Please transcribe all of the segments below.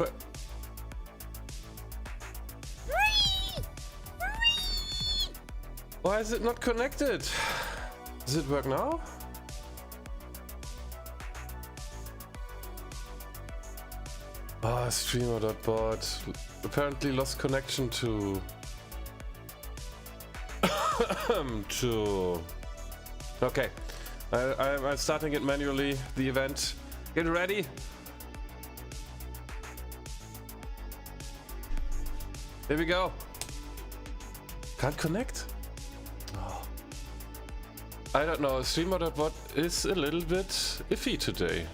What? Why is it not connected? Does it work now? Ah, streamer.bot apparently lost connection to Okay, I'm starting it manually. The event. Get ready. Here we go. Can't connect. Oh. I don't know. Streamer.bot is a little bit iffy today.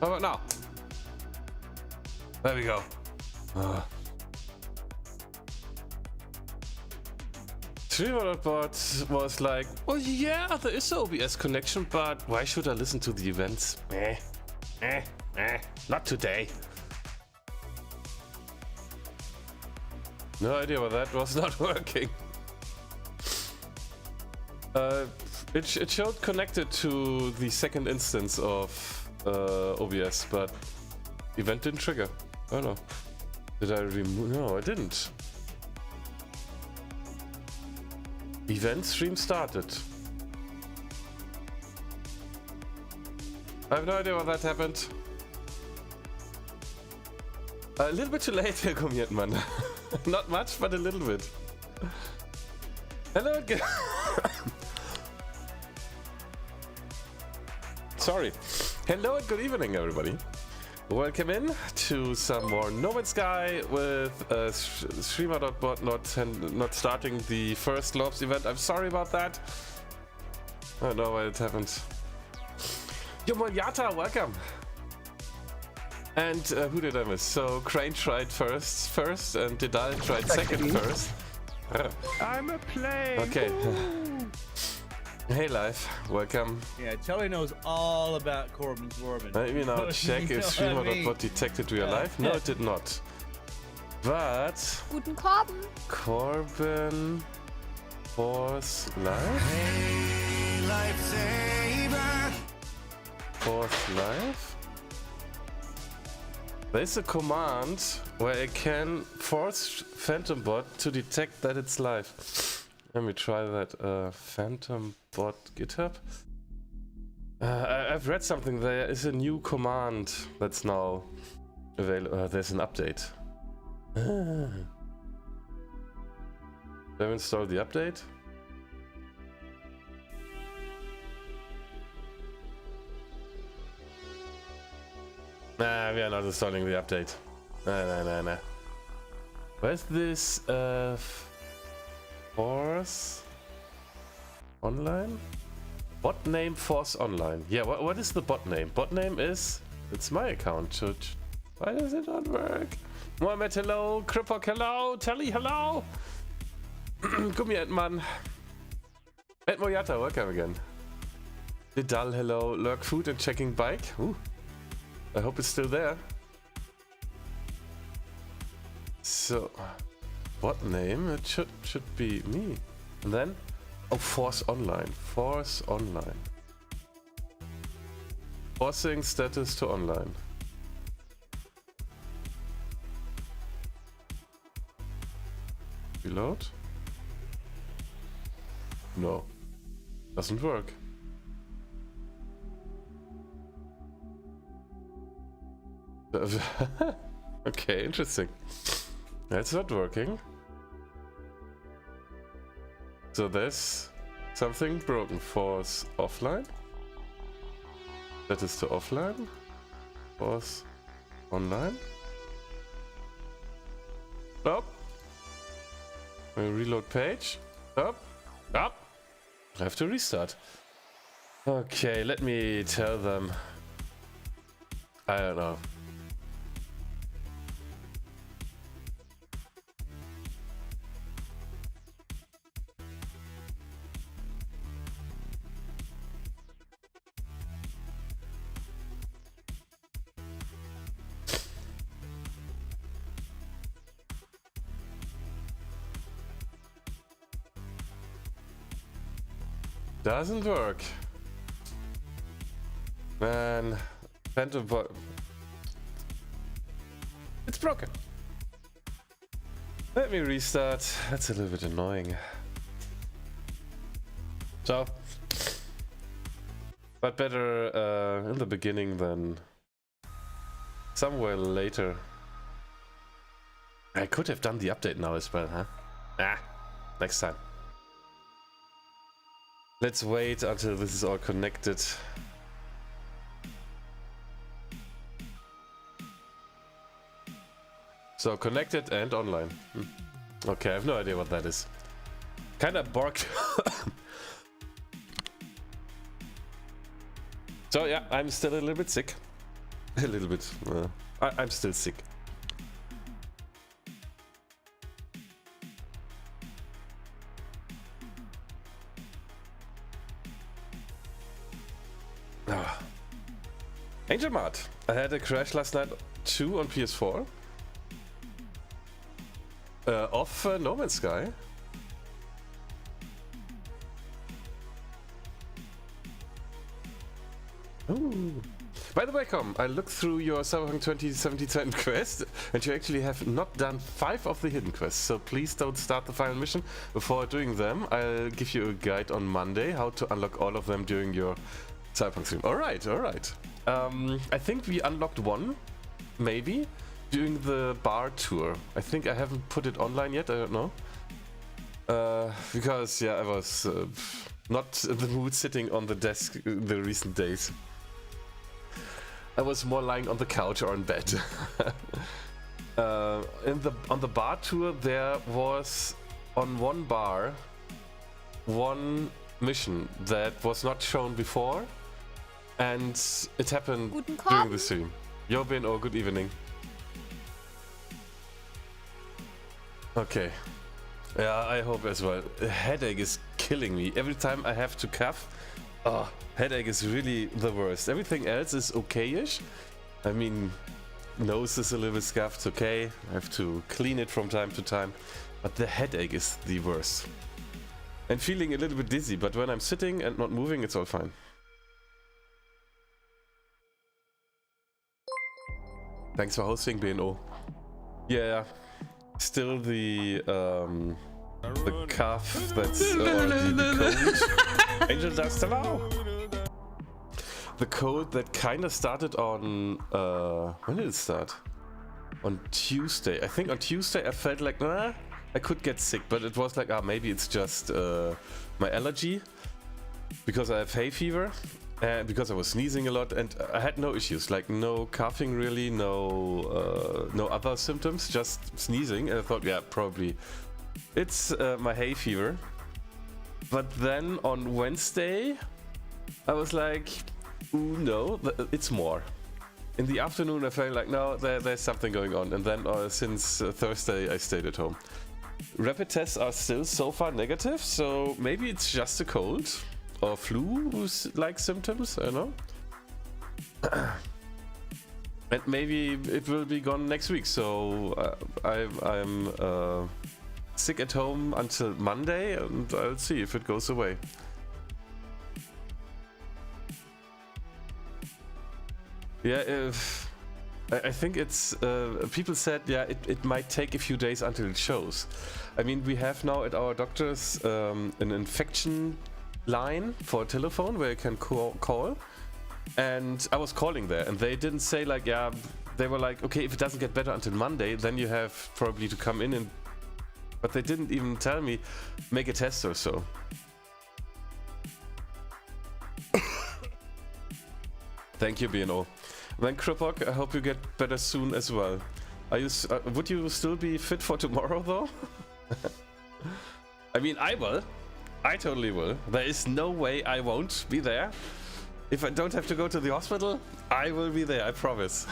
How about now? There we go. Streamer.bot was like, well, yeah, there is an OBS connection, but why should I listen to the events? Not today. No idea why that was not working. It showed connected to the second instance of OBS, but event didn't trigger. Oh no. Did I remove? No, I didn't. Event stream started. I have no idea why that happened. A little bit too late, Herr Kommiertmann. Not much, but a little bit. Hello again. Sorry. Hello and good evening, everybody. Welcome in to some more No Man's Sky with streamer.bot not starting the first Globes event. I'm sorry about that. I don't know why it happened. Yo, Molyata, welcome. And who did I miss? So Crane tried first, and Didal tried second first. I'm a play. Okay. Hey, Live, welcome. Yeah, Telly knows all about Corbin's Corbin. Let me now check if streamer.bot detected we are live. No, it did not. But Guten Korben. Corbin was live. Hey, lifesaver. Force live. There's a command where I can force PhantomBot to detect that it's live. Let me try that. PhantomBot GitHub. I've read something. There is a new command that's now available. There's an update. Have I installed the update? Nah, we are not installing the update. Nah. Where's this Force Online? Bot name Force Online. Yeah, what is the bot name? Bot name is... It's my account. Why does it not work? Mohammed, hello. Kripok, hello. Telly, hello. Gummientmann. Ed Moyata, welcome again. Didal, hello. Lurk food and checking bike. Ooh. I hope it's still there. So, what name? It should be me. And then, oh, Force Online. Force Online. Forcing status to online. Reload. No, doesn't work. Okay, interesting. That's not working. So there's something broken. Force offline. That is to offline. Force online. Stop. Reload page. Stop. Stop. I have to restart. Okay, let me tell them. I don't know. Doesn't work. Man, Phantom Void. It's broken. Let me restart. That's a little bit annoying. So, but better in the beginning than somewhere later. I could have done the update now as well, huh? Ah, next time. Let's wait until this is all connected. So connected and online. Okay, I have no idea what that is. Kinda barked. So yeah, I'm still a little bit sick. A little bit. I'm still sick. Angel Mart. I had a crash last night too on PS4. Off No Man's Sky. Ooh. By the way, I looked through your Cyberpunk 2077 quest, and you actually have not done 5 of the hidden quests, so please don't start the final mission before doing them. I'll give you a guide on Monday how to unlock all of them during your Cyberpunk stream. Alright, alright. I think we unlocked one, maybe, during the bar tour. I think I haven't put it online yet, I don't know. Because, yeah, I was not in the mood sitting on the desk the recent days. I was more lying on the couch or in bed. On the bar tour, there was on one bar one mission that was not shown before, and it happened during the stream. Yo, Ben, oh, good evening. Okay. Yeah, I hope as well. A headache is killing me. Every time I have to cough, oh, headache is really the worst. Everything else is okay-ish. I mean, nose is a little bit scuffed, okay. I have to clean it from time to time. But the headache is the worst. And feeling a little bit dizzy, but when I'm sitting and not moving, it's all fine. Thanks for hosting, BNO. Yeah, still the cough that's or the cold. Angel Dust, hello. The cold that kind of started on when did it start? On Tuesday. I think on Tuesday I felt like I could get sick, but it was like maybe it's just my allergy because I have hay fever. Because I was sneezing a lot, and I had no issues, like no coughing really, no other symptoms, just sneezing. And I thought, yeah, probably it's my hay fever. But then on Wednesday, I was like, ooh, no, it's more. In the afternoon, I felt like, no, there's something going on. And then since Thursday, I stayed at home. Rapid tests are still so far negative, so maybe it's just a cold. Or flu-like symptoms, I don't know. And maybe it will be gone next week, so I'm sick at home until Monday, and I'll see if it goes away. Yeah, I think it's... people said, yeah, it might take a few days until it shows. I mean, we have now at our doctors an infection line for a telephone where you can call, and I was calling there, and they didn't say like, yeah, they were like, okay, if it doesn't get better until Monday, then you have probably to come in, and but they didn't even tell me make a test or so. Thank you, BNO. Then Krupok, I hope you get better soon as well. Are you? Would you still be fit for tomorrow though? I mean, I will. I totally will. There is no way I won't be there. If I don't have to go to the hospital, I will be there, I promise.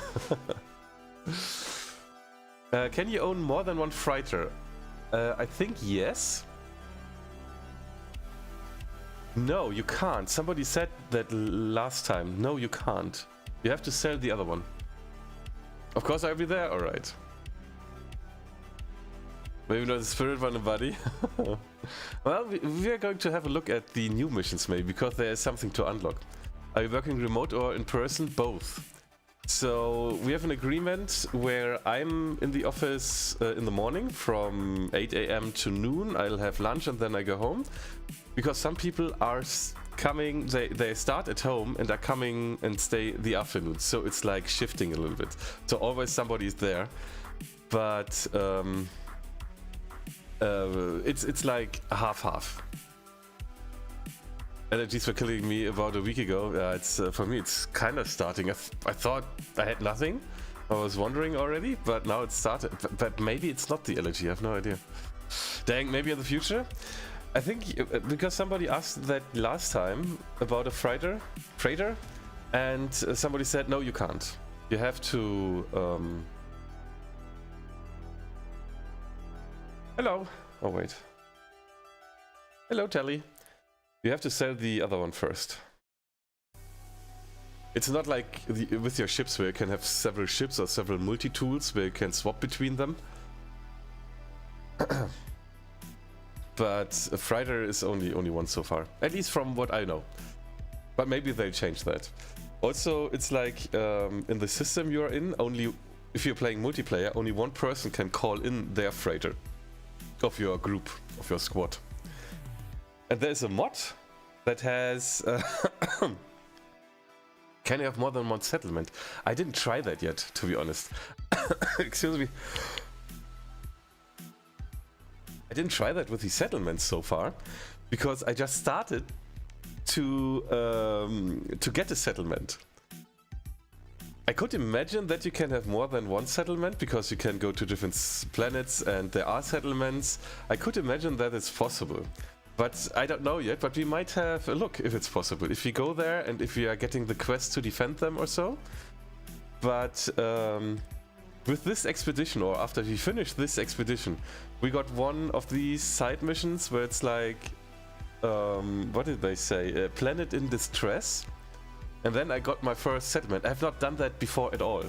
Can you own more than one freighter? I think yes. No, you can't. Somebody said that last time. No, you can't. You have to sell the other one. Of course I'll be there, alright. Maybe not the spirit one, buddy. Well, we are going to have a look at the new missions maybe, because there is something to unlock. Are you working remote or in person? Both. So we have an agreement where I'm in the office in the morning from 8 a.m. to noon. I'll have lunch and then I go home. Because some people are coming, they start at home and are coming and stay the afternoon. So it's like shifting a little bit. So always somebody is there. But it's like half-half. Allergies were killing me about a week ago. It's for me, it's kind of starting. I thought I had nothing. I was wondering already, but now it's started. But maybe it's not the allergy. I have no idea. Dang, maybe in the future. I think because somebody asked that last time about a freighter, and somebody said no, you can't. You have to. Hello. Oh wait. Hello, Telly. You have to sell the other one first. It's not like with your ships where you can have several ships or several multi-tools where you can swap between them. But a freighter is only one so far, at least from what I know. But maybe they'll change that. Also, it's like in the system you're in, only if you're playing multiplayer, only one person can call in their freighter of your group, of your squad. And there's a mod that has... can you have more than one settlement? I didn't try that yet, to be honest. Excuse me. I didn't try that with the settlements so far, because I just started to get a settlement. I could imagine that you can have more than one settlement, because you can go to different planets and there are settlements. I could imagine that it's possible. But I don't know yet, but we might have a look if it's possible. If we go there and if we are getting the quest to defend them or so. But with this expedition, or after we finish this expedition, we got one of these side missions where it's like, what did they say? A planet in distress. And then I got my first settlement. I have not done that before at all.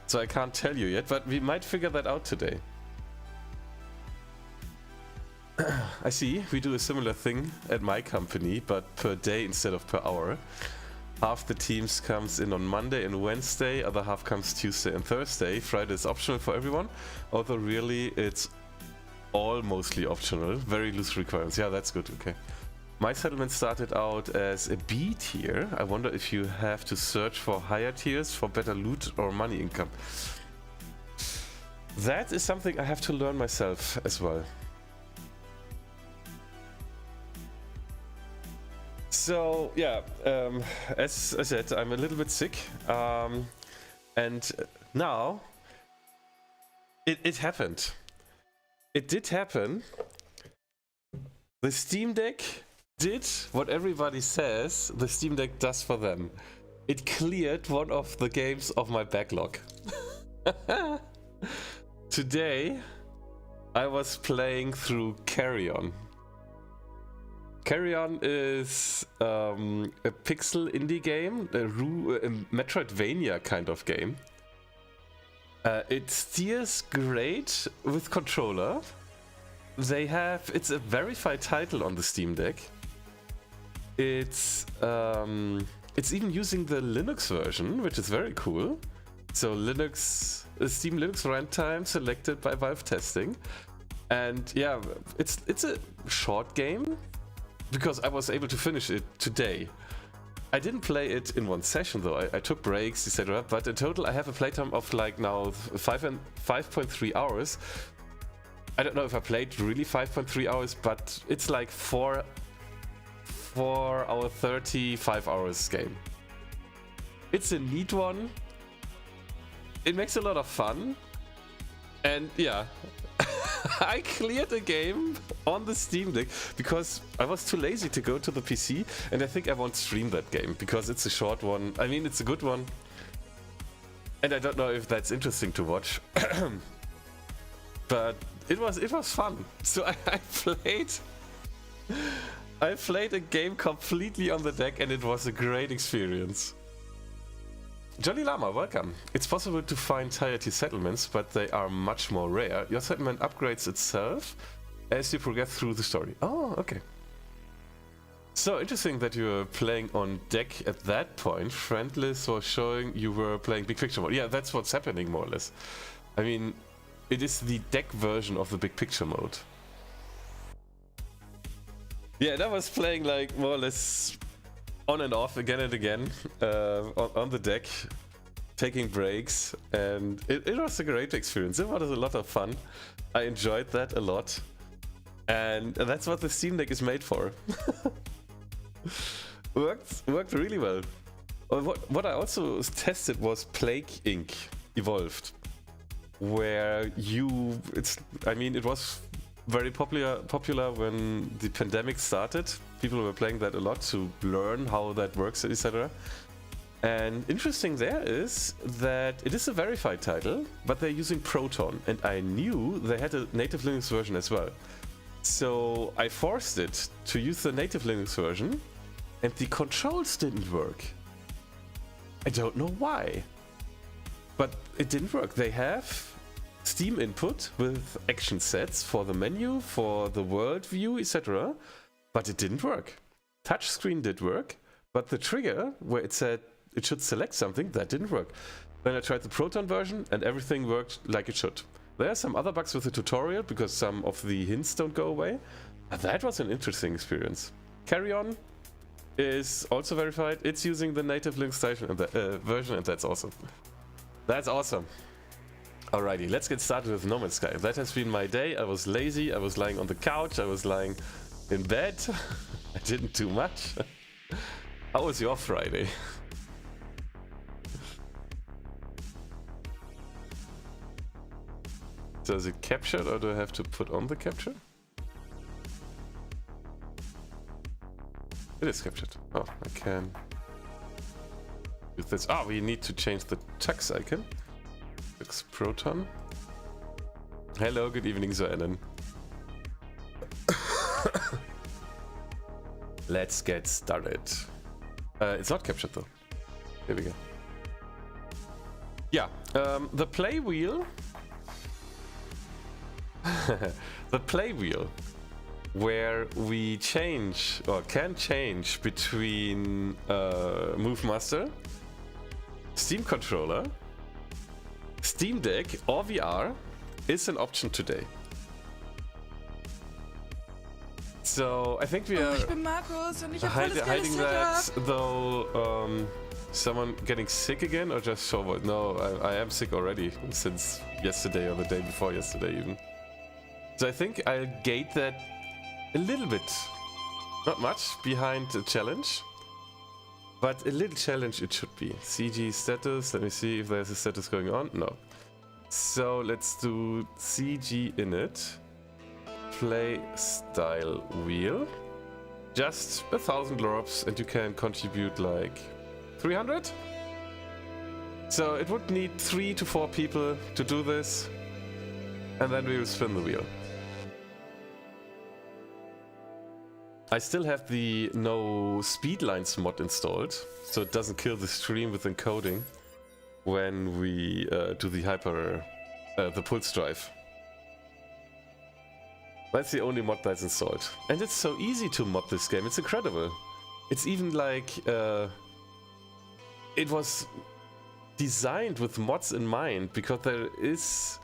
So I can't tell you yet, but we might figure that out today. I see, we do a similar thing at my company, but per day instead of per hour. Half the teams comes in on Monday and Wednesday, other half comes Tuesday and Thursday. Friday is optional for everyone, although really it's all mostly optional. Very loose requirements. Yeah, that's good, okay. My settlement started out as a B tier. I wonder if you have to search for higher tiers for better loot or money income. That is something I have to learn myself as well. So yeah, as I said, I'm a little bit sick, and now it happened. It did happen. The Steam Deck did what everybody says the Steam Deck does for them. It cleared one of the games of my backlog. Today, I was playing through Carry On. Carry On is a pixel indie game, a Metroidvania kind of game. It steers great with controller. It's a verified title on the Steam Deck. It's even using the Linux version, which is very cool. So Steam Linux runtime selected by Valve Testing. And yeah, it's a short game, because I was able to finish it today. I didn't play it in one session though, I took breaks, etc. But in total I have a playtime of like now 5.3 hours. I don't know if I played really 5.3 hours, but it's like 4 hour 35 hours game. It's a neat one. It makes a lot of fun. And yeah, I cleared a game on the Steam Deck because I was too lazy to go to the PC, and I think I won't stream that game because it's a short one. I mean, it's a good one, and I don't know if that's interesting to watch. But it was fun. So I played a game completely on the deck, and it was a great experience. Jolly Llama, welcome. It's possible to find tier T settlements, but they are much more rare. Your settlement upgrades itself as you progress through the story. Oh, okay. So interesting that you were playing on deck at that point. Friendless was showing you were playing big picture mode. Yeah, that's what's happening more or less. I mean, it is the deck version of the big picture mode. Yeah, and I was playing like more or less on and off again and again on the deck, taking breaks, and it was a great experience. It was a lot of fun. I enjoyed that a lot, and that's what the Steam Deck is made for. worked really well. What I also tested was Plague Inc. Evolved, where it was very popular when the pandemic started. People were playing that a lot to learn how that works, etc. And interesting there is that it is a verified title, but they're using Proton, and I knew they had a native Linux version as well. So I forced it to use the native Linux version, and the controls didn't work. I don't know why, but it didn't work. They have Steam input with action sets for the menu, for the world view, etc. But it didn't work. Touchscreen did work, but the trigger where it said it should select something, that didn't work. Then I tried the Proton version and everything worked like it should. There are some other bugs with the tutorial because some of the hints don't go away. But that was an interesting experience. Carry On is also verified. It's using the native Linux version, and that's awesome. That's awesome. Alrighty, let's get started with No Man's Sky. That has been my day. I was lazy, I was lying on the couch, I was lying in bed. I didn't do much. How was your Friday? So is it captured, or do I have to put on the capture? It is captured. Oh, I can do this. Oh, we need to change the tux icon. Tux Proton. Hello, good evening, Zoennen. Let's get started. It's not captured though. Here we go. Yeah, the play wheel. The play wheel, where we change or can change between MoveMaster, Steam controller, Steam Deck or VR, is an option today. So I think we are Ich bin Markus und ich hab volles geiles hiding that, Setup. though. Someone getting sick again, or just show what? No, I am sick already since yesterday or the day before yesterday even. So I think I'll gate that a little bit, not much, behind the challenge, but a little challenge it should be. CG status, let me see if there's a status going on. No. So let's do CG init, play style wheel, just 1,000 lorps, and you can contribute like 300? So it would need 3 to 4 people to do this, and then we will spin the wheel. I still have the no speedlines mod installed, so it doesn't kill the stream with encoding when we do the pulse drive. That's the only mod that's installed. And it's so easy to mod this game, it's incredible. It's even like, it was designed with mods in mind, because there is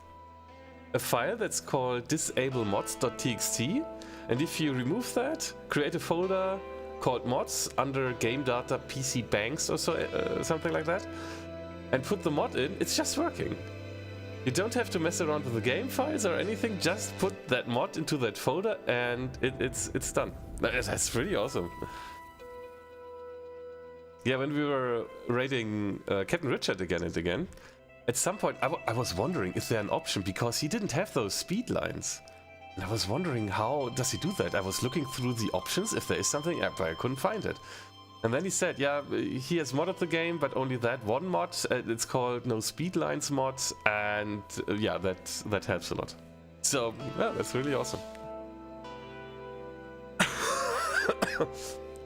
a file that's called disablemods.txt, and if you remove that, create a folder called mods under game data PC banks or so, something like that, and put the mod in, it's just working. You don't have to mess around with the game files or anything, just put that mod into that folder and it's done. That's really awesome. Yeah, when we were raiding Captain Richard again and again, at some point I was wondering is there an option, because he didn't have those speed lines. And I was wondering, how does he do that? I was looking through the options if there is something, but I couldn't find it. And then he said, yeah, he has modded the game, but only that one mod. It's called No Speedlines mod, and yeah, that helps a lot. So, yeah, that's really awesome.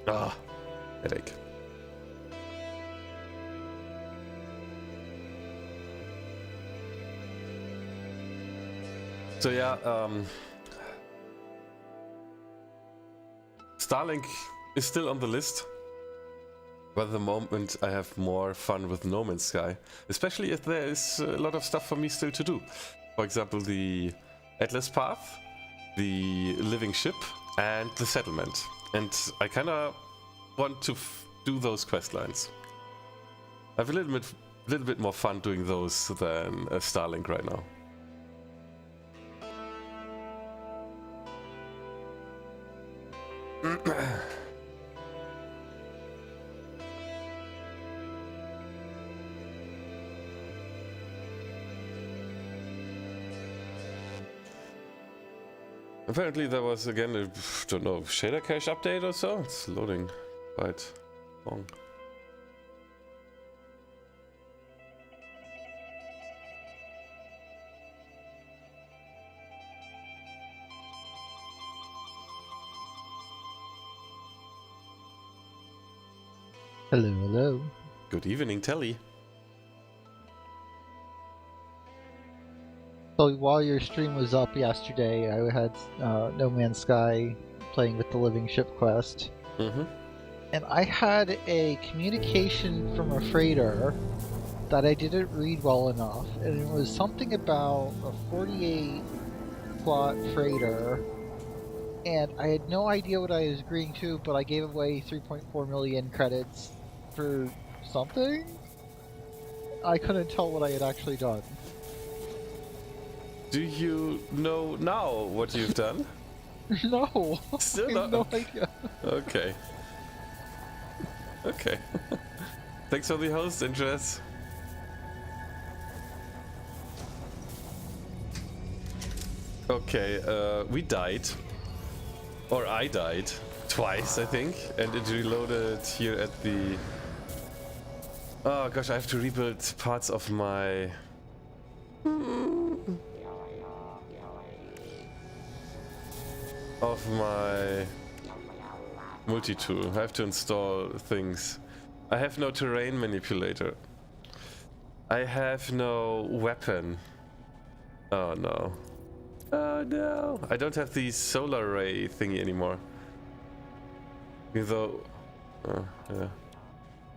Ah, headache. So yeah, Starlink is still on the list. But at the moment I have more fun with No Man's Sky, especially if there is a lot of stuff for me still to do. For example, the Atlas Path, the living ship, and the settlement. And I kinda want to do those quest lines. I have a little bit more fun doing those than Starlink right now. Apparently there was again a, don't know, shader cache update or so. It's loading quite long. Hello, hello. Good evening, Telly. So while your stream was up yesterday, I had No Man's Sky playing with the Living Ship quest. Mm-hmm. And I had a communication from a freighter that I didn't read well enough. And it was something about a 48 plot freighter. And I had no idea what I was agreeing to, but I gave away 3.4 million credits for something? I couldn't tell what I had actually done. Do you know now what you've done? No! Still I not? have no idea. Okay. Okay. Thanks for the host, Interest. Okay, we died. Or I died. Twice, I think. And it reloaded here at the... Oh gosh, I have to rebuild parts of my... of my multi-tool. I have to install things. I have no terrain manipulator. I have no weapon. Oh no. Oh no. I don't have the solar ray thingy anymore. Even though... Oh, yeah.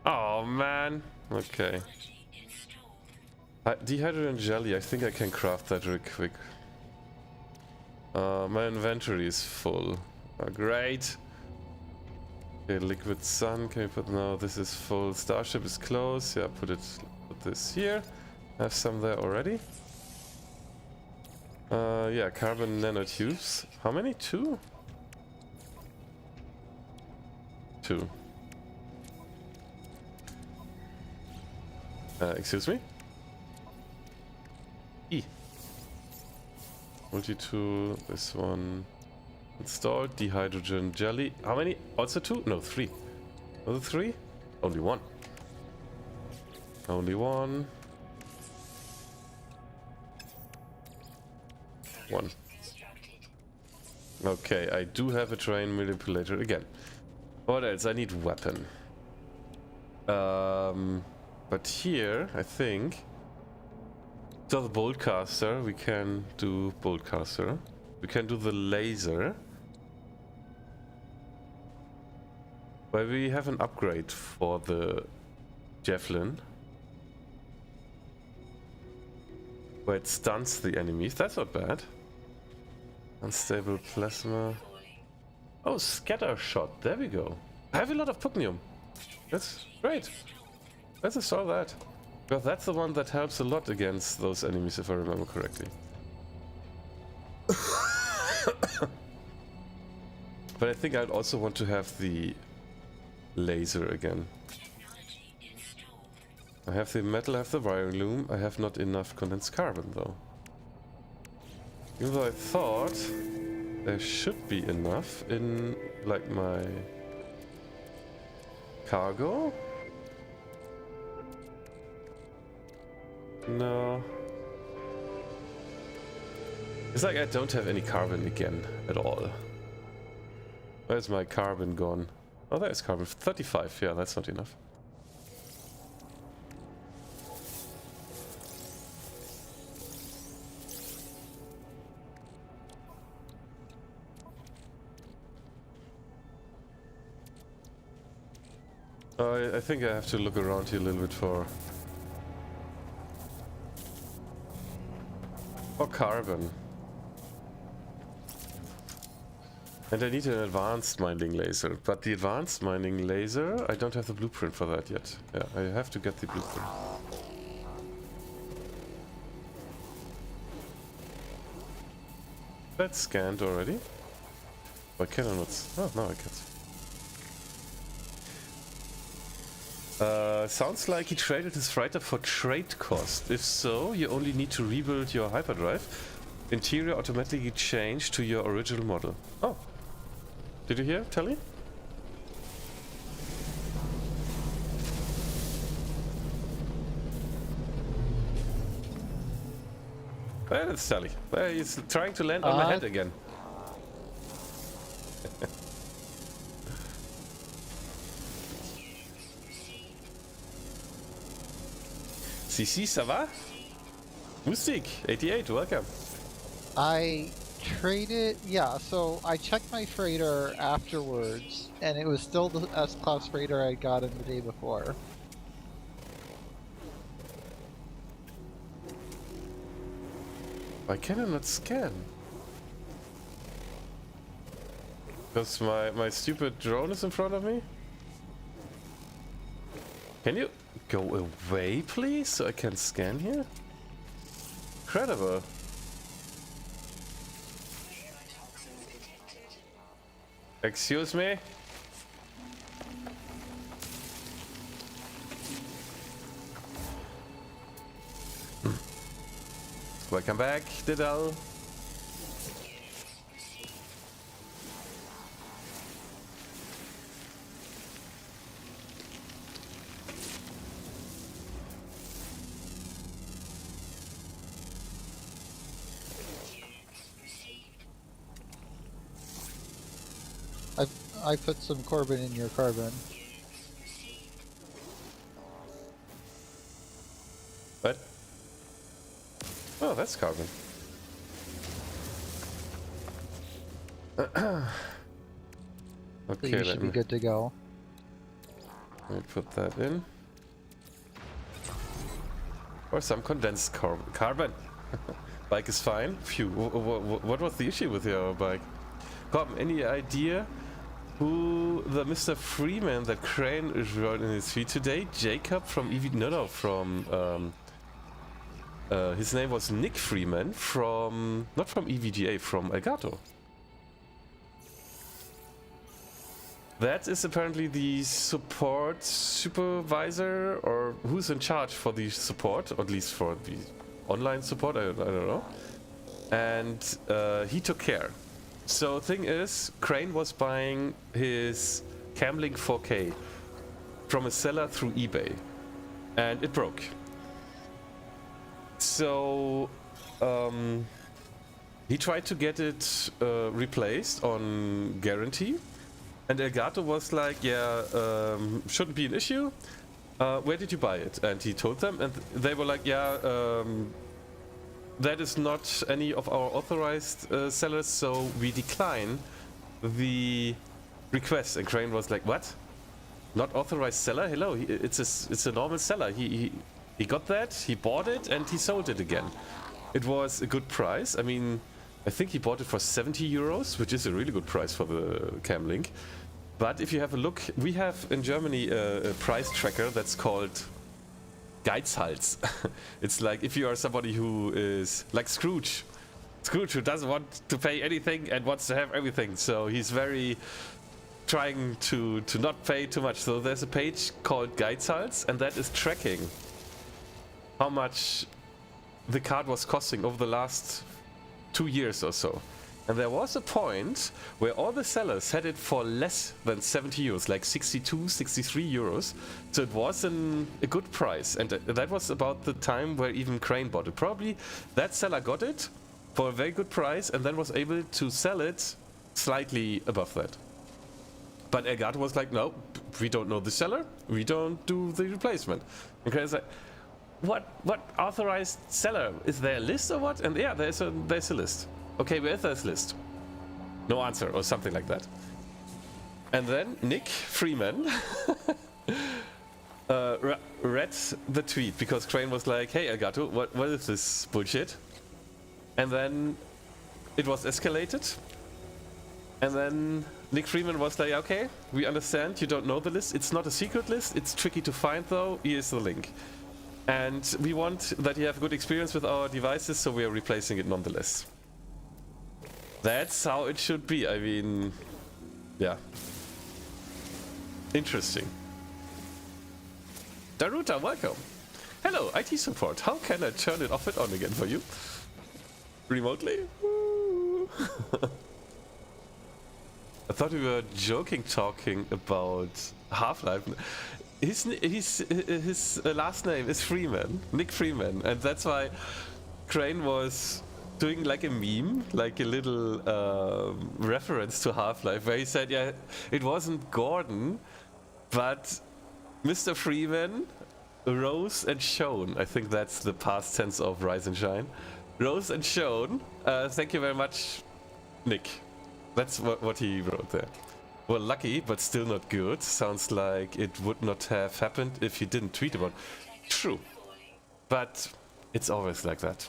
Oh man. Okay. Dehydrogen jelly. I think I can craft that real quick. My inventory is full. Great. Okay, liquid sun. Can we put... No, this is full. Starship is close. Yeah, put this here. I have some there already. Yeah, carbon nanotubes. How many? 2? 2. Excuse me? E. Multi-tool, this one. Installed. Dehydrogen jelly. How many? Also 2? No, 3. Was it 3? Only 1. Only 1. 1. Okay, I do have a terrain manipulator again. What else? I need weapon. But here, I think... So the boltcaster, we can do boltcaster. We can do the laser. Where we have an upgrade for the javelin. Where it stuns the enemies. That's not bad. Unstable plasma. Oh, scatter shot. There we go. I have a lot of pugnium. That's great. Let's install that. Because that's the one that helps a lot against those enemies, if I remember correctly. But I think I'd also want to have the laser again. I have the metal, I have the wiring loom. I have not enough condensed carbon though. Even though I thought there should be enough in like my cargo. No. It's like I don't have any carbon again at all. Where's my carbon gone? Oh, there's carbon. 35, yeah, that's not enough. I think I have to look around here a little bit for carbon. And I need an advanced mining laser, but the advanced mining laser, I don't have the blueprint for that yet. Yeah, I have to get the blueprint. That's scanned already. Why can I not? Oh, no, I can't. Sounds like he traded his freighter for trade cost. If so, you only need to rebuild your hyperdrive. Interior automatically changed to your original model. Oh. Did you hear, Telly? Well, it's Telly. Well, he's trying to land on my head again. CC, ça va? Moustique, 88, welcome. I traded, yeah, so I checked my freighter afterwards, and it was still the S-Class freighter I got in the day before. Why can I not scan? Because my stupid drone is in front of me? Can you go away, please, so I can scan here? Incredible. Excuse me? Welcome back, Diddle. I put some carbon in your carbon. What? Oh, that's carbon. So Okay, you should be good to go. let me put that in. Or some condensed carbon. Bike is fine. Phew. What was the issue with your bike? Corbin, any idea who the Mr. Freeman that Crane is wrote in his feed today? Jacob from EV... No, from... his name was Nick Freeman from... Not from EVGA, from Elgato. That is apparently the support supervisor, or who's in charge for the support, or at least for the online support, I don't know. And he took care. So thing is, Crane was buying his Camlink 4K from a seller through eBay, and it broke. So he tried to get it replaced on guarantee, and Elgato was like, yeah, shouldn't be an issue. Where did you buy it? And he told them, and they were like, yeah, that is not any of our authorized sellers, so we decline the request. And Crane was like, what? Not authorized seller? Hello, it's a normal seller. He got that, he bought it, and he sold it again. It was a good price. I mean, I think he bought it for 70 euros, which is a really good price for the Camlink. But if you have a look, we have in Germany a price tracker that's called Geizhals. It's like if you are somebody who is like Scrooge, who doesn't want to pay anything and wants to have everything. So he's very trying to not pay too much. So there's a page called Geizhals, and that is tracking how much the card was costing over the last 2 years or so. And there was a point where all the sellers had it for less than 70 euros, like 62, 63 euros. So it was a good price. And that was about the time where even Crane bought it. Probably that seller got it for a very good price and then was able to sell it slightly above that. But Elgato was like, no, we don't know the seller. We don't do the replacement. And Crane's like, what authorized seller? Is there a list or what? And yeah, there's a list. Okay, where's this list? No answer, or something like that. And then Nick Freeman read the tweet because Crane was like, "Hey, Elgato, what is this bullshit?" And then it was escalated. And then Nick Freeman was like, "Okay, we understand. You don't know the list. It's not a secret list. It's tricky to find, though. Here's the link. And we want that you have a good experience with our devices, so we are replacing it nonetheless." That's how it should be. I mean, yeah. Interesting. Daruta, welcome. Hello, IT support. How can I turn it off and on again for you? Remotely? I thought we were joking talking about Half-Life. His last name is Freeman, Nick Freeman, and that's why Crane was doing like a meme, like a little reference to Half-Life, where he said, yeah, it wasn't Gordon, but Mr. Freeman rose and shone. I think that's the past tense of Rise and Shine. Rose and shone. Thank you very much, Nick. That's what he wrote there. Well, lucky, but still not good. Sounds like it would not have happened if he didn't tweet about it. True. But it's always like that.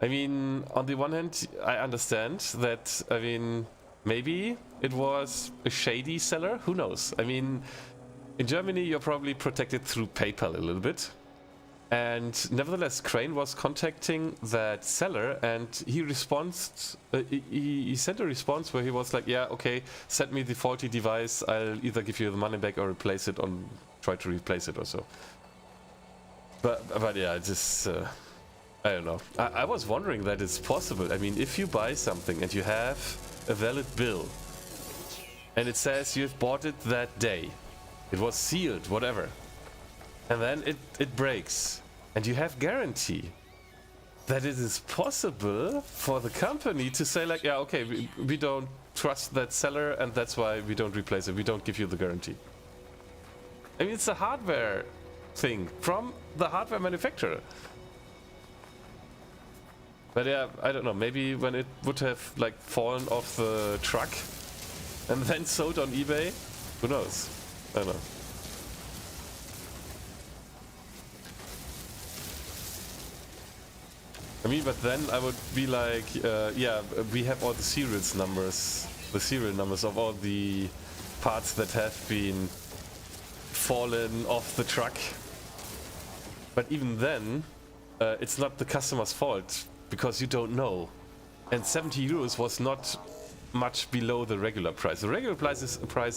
I mean, on the one hand, I understand that, I mean, maybe it was a shady seller. Who knows? I mean, in Germany, you're probably protected through PayPal a little bit. And nevertheless, Crane was contacting that seller, and he he sent a response where he was like, yeah, okay, send me the faulty device. I'll either give you the money back or replace it, try to replace it or so. But yeah, just, I don't know. I was wondering that it's possible. I mean, if you buy something and you have a valid bill, and it says you've bought it that day, it was sealed, whatever, and then it breaks, and you have guarantee that it is possible for the company to say like, yeah, okay, we don't trust that seller, and that's why we don't replace it, we don't give you the guarantee. I mean, it's a hardware thing from the hardware manufacturer. But yeah, I don't know, maybe when it would have like fallen off the truck and then sold on eBay, who knows? I don't know. I mean, but then I would be like, yeah, we have all the serial numbers of all the parts that have been fallen off the truck. But even then, it's not the customer's fault, because you don't know. And 70 euros was not much below the regular price. The regular price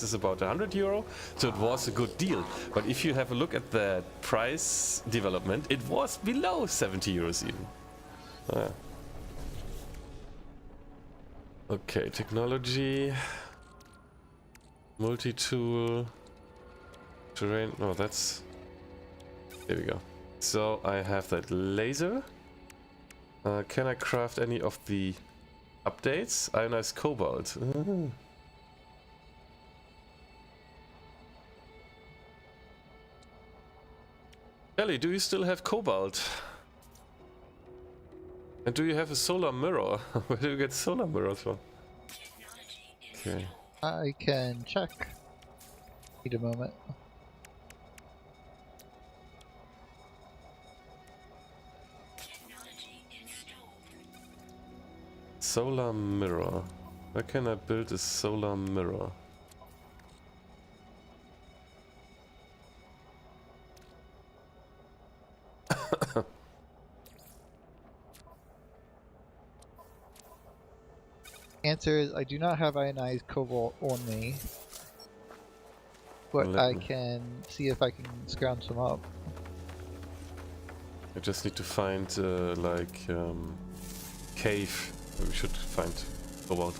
is about 100 euro, so it was a good deal. But if you have a look at the price development, it was below 70 euros even. Okay, technology, multi-tool, terrain. No, that's. Here we go. So I have that laser. Can I craft any of the updates? Ionized cobalt. Ellie, do you still have cobalt? And do you have a solar mirror? Where do you get solar mirrors from? Okay. I can check. Wait a moment. Solar mirror. Where can I build a solar mirror? Answer is I do not have ionized cobalt on me, but I can see if I can scrounge some up. I just need to find like cave. We should find cobalt.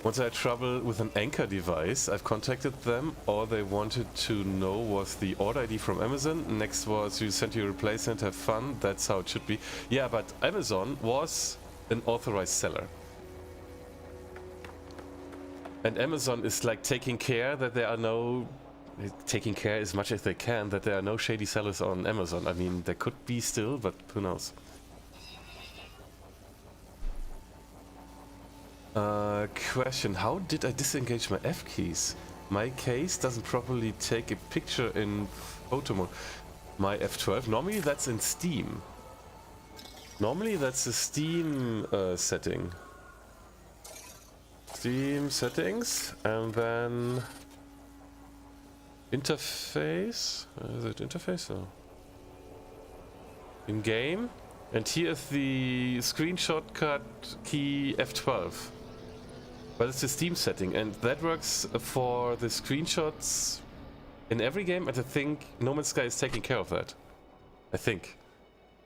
Once I had trouble with an anchor device, I've contacted them. All they wanted to know was the order ID from Amazon. Next was you sent your replacement, have fun. That's how it should be. Yeah, but Amazon was an authorized seller. And Amazon is like taking care that there are no... taking care as much as they can that there are no shady sellers on Amazon. I mean, there could be still, but who knows. Question, how did I disengage my F keys? My case doesn't properly take a picture in photo mode. My F12. Normally that's in Steam. Normally that's a Steam setting. Steam settings and then interface. Is it interface? No. In game. And here is the screenshot cut key F12. But it's a Steam setting, and that works for the screenshots in every game, and I think No Man's Sky is taking care of that. I think.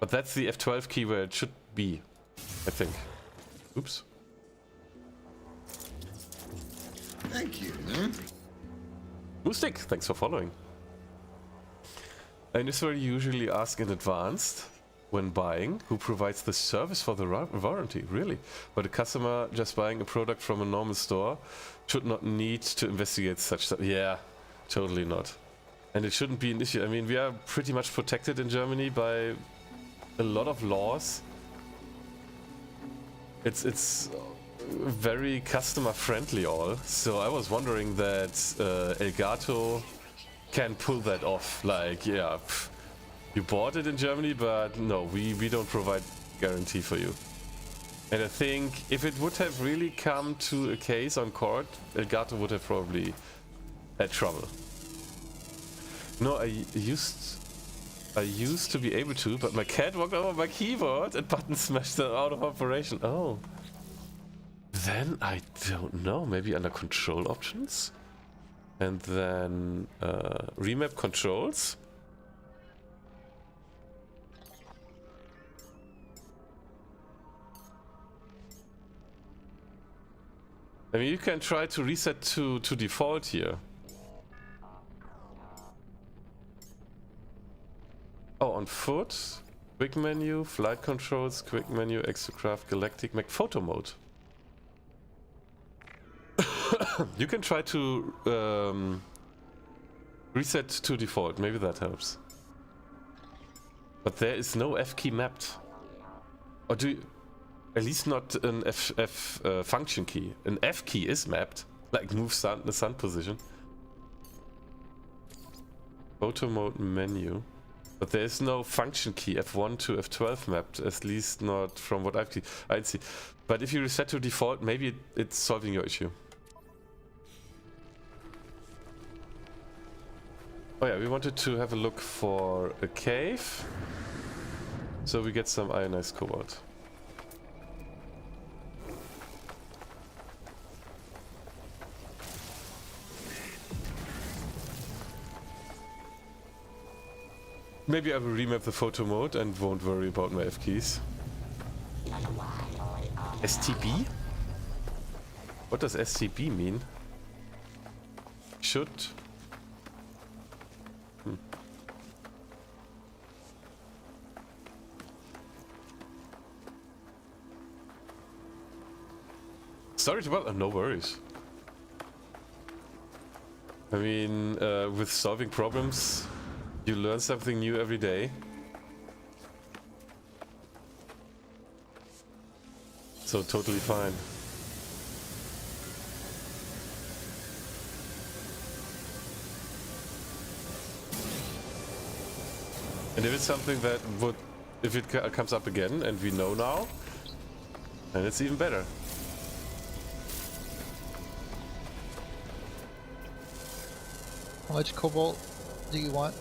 But that's the F12 key where it should be, I think. Oops. Thank you. Moostic, thanks for following. And this is where you usually ask in advance when buying who provides the service for the warranty, really. But a customer just buying a product from a normal store should not need to investigate such stuff. Yeah, totally not. And it shouldn't be an issue. I mean, we are pretty much protected in Germany by a lot of laws. It's very customer friendly all. So I was wondering that Elgato can pull that off. Like, yeah, you bought it in Germany, but no, we don't provide guarantee for you. And I think if it would have really come to a case on court, Elgato would have probably had trouble. No, I used to be able to, but my cat walked over my keyboard and button smashed them out of operation. Oh. Then I don't know, maybe under control options? And then remap controls. I mean, you can try to reset to default here. Oh, on foot, quick menu, flight controls, quick menu, exocraft, galactic, Mac photo mode. You can try to reset to default, maybe that helps. But there is no F key mapped. Or do you, at least not an F function key. An F key is mapped, like move the sun position. Photo mode menu. But there is no function key F1 to F12 mapped, at least not from what I'd see. But if you reset to default, maybe it's solving your issue. Oh yeah, we wanted to have a look for a cave. So we get some ionized cobalt. Maybe I will remap the photo mode and won't worry about my F keys. STB? What does STB mean? Should... Sorry to bother, no worries. I mean, with solving problems, you learn something new every day. So totally fine. And if it's something that would, if it comes up again and we know now, then it's even better. How much cobalt do you want?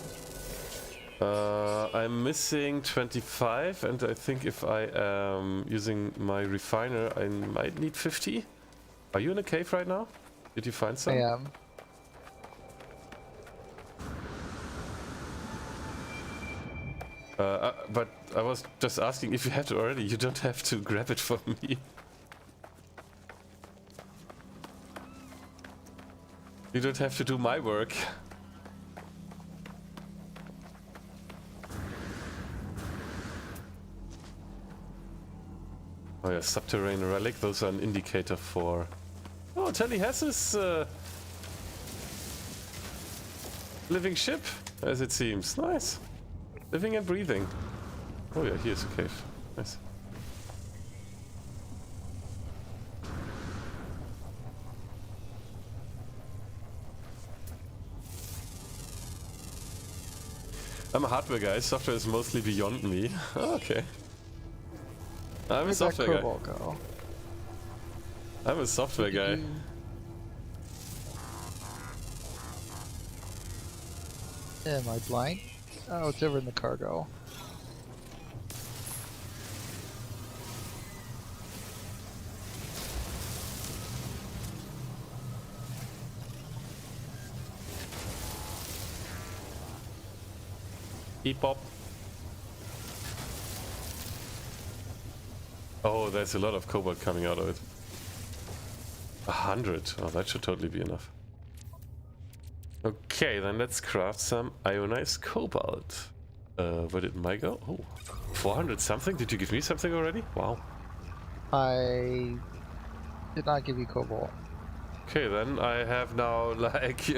I'm missing 25, and I think if I am using my refiner, I might need 50. Are you in a cave right now? Did you find some? I am. But I was just asking if you had it already. You don't have to grab it for me. You don't have to do my work. Oh yeah, subterranean relic. Those are an indicator for... Oh, Telly has his living ship, as it seems. Nice. Living and breathing. Oh yeah, here's a cave. Nice. I'm a hardware guy. Software is mostly beyond me. Oh, okay. I'm Where'd a software that guy. cobalt go? I'm a software guy. Am I blind? Oh, it's over in the cargo. Beep bop. Oh, there's a lot of cobalt coming out of it. 100. Oh, that should totally be enough. Okay, then let's craft some ionized cobalt. Where did my go? Oh, 400 something? Did you give me something already? Wow. I did not give you cobalt. Okay, then I have now like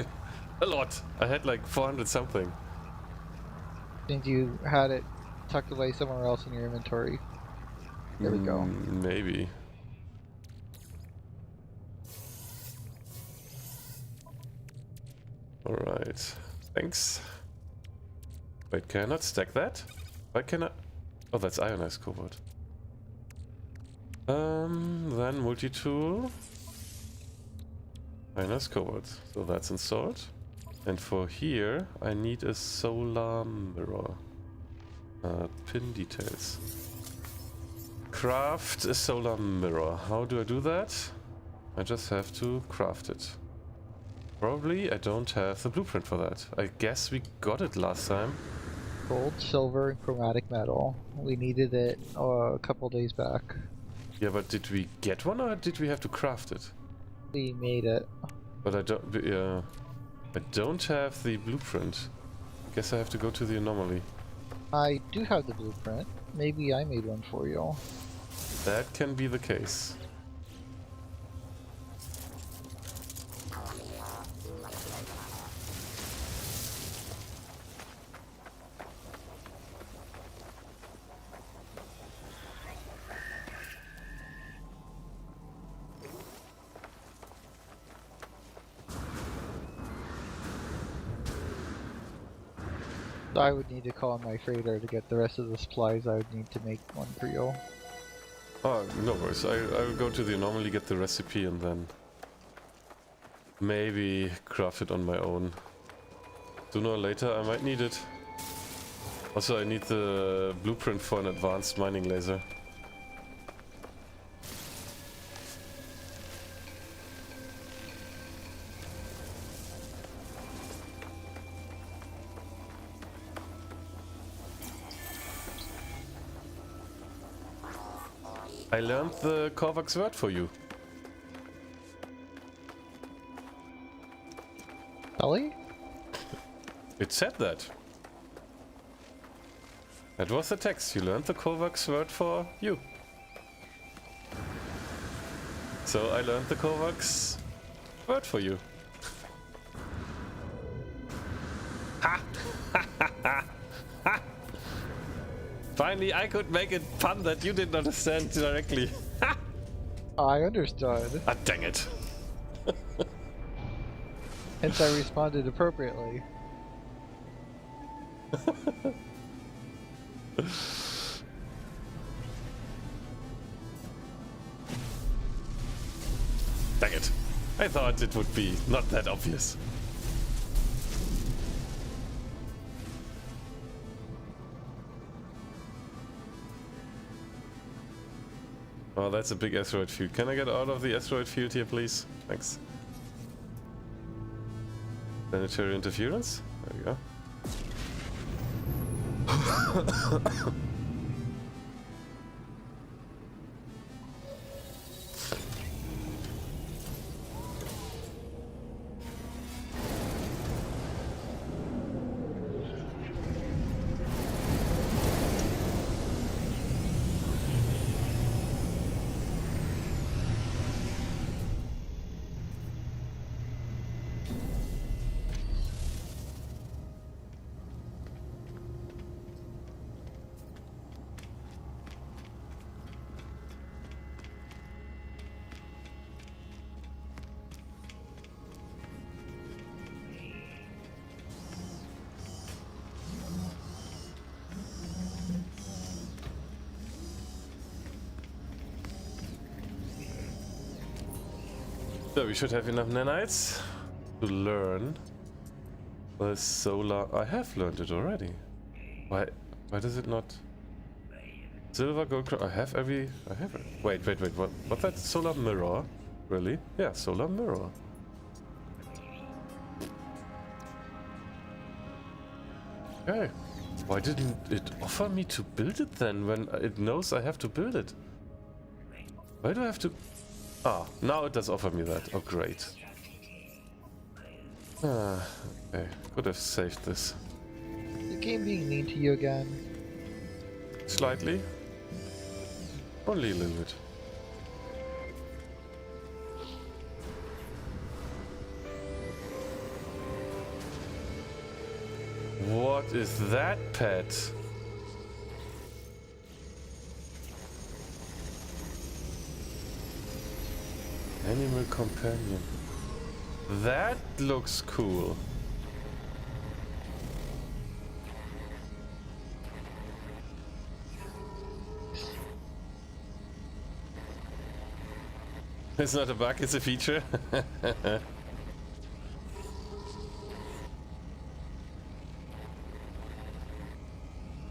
a lot. I had like 400 something. Think you had it tucked away somewhere else in your inventory. There we go. Maybe. Alright. Thanks. Wait, can I not stack that? Why can I? Oh, that's ionized cobalt. Then multi-tool. Ionized cobalt. So that's installed. And for here, I need a solar mirror. Pin details. Craft a solar mirror. How do I do that? I just have to craft it. Probably I don't have the blueprint for that. I guess we got it last time. Gold, silver, and chromatic metal. We needed it a couple days back. Yeah, but did we get one or did we have to craft it? We made it. But I don't have the blueprint. Guess I have to go to the anomaly. I do have the blueprint. Maybe I made one for you. That can be the case. I would need to call my freighter to get the rest of the supplies. I would need to make one for you. Oh, no worries. I will go to the anomaly, get the recipe, and then maybe craft it on my own. Sooner or later, I might need it. Also, I need the blueprint for an advanced mining laser. I learned the Korvax word for you. Ellie? It said that. That was the text. You learned the Korvax word for you. So I learned the Korvax word for you. Ha! Finally, I could make a pun that you didn't understand directly. I understood. Ah, dang it. Hence I responded appropriately. Dang it. I thought it would be not that obvious. Oh, that's a big asteroid field. Can I get out of the asteroid field here, please? Thanks. Planetary interference? There we go. So we should have enough nanites to learn the solar. I have learned it already. Why does it not? Silver, gold. I have it. Wait. What's that? Solar mirror? Really? Yeah, solar mirror. Okay. Why didn't it offer me to build it then when it knows I have to build it? Why do I have to? Ah, now it does offer me that. Oh, great. Ah, okay. Could have saved this. The game being mean to you again. Slightly. Only a little bit. What is that pet? Animal companion. That looks cool. It's not a bug, it's a feature.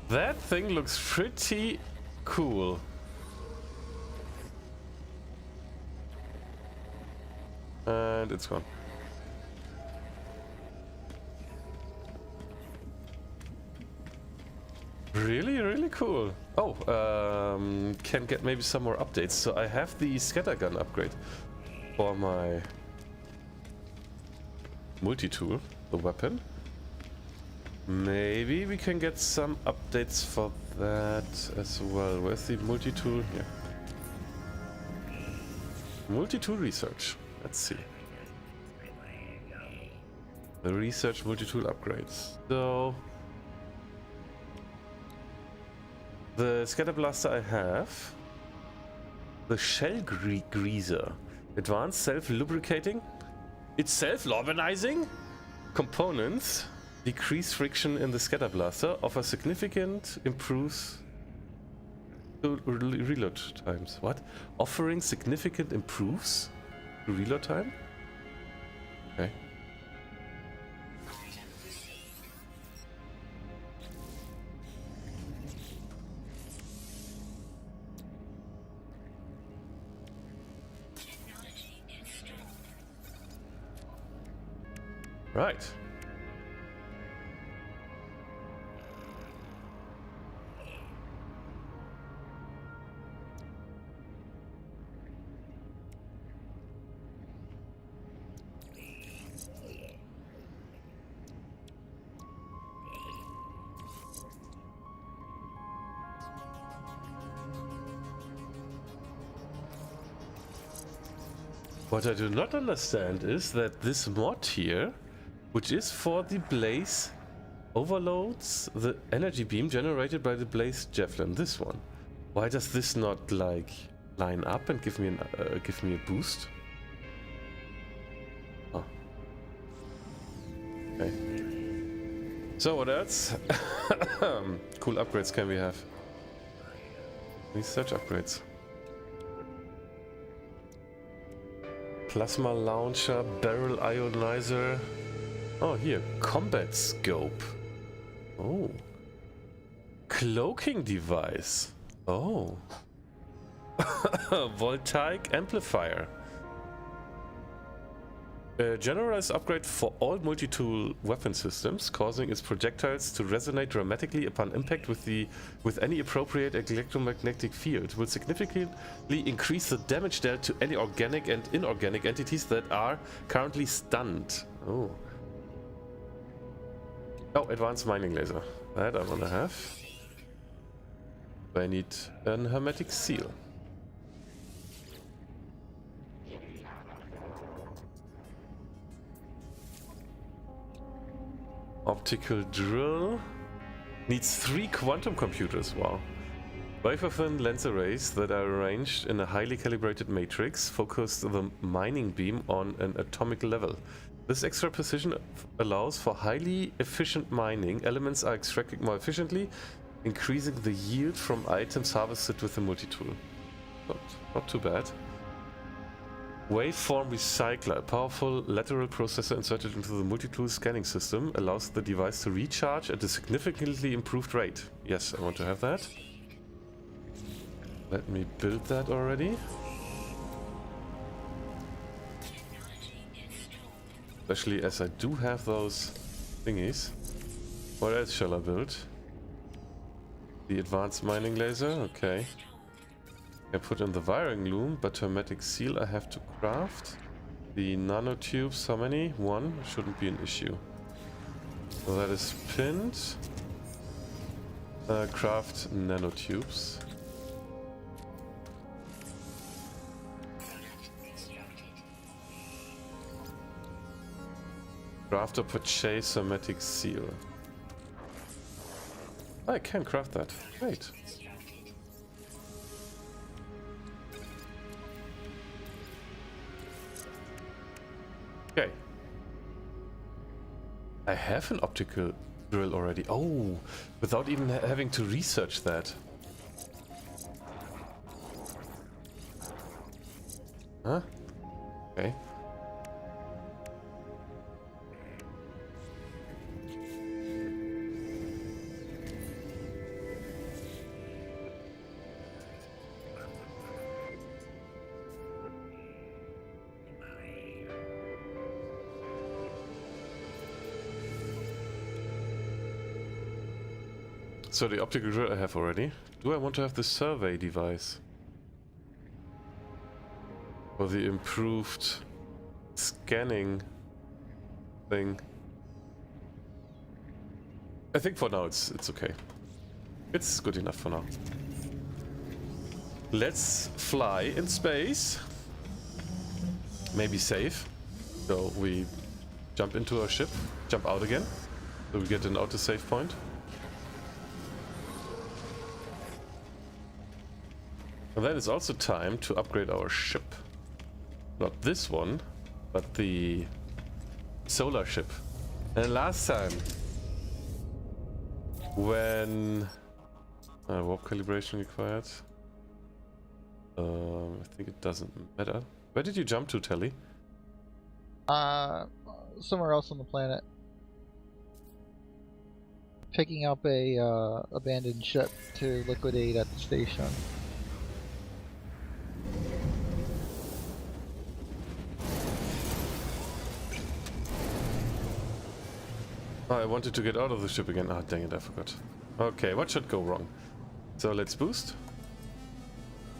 That thing looks pretty cool. And it's gone. Really cool. Oh, can get maybe some more updates. So I have the scattergun upgrade for my multi-tool, the weapon. Maybe we can get some updates for that as well. Where's the multi-tool? Here. Multi-tool research. Let's see. The research multi-tool upgrades. So the scatter blaster I have. The shell greaser. Advanced self-lubricating. It's self-lobenizing. Components. Decrease friction in the scatter blaster. Offer significant improves reload times. What? Offering significant improves reload time? Okay. Right. What I do not understand is that this mod here, which is for the blaze, overloads the energy beam generated by the blaze javelin. This one. Why does this not like line up and give me a boost? Oh. Okay. So what else? Cool upgrades can we have? Research upgrades. Plasma launcher, barrel ionizer. Oh, here, combat scope. Oh. Cloaking device. Oh. Voltaic amplifier. A generalized upgrade for all multi-tool weapon systems, causing its projectiles to resonate dramatically upon impact with any appropriate electromagnetic field. Will significantly increase the damage dealt to any organic and inorganic entities that are currently stunned. Oh. Oh, advanced mining laser. That I wanna have. I need an hermetic seal. Optical drill. Needs 3 quantum computers, wow. Wafer-thin lens arrays that are arranged in a highly calibrated matrix focus the mining beam on an atomic level. This extra precision allows for highly efficient mining. Elements are extracted more efficiently, increasing the yield from items harvested with the multi-tool. Not too bad. Waveform recycler, a powerful lateral processor inserted into the multi-tool scanning system, allows the device to recharge at a significantly improved rate. Yes, I want to have that. Let me build that already. Especially as I do have those thingies. What else shall I build? The advanced mining laser, okay. I put in the wiring loom, but hermetic seal I have to craft. The nanotubes, how many? One, shouldn't be an issue. So that is pinned. Craft nanotubes. Craft or purchase hermetic seal. I can craft that. Great. Okay. I have an optical drill already. Oh, without even having to research that. Huh? Okay. So the optical drill I have already. Do I want to have the survey device? Or the improved scanning thing? I think for now it's okay. It's good enough for now. Let's fly in space. Maybe safe. So we jump into our ship, jump out again. So we get an autosave point. And then it's also time to upgrade our ship. Not this one, but the solar ship. And last time, when warp calibration required. I think it doesn't matter. Where did you jump to, Telly? Somewhere else on the planet. Picking up a abandoned ship to liquidate at the station. Oh, I wanted to get out of the ship again. Ah, dang it, I forgot. Okay, what should go wrong? So let's boost.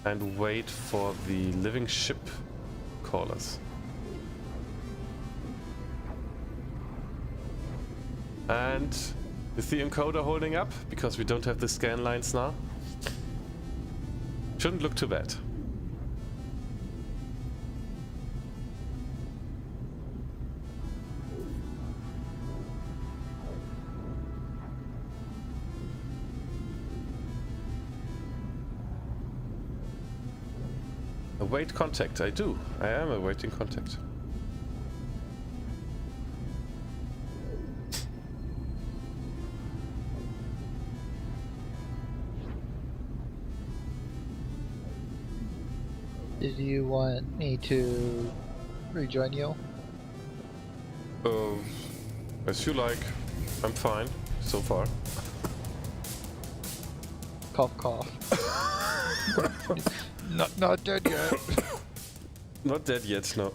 And wait for the living ship callers. And is the encoder holding up? Because we don't have the scan lines now. Shouldn't look too bad. Await contact. I do. I am awaiting contact. Did you want me to rejoin you? As you like. I'm fine so far. Cough, cough. Not dead yet. Not dead yet, no.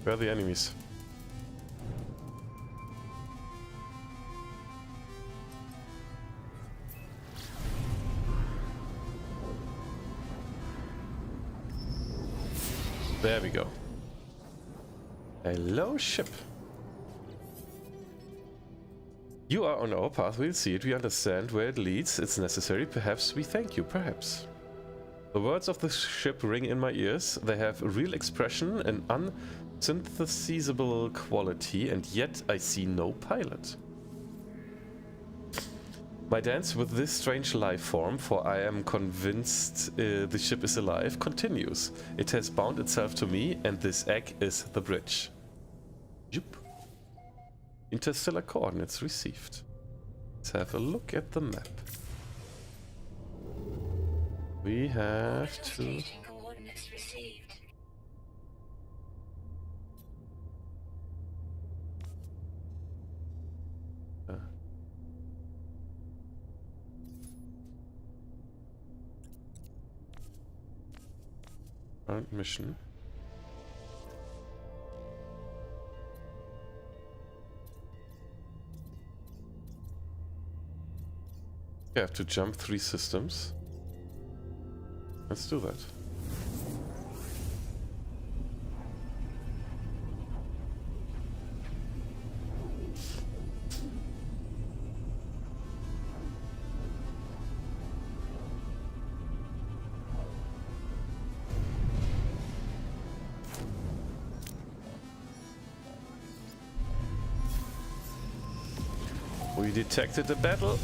Where are the enemies? There we go. Hello, ship. You are on our path, we'll see it, we understand where it leads, it's necessary, perhaps we thank you, perhaps. The words of the ship ring in my ears, they have real expression and unsynthesizable quality, and yet I see no pilot. My dance with this strange life form, for I am convinced the ship is alive, continues. It has bound itself to me, and this egg is the bridge. Yep. Interstellar coordinates received. Let's have a look at the map. We have to... current mission. I have to jump 3 systems. Let's do that. We detected a battle.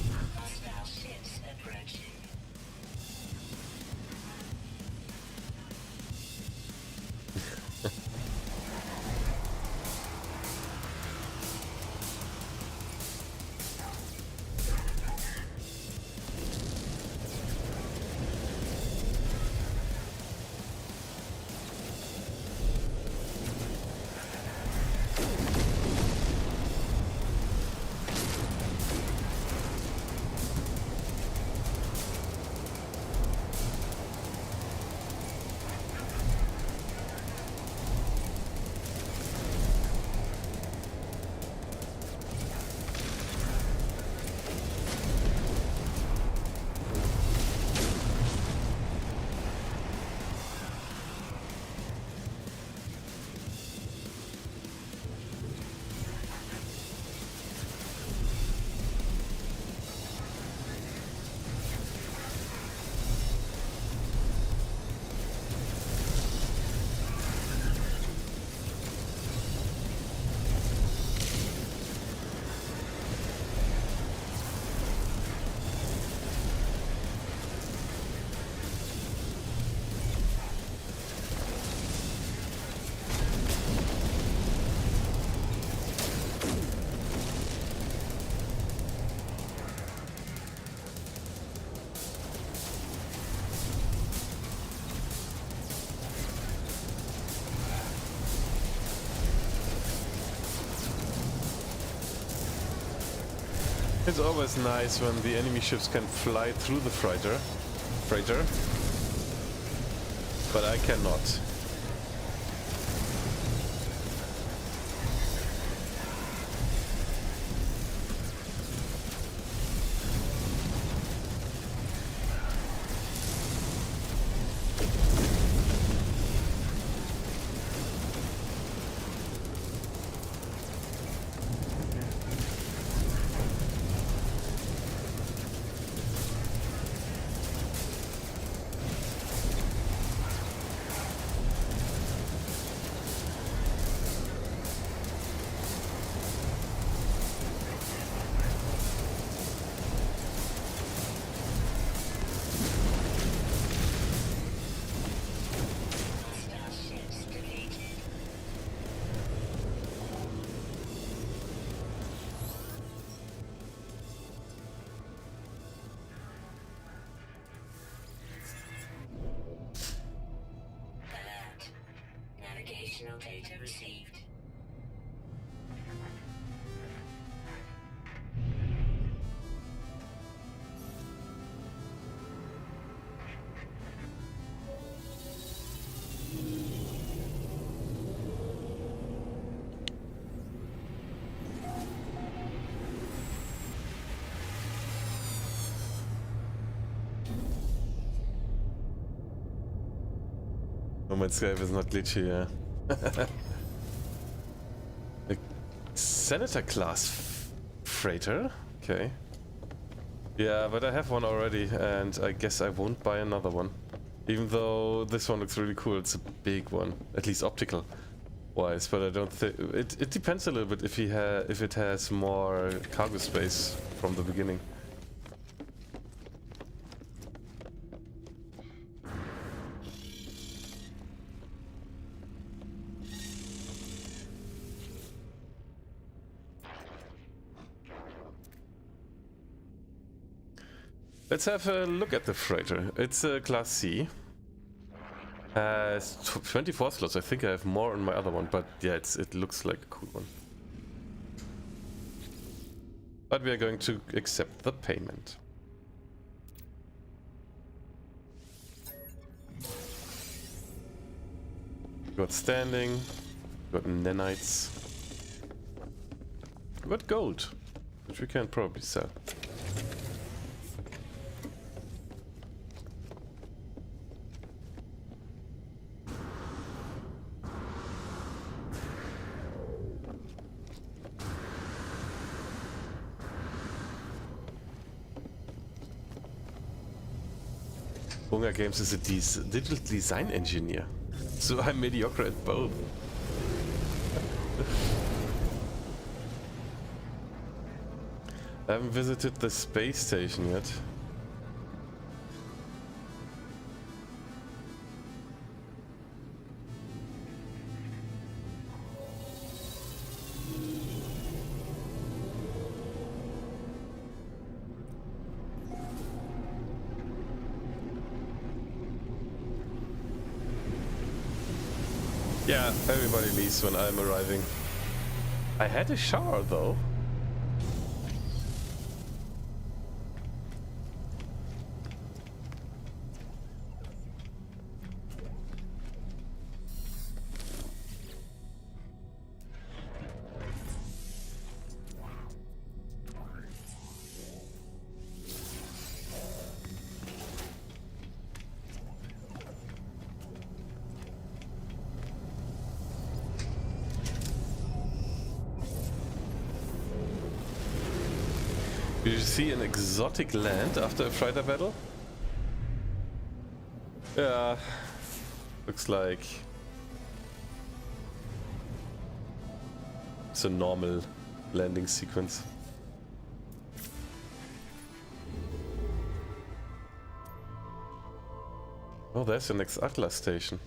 It's always nice when the enemy ships can fly through the freighter, but I cannot. Navigational data received. Oh, my Skype is not glitchy, yeah. A Senator class freighter? Okay. Yeah, but I have one already, and I guess I won't buy another one. Even though this one looks really cool, it's a big one, at least optical wise. But I don't think it depends a little bit if it has more cargo space from the beginning. Let's have a look at the freighter. It's a Class C. Has 24 slots. I think I have more on my other one, but yeah, it looks like a cool one. But we are going to accept the payment. Got standing. Got nanites. Got gold, which we can probably sell. Hunger Games is a digital design engineer, so I'm mediocre at both. I haven't visited the space station yet. Yeah, everybody leaves when I'm arriving. I had a shower though. Did you see an exotic land after a fighter battle? Yeah, looks like it's a normal landing sequence. Oh, there's the next Atlas station.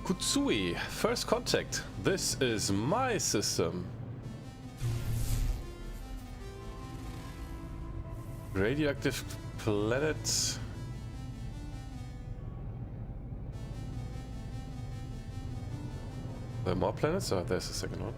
Kutsui, first contact. This is my system. Radioactive planet. There are more planets? Oh, there's the second one.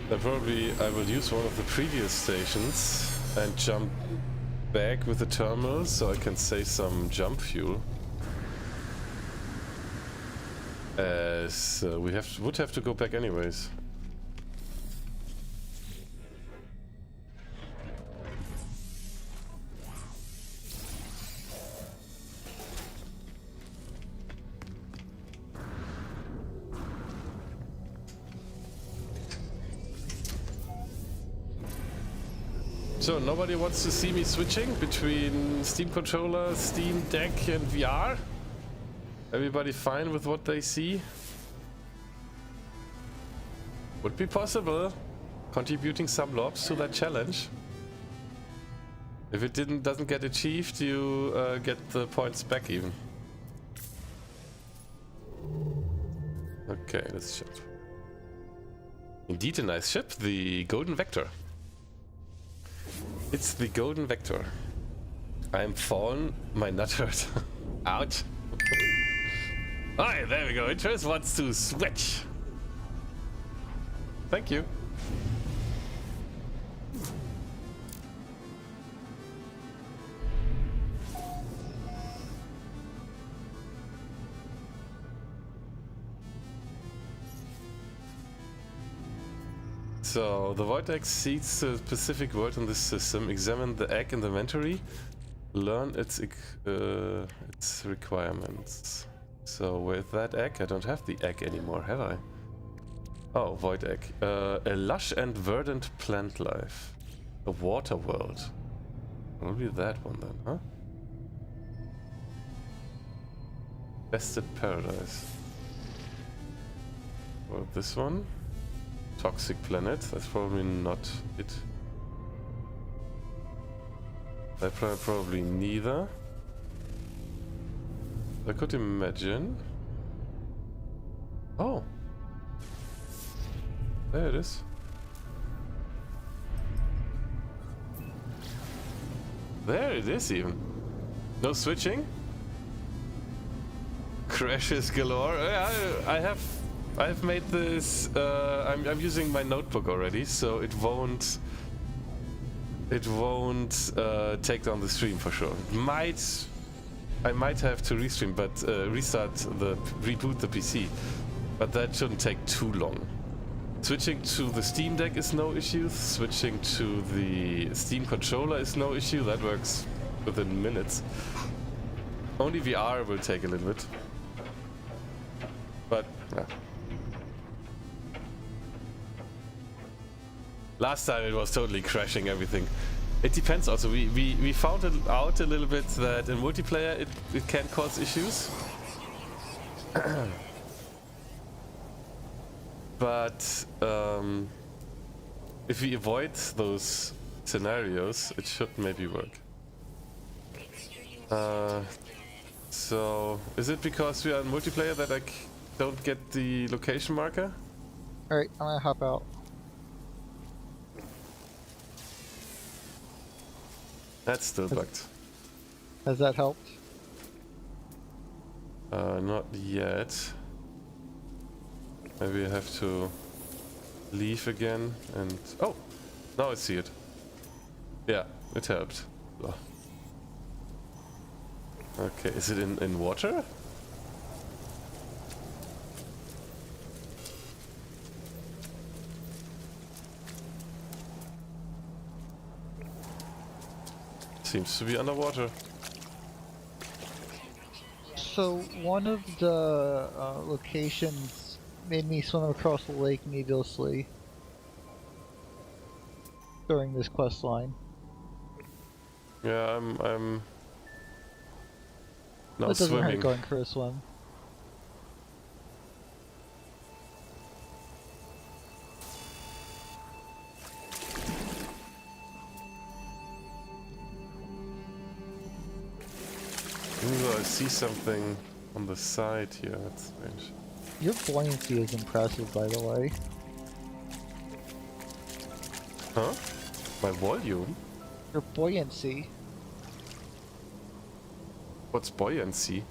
Then probably I will use one of the previous stations and jump back with the terminal so I can save some jump fuel. As we would have to go back anyways. So nobody wants to see me switching between Steam controller, Steam Deck and VR? Everybody fine with what they see? Would be possible. Contributing some lobs to that challenge. If it doesn't get achieved, you get the points back even. Okay, let's ship. Indeed a nice ship, the Golden Vector. It's the Golden Vector. I'm fallen, my nut hurt. Ouch. Alright, there we go. Interest wants to switch. Thank you. So, the void egg seeds the specific word in this system. Examine the egg inventory. Learn its requirements. So, with that egg, I don't have the egg anymore, have I? Oh, void egg. A lush and verdant plant life. A water world. Probably that one then, huh? Bested paradise. Or this one? Toxic planet. That's probably not it. That probably neither. I could imagine. Oh. There it is. There it is even. No switching? Crashes galore. I have made this. I'm using my notebook already, so it won't take down the stream for sure. I might have to restream, but reboot the PC, but that shouldn't take too long. Switching to the Steam Deck is no issue. Switching to the Steam controller is no issue. That works within minutes. Only VR will take a little bit. But, yeah. Last time it was totally crashing everything. It depends also. We found out a little bit that in multiplayer it can cause issues. But if we avoid those scenarios, it should maybe work. So, is it because we are in multiplayer that I don't get the location marker? Alright, I'm gonna hop out. That's still bugged. Has that helped? Not yet. Maybe I have to leave again and... Oh! Now I see it. Yeah, it helped. Oh. Okay, is it in water? Seems to be underwater. So one of the locations made me swim across the lake needlessly during this quest line. Yeah, I'm now It doesn't swimming. hurt going for a swim. Even though I see something on the side here, that's strange. Your buoyancy is impressive, by the way. Huh? My volume? Your buoyancy. What's buoyancy?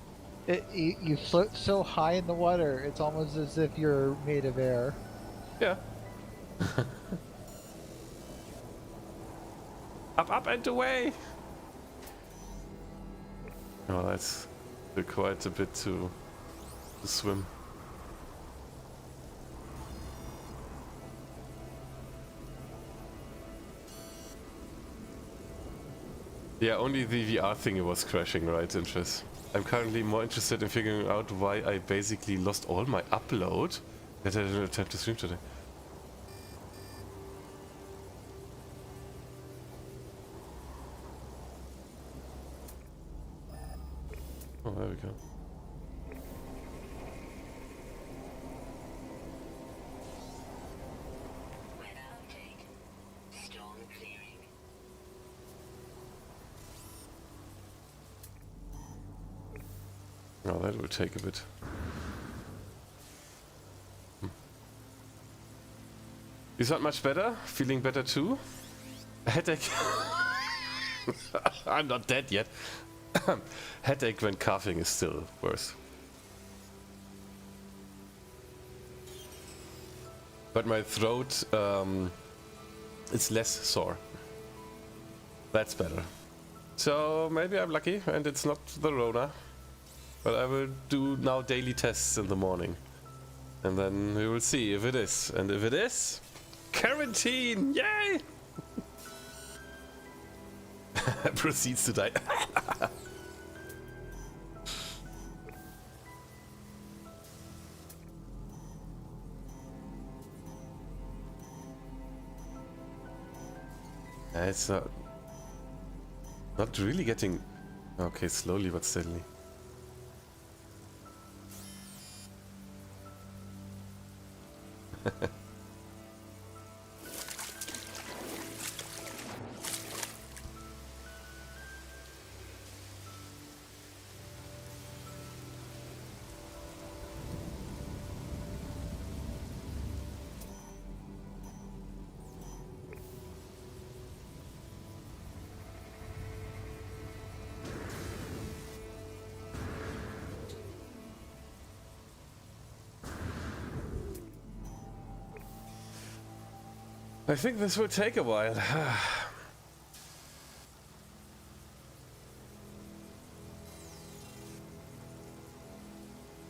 You float so high in the water, it's almost as if you're made of air. Yeah. Up and away! Oh, that's quite a bit to swim. Yeah, only the VR thing was crashing, right, Interest? I'm currently more interested in figuring out why I basically lost all my upload that I didn't have time to stream today. Oh, there we go. Weather update. Storm clearing. Oh, that will take a bit. Is that much better? Feeling better too? A headache? I'm not dead yet. Headache when coughing is still worse. But my throat, it's less sore. That's better. So maybe I'm lucky and it's not the Rona. But I will do now daily tests in the morning. And then we will see if it is. And if it is, quarantine! Yay! Proceeds to die. It's not really getting... Okay, slowly but steadily. I think this will take a while.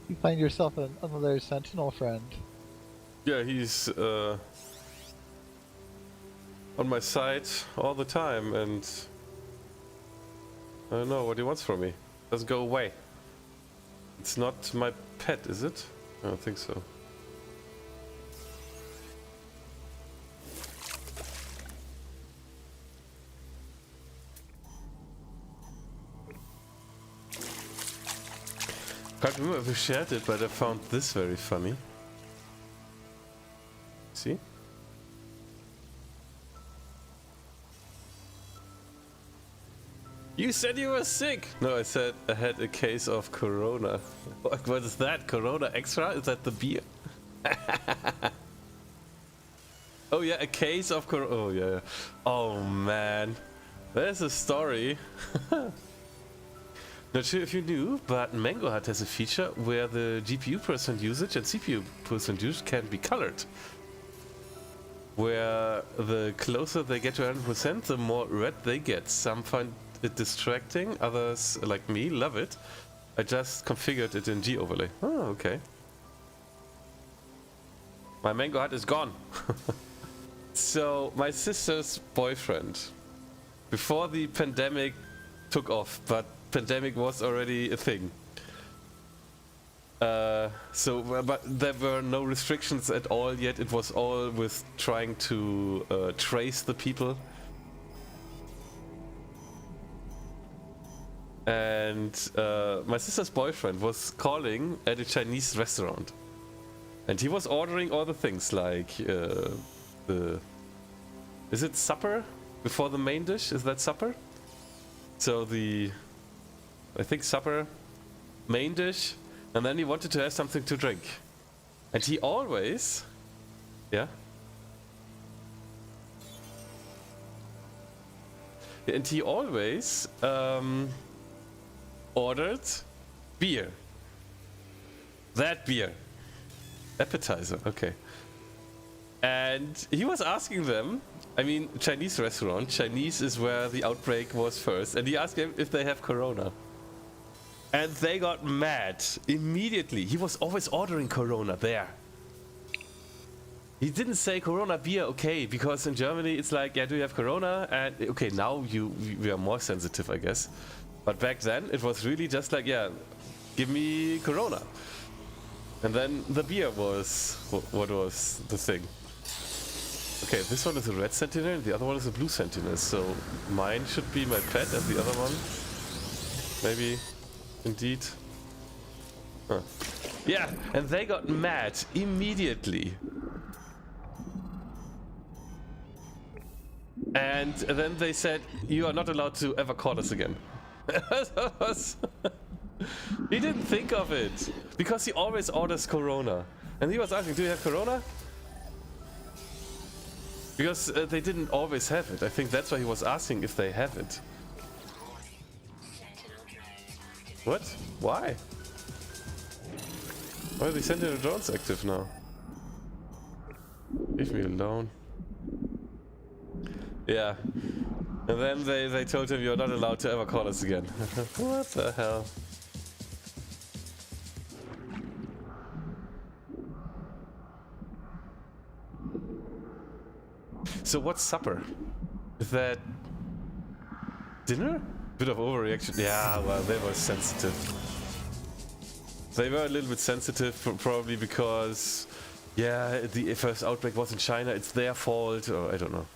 You find yourself another Sentinel friend. Yeah, he's on my side all the time, and I don't know what he wants from me. Doesn't go away. It's not my pet, is it? I don't think so. Can't remember if we shared it, but I found this very funny. See? You said you were sick! No, I said I had a case of Corona. What is that? Corona Extra? Is that the beer? Oh yeah, a case of Corona. Oh yeah. Oh man. There's a story. Not sure if you knew, but Mango Hut has a feature where the GPU percent usage and CPU percent usage can be colored. Where the closer they get to 100%, the more red they get. Some find it distracting, others, like me, love it. I just configured it in G-Overlay. Oh, okay. My Mango Hut is gone. So, my sister's boyfriend, before the pandemic took off, but pandemic was already a thing. But there were no restrictions at all yet. It was all with trying to trace the people. And my sister's boyfriend was calling at a Chinese restaurant. And he was ordering all the things like is it supper? Before the main dish? Is that supper? So I think supper, main dish, and then he wanted to have something to drink. And he always... Yeah? And he always ordered beer. That beer. Appetizer, okay. And he was asking them, I mean, Chinese restaurant, Chinese is where the outbreak was first, and he asked them if they have Corona. And they got mad immediately. He was always ordering Corona there. He didn't say Corona beer, okay, because in Germany it's like, yeah, do you have Corona? And okay, now we are more sensitive, I guess. But back then it was really just like, yeah, give me Corona. And then the beer was what was the thing. Okay, this one is a red sentinel and the other one is a blue sentinel. So mine should be my pet and the other one maybe indeed. Huh. Yeah, and they got mad immediately. And then they said, you are not allowed to ever call us again. He didn't think of it, because he always orders Corona. And he was asking, do you have Corona? Because they didn't always have it. I think that's why he was asking if they have it. What? Why? Why are the Sentinel drones active now? Leave me alone. Yeah. And then they told him you're not allowed to ever call us again. What the hell? So what's supper? Is that dinner? Bit of overreaction. Yeah, well, they were sensitive. They were a little bit sensitive, probably because, yeah, the first outbreak was in China. It's their fault, or I don't know.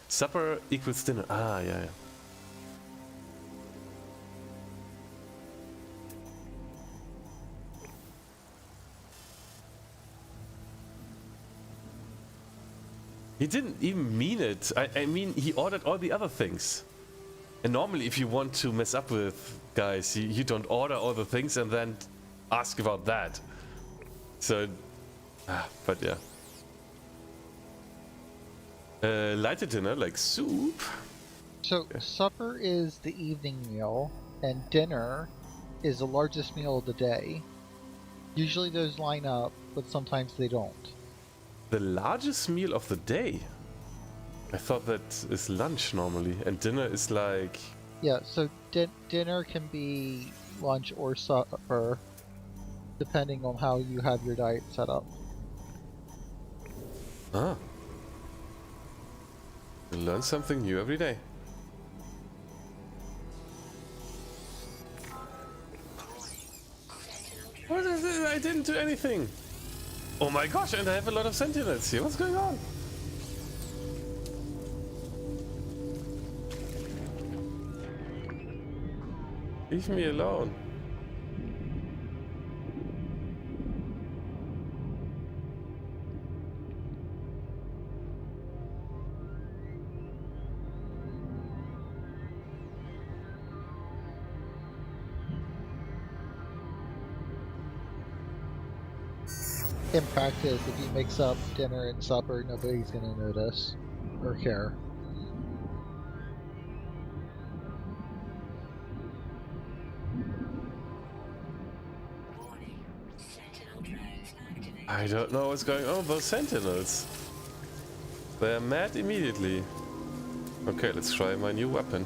Supper equals dinner. Ah, yeah, yeah. He didn't even mean it. I mean, he ordered all the other things. And normally if you want to mess up with guys, you don't order all the things and then ask about that. So, but yeah. Lighted dinner, like soup. So supper is the evening meal, and dinner is the largest meal of the day. Usually those line up, but sometimes they don't. The largest meal of the day? I thought that is lunch normally, and dinner is like... Yeah, so dinner can be lunch or supper, depending on how you have your diet set up. Ah. You learn something new every day. What is it? I didn't do anything. Oh my gosh, and I have a lot of sentinels here. What's going on? Leave me alone. In practice, if you mix up dinner and supper, nobody's gonna notice or care. Warning. Sentinel drones activated. I don't know what's going on with those sentinels. They're mad immediately. Okay, let's try my new weapon.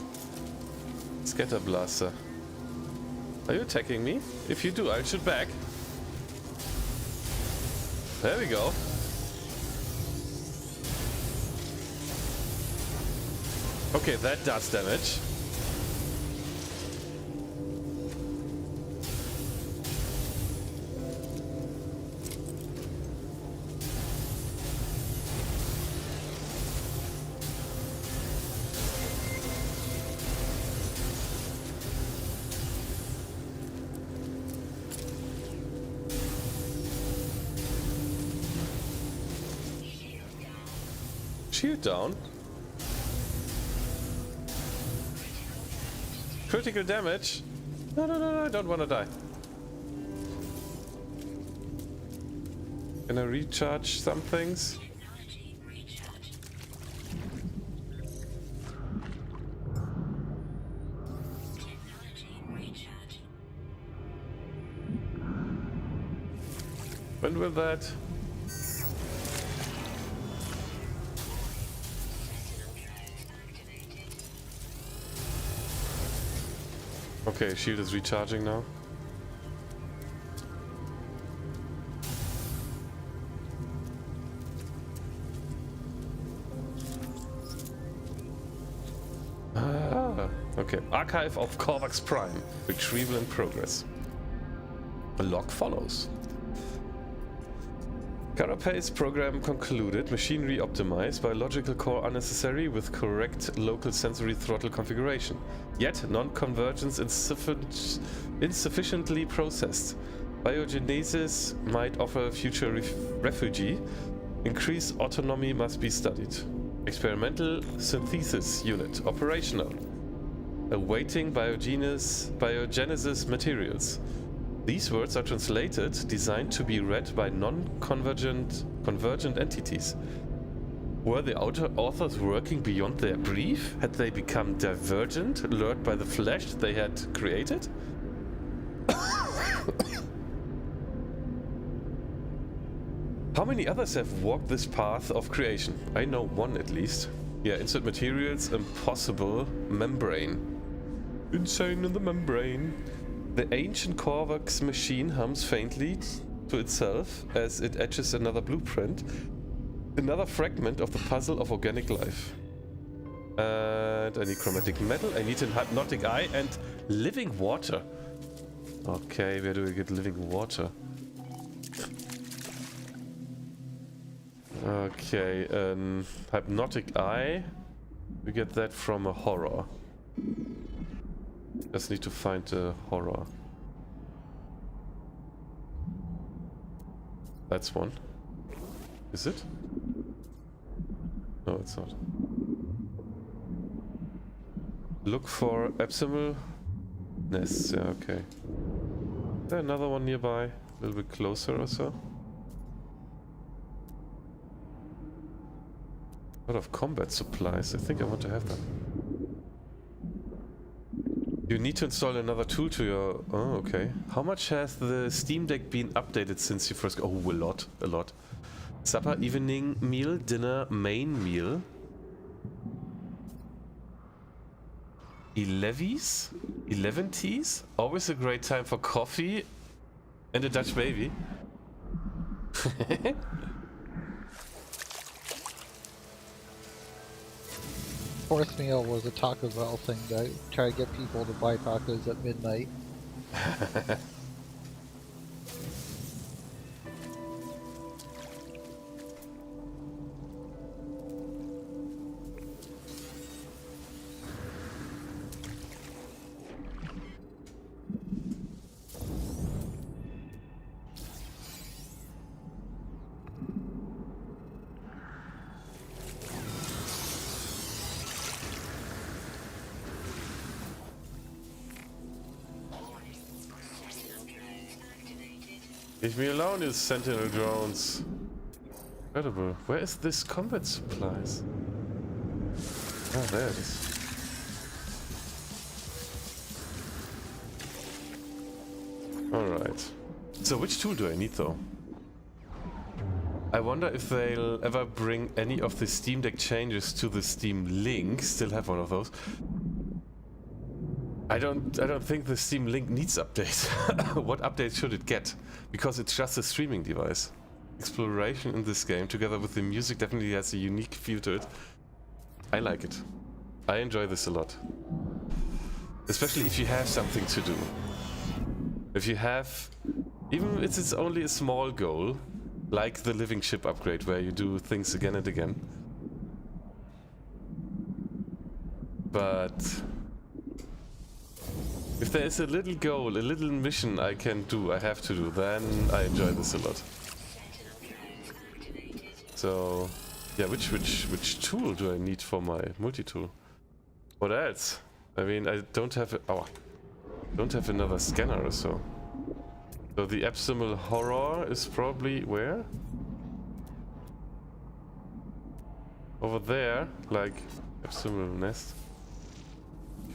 Scatter Blaster. Are you attacking me? If you do, I'll shoot back. There we go. Okay, that does damage. Shield down. Critical damage? No, no, no, no, I don't want to die. Can I recharge some things? Technology recharge. Technology recharge. When will that? Sentinel drones activated. Okay, shield is recharging now. Okay, Archive of Korvax Prime. Retrieval in progress. A log follows. Carapace program concluded. Machinery optimized. Biological core unnecessary with correct local sensory throttle configuration. Yet non-convergence insufficiently processed. Biogenesis might offer future refugee. Increased autonomy must be studied. Experimental synthesis unit operational. Awaiting biogenesis materials. These words are translated, designed to be read by non-convergent convergent entities. Were the authors working beyond their brief? Had they become divergent, lured by the flesh they had created? How many others have walked this path of creation? I know one at least. Yeah, insert materials, impossible, membrane. Insane in the membrane. The ancient Korvax machine hums faintly to itself as it etches another blueprint. Another fragment of the puzzle of organic life. And I need chromatic metal, I need a hypnotic eye and living water. Okay, where do we get living water? Okay, hypnotic eye. We get that from a horror. Just need to find a horror. That's one. Is it? No, it's not. Look for abysmal nests. Yeah, okay. Is there another one nearby? A little bit closer or so? A lot of combat supplies. I think I want to have them. You need to install another tool to your... Oh, okay. How much has the Steam Deck been updated since you first... Oh, a lot. A lot. Supper, evening meal, dinner, main meal. 11 teas? Always a great time for coffee and a Dutch baby. Fourth meal was a Taco Bell thing to try to get people to buy tacos at midnight. Leave me alone, you sentinel drones. Incredible. Where is this combat supplies? Oh, there it is. Alright. So which tool do I need though? I wonder if they'll ever bring any of the Steam Deck changes to the Steam Link. Still have one of those. I don't think the Steam Link needs update. What update should it get? Because it's just a streaming device. Exploration in this game, together with the music, definitely has a unique feel to it. I like it. I enjoy this a lot. Especially if you have something to do. If you have... Even if it's only a small goal, like the living ship upgrade, where you do things again and again. But... if there is a little goal, a little mission I can do, I have to do, then I enjoy this a lot. So, yeah, which tool do I need for my multi-tool? What else? I mean, I don't have another scanner or so. So the abysmal horror is probably where? Over there, like abysmal nest.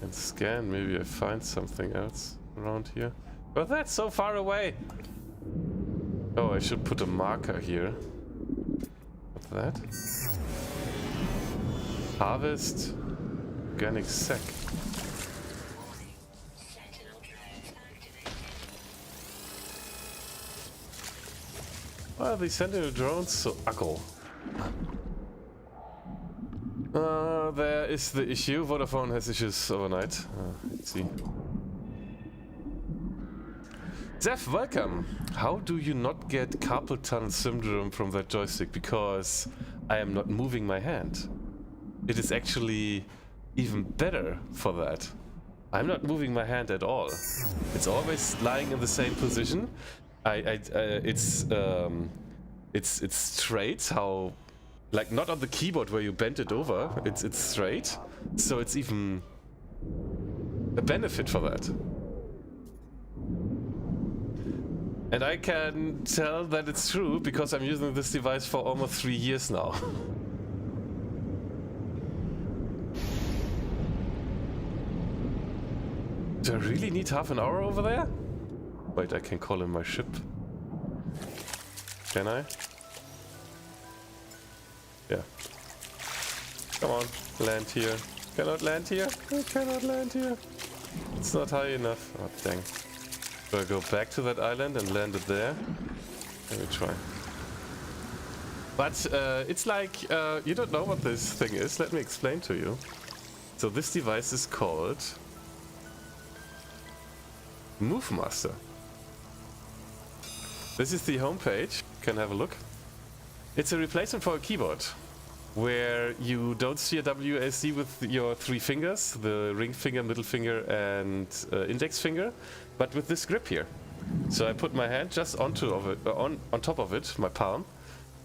Can scan, maybe I find something else around here. But that's so far away! Oh, I should put a marker here. What's that? Harvest organic sack. Why are these sentinel drones so ugly? There is the issue. Vodafone has issues overnight. Let's see. Zeph, welcome! How do you not get carpal tunnel syndrome from that joystick? Because I am not moving my hand. It is actually even better for that. I'm not moving my hand at all. It's always lying in the same position. It's straight, how... like, not on the keyboard where you bend it over, it's straight, so it's even a benefit for that. And I can tell that it's true because I'm using this device for almost 3 years now. Do I really need half an hour over there? Wait, I can call in my ship. Can I? Yeah. Come on, land here. Cannot land here. I cannot land here. It's not high enough. Oh, dang. Do I go back to that island and land it there? Let me try. But it's like, you don't know what this thing is. Let me explain to you. So this device is called MoveMaster. This is the homepage. You can have a look. It's a replacement for a keyboard. where you don't steer WASD with your 3 fingers, the ring finger, middle finger, and index finger, but with this grip here. So I put my hand just on top of it, my palm,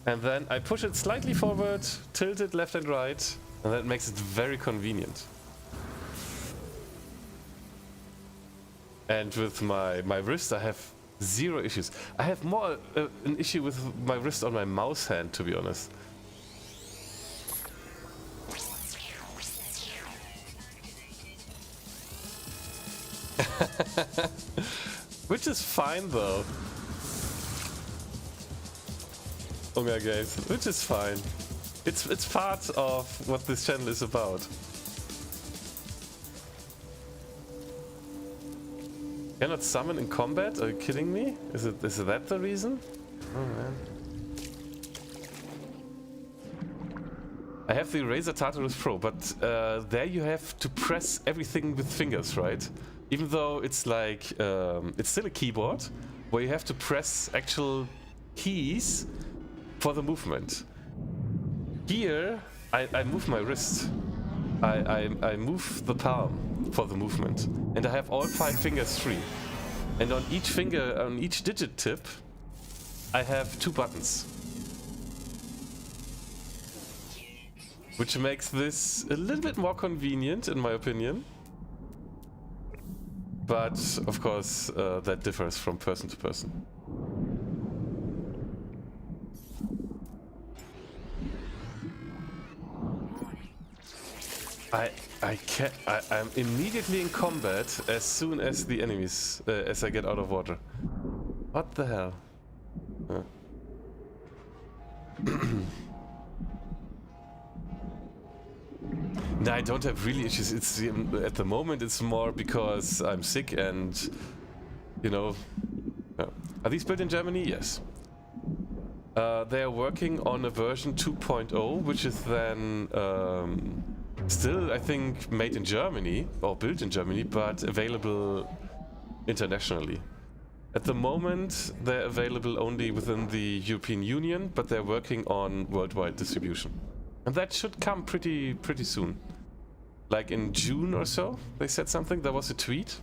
and then I push it slightly forward, tilt it left and right, and that makes it very convenient. And with my wrist, I have 0 issues. I have more an issue with my wrist on my mouse hand, to be honest. Which is fine though. Okay guys, which is fine. It's part of what this channel is about. Cannot summon in combat? Are you kidding me? Is that the reason? Oh man. I have the Razer Tartarus Pro, but there you have to press everything with fingers, right? Even though it's like, it's still a keyboard, where you have to press actual keys for the movement. Here, I move my wrist. I move the palm for the movement. And I have all 5 fingers free. And on each finger, on each digit tip, I have 2 buttons. Which makes this a little bit more convenient, in my opinion. But, of course, that differs from person to person. I'm immediately in combat as soon as the enemies, as I get out of water. What the hell? No, I don't have really issues. It's at the moment it's more because I'm sick and, you know. Are these built in Germany? Yes. They are working on a version 2.0, which is then still, I think, made in Germany or built in Germany, but available internationally. At the moment, they're available only within the European Union, but they're working on worldwide distribution. And that should come pretty soon. Like in June or so, they said something. There was a tweet.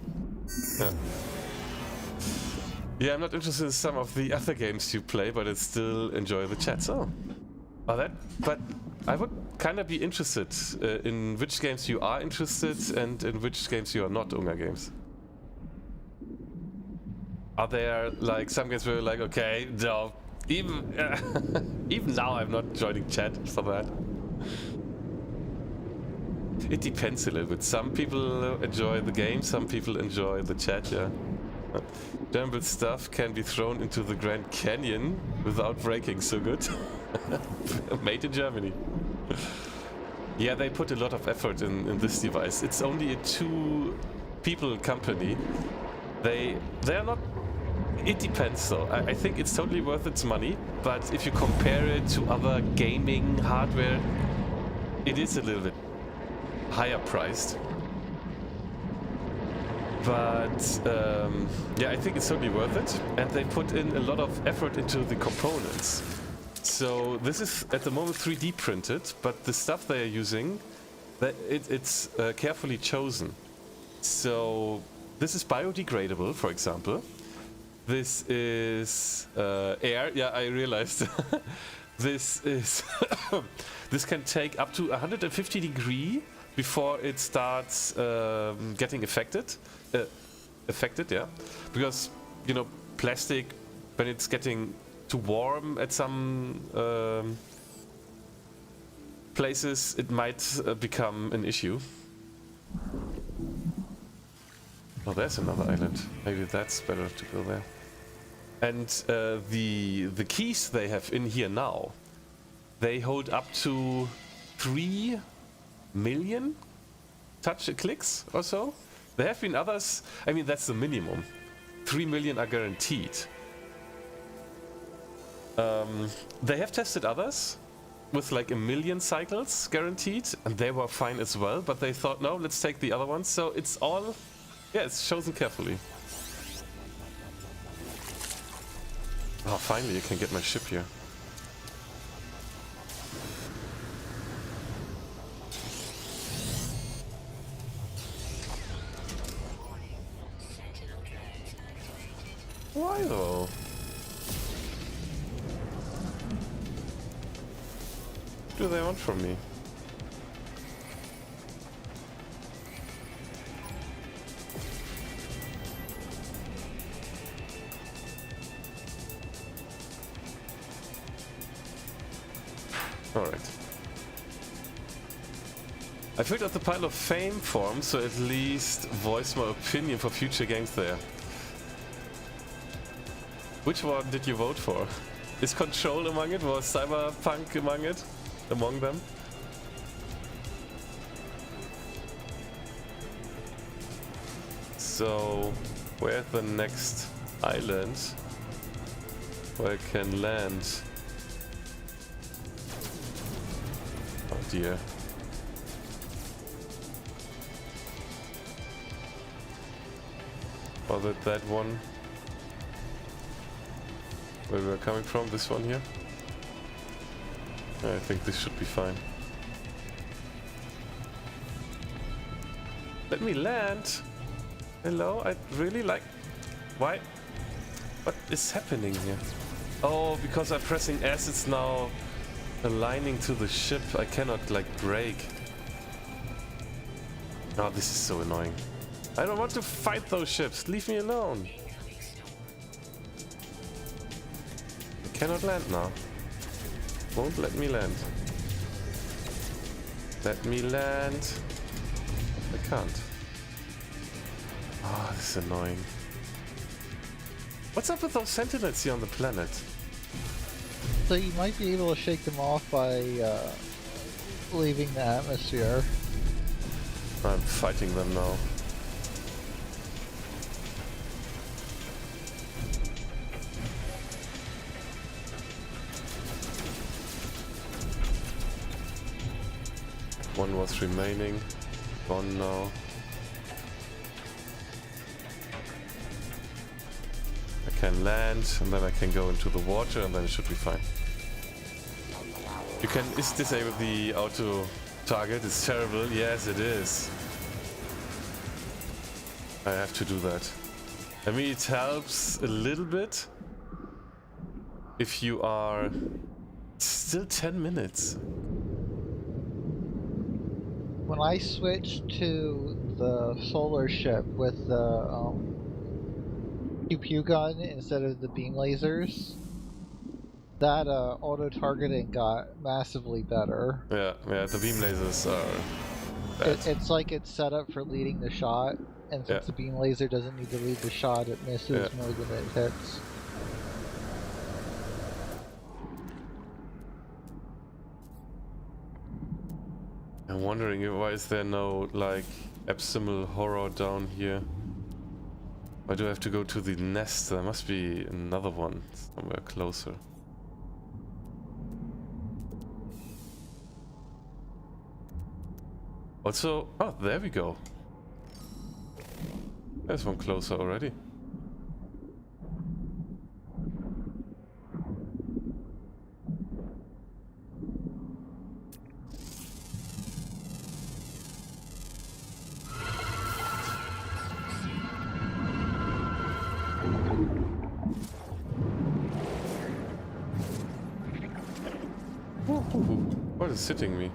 Yeah, I'm not interested in some of the other games you play, but I still enjoy the chat. So, but I would kind of be interested in which games you are interested and in which games you are not Unga games. Are there like some games where you're like, okay, no, even now I'm not joining chat for that. It depends a little bit. Some people enjoy the game, some people enjoy the chat, yeah. German stuff can be thrown into the Grand Canyon without breaking so good. Made in Germany. Yeah, they put a lot of effort in this device. It's only a 2-people company. They are not... It depends though. I think it's totally worth its money, but if you compare it to other gaming hardware, it is a little bit higher priced. But yeah, I think it's totally worth it, and they put in a lot of effort into the components. So this is at the moment 3D printed, but the stuff they are using, it's carefully chosen. So this is biodegradable, for example. This is air. Yeah, I realized. This is this can take up to 150 degrees before it starts getting affected. Yeah, because you know plastic, when it's getting too warm at some places, it might become an issue. Oh, there's another island. Maybe that's better to go there. And the keys they have in here now, they hold up to 3 million clicks or so. There have been others. I mean, that's the minimum. 3 million are guaranteed. They have tested others with like 1 million cycles guaranteed, and they were fine as well. But they thought, no, let's take the other ones. So it's all, yeah, it's chosen carefully. Oh, finally, I can get my ship here. Why though? What do they want from me? Alright. I filled out the pile of fame form, so at least voice my opinion for future games there. Which one did you vote for? Is Control among it? Was Cyberpunk among them? So, where's the next island where I can land? Oh dear. Was it that one? Where we're coming from? This one here? I think this should be fine. Let me land! Hello? I really like... Why? What is happening here? Oh, because I'm pressing S, it's now aligning to the ship. I cannot, like, brake. Oh, this is so annoying. I don't want to fight those ships. Leave me alone. I cannot land now. Won't let me land. Let me land. I can't. Oh, this is annoying. What's up with those sentinels here on the planet? So you might be able to shake them off by leaving the atmosphere. I'm fighting them now. One was remaining. Gone now. I can land and then I can go into the water and then it should be fine. You can disable the auto target. It's terrible. Yes, it is. I have to do that. I mean, it helps a little bit if you are still 10 minutes. When I switched to the solar ship with the pew-pew gun instead of the beam lasers, that auto-targeting got massively better. Yeah, the beam lasers are bad. It's like it's set up for leading the shot, and since Yeah. the beam laser doesn't need to lead the shot, it misses more than it hits. I'm wondering why is there no like abysmal horror down here? Why do I have to go to the nest? There must be another one somewhere closer. Also, oh, there we go. There's one closer already. What is hitting me?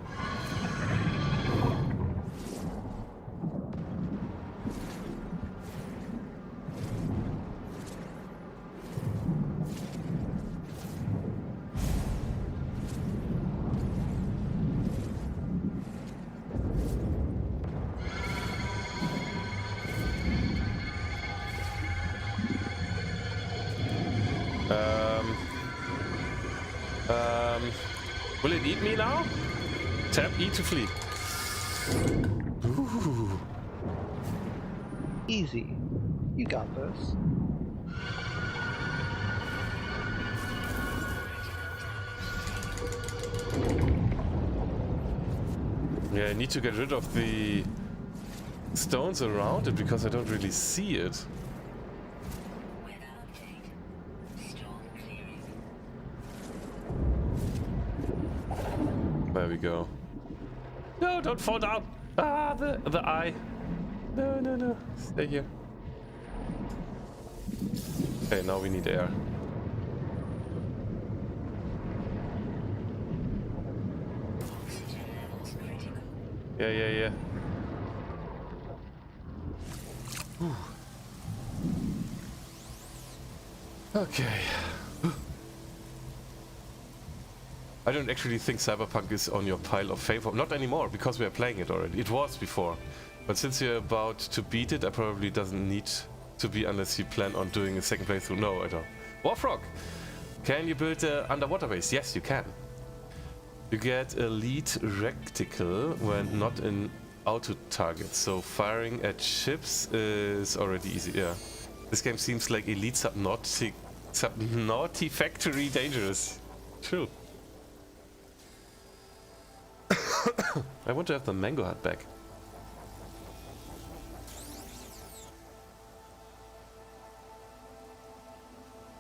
Will it eat me now? Tap E to flee. Ooh. Easy. You got this. Yeah, I need to get rid of the stones around it because I don't really see it. Weather update. Storm clearing. There we go. No, don't fall down! Ah, the eye. No. Stay here. Okay, now we need air. Oxygen levels critical. Yeah. Whew. Okay. I don't actually think Cyberpunk is on your pile of favor. Not anymore, because we are playing it already. It was before. But since you're about to beat it, I probably doesn't need to be unless you plan on doing a second playthrough. No, I don't. Warfrog! Can you build an underwater base? Yes, you can. You get a lead reticle when not in auto target, so firing at ships is already easy. Yeah. This game seems like elite subnautic factory dangerous. True. I want to have the mango hut back.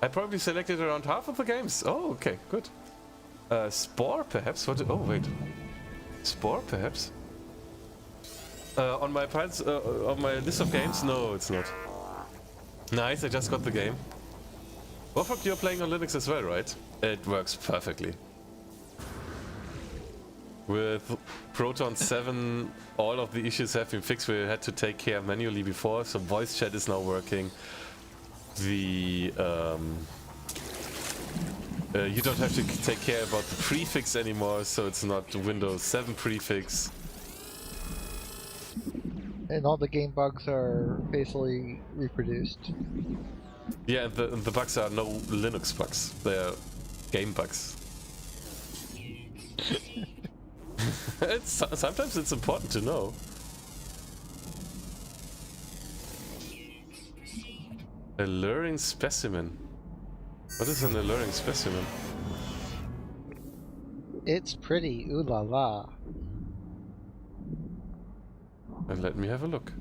I probably selected around half of the games. Oh, okay, good. Spore, perhaps? What? Oh, wait. Spore, perhaps? On my piles, on my list of games? No, it's not. Nice, I just got the game. Warfrog, you're playing on Linux as well, right? It works perfectly. With Proton 7, all of the issues have been fixed. We had to take care manually before, so voice chat is now working. The you don't have to take care about the prefix anymore, so it's not Windows 7 prefix. And all the game bugs are basically reproduced. Yeah, the bugs are no Linux bugs. They're game bugs. Sometimes it's important to know. Alluring specimen. What is an alluring specimen? It's pretty, ooh la la. And let me have a look.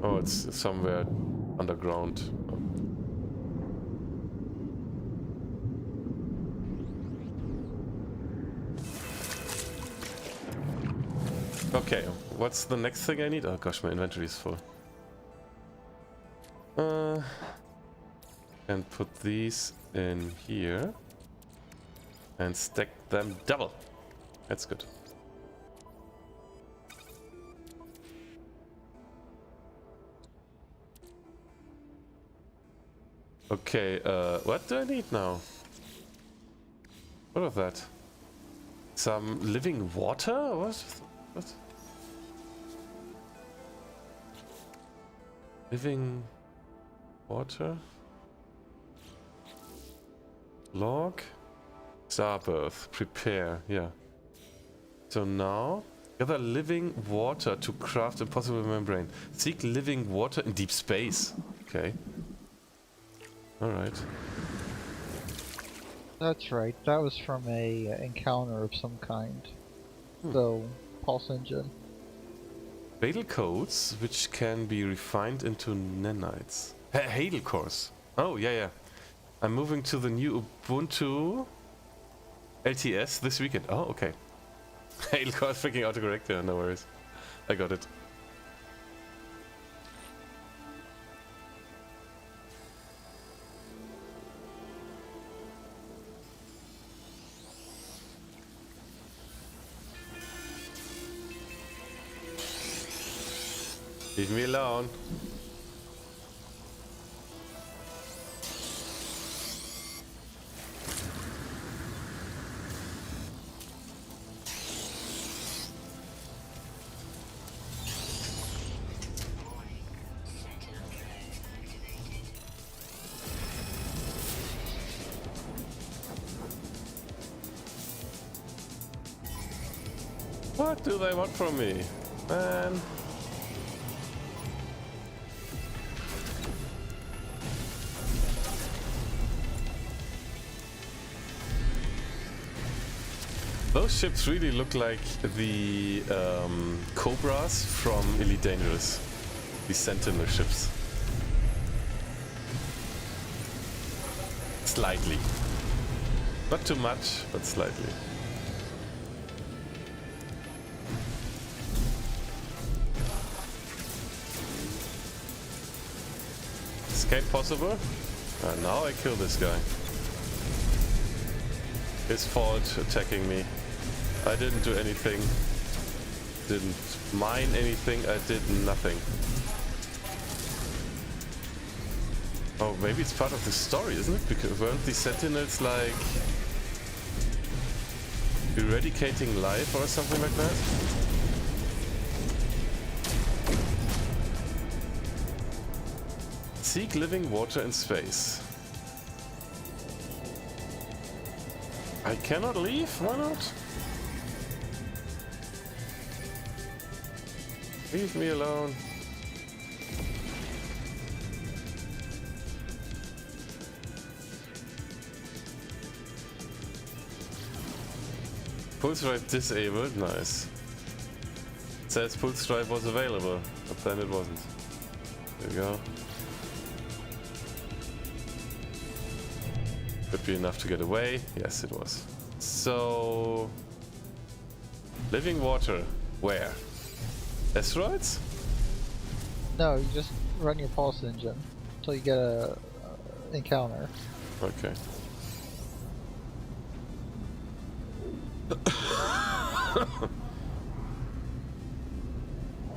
Oh, it's somewhere underground. Okay, what's the next thing I need? Oh gosh, my inventory is full. And put these in here and stack them double. That's good. Okay, what do I need now? What was that? Some living water? What? Living water? Log? Starbirth. Prepare, yeah. So now, gather living water to craft impossible membrane. Seek living water in deep space. Okay. Alright. That's right, that was from a encounter of some kind. So, pulse engine. Fatal codes, which can be refined into nanites. Hadal cores. Oh, yeah. I'm moving to the new Ubuntu LTS this weekend. Oh, okay. Hadal cores, freaking autocorrect. Yeah, no worries. I got it. Leave me alone. What do they want from me, man? Those ships really look like the Cobras from Elite Dangerous. The Sentinel ships. Slightly. Not too much, but slightly. Escape possible? Now I kill this guy. His fault attacking me. I didn't do anything. Didn't mine anything. I did nothing. Oh, maybe it's part of the story, isn't it? Because weren't the sentinels like eradicating life or something like that? Seek living water in space. I cannot leave? Why not? Leave me alone. Pulse drive disabled, nice. It says pulse drive was available, but then it wasn't. There we go. Could be enough to get away. Yes, it was. So... living water. Where? Asteroids? No, you just run your pulse engine until you get a encounter. Okay.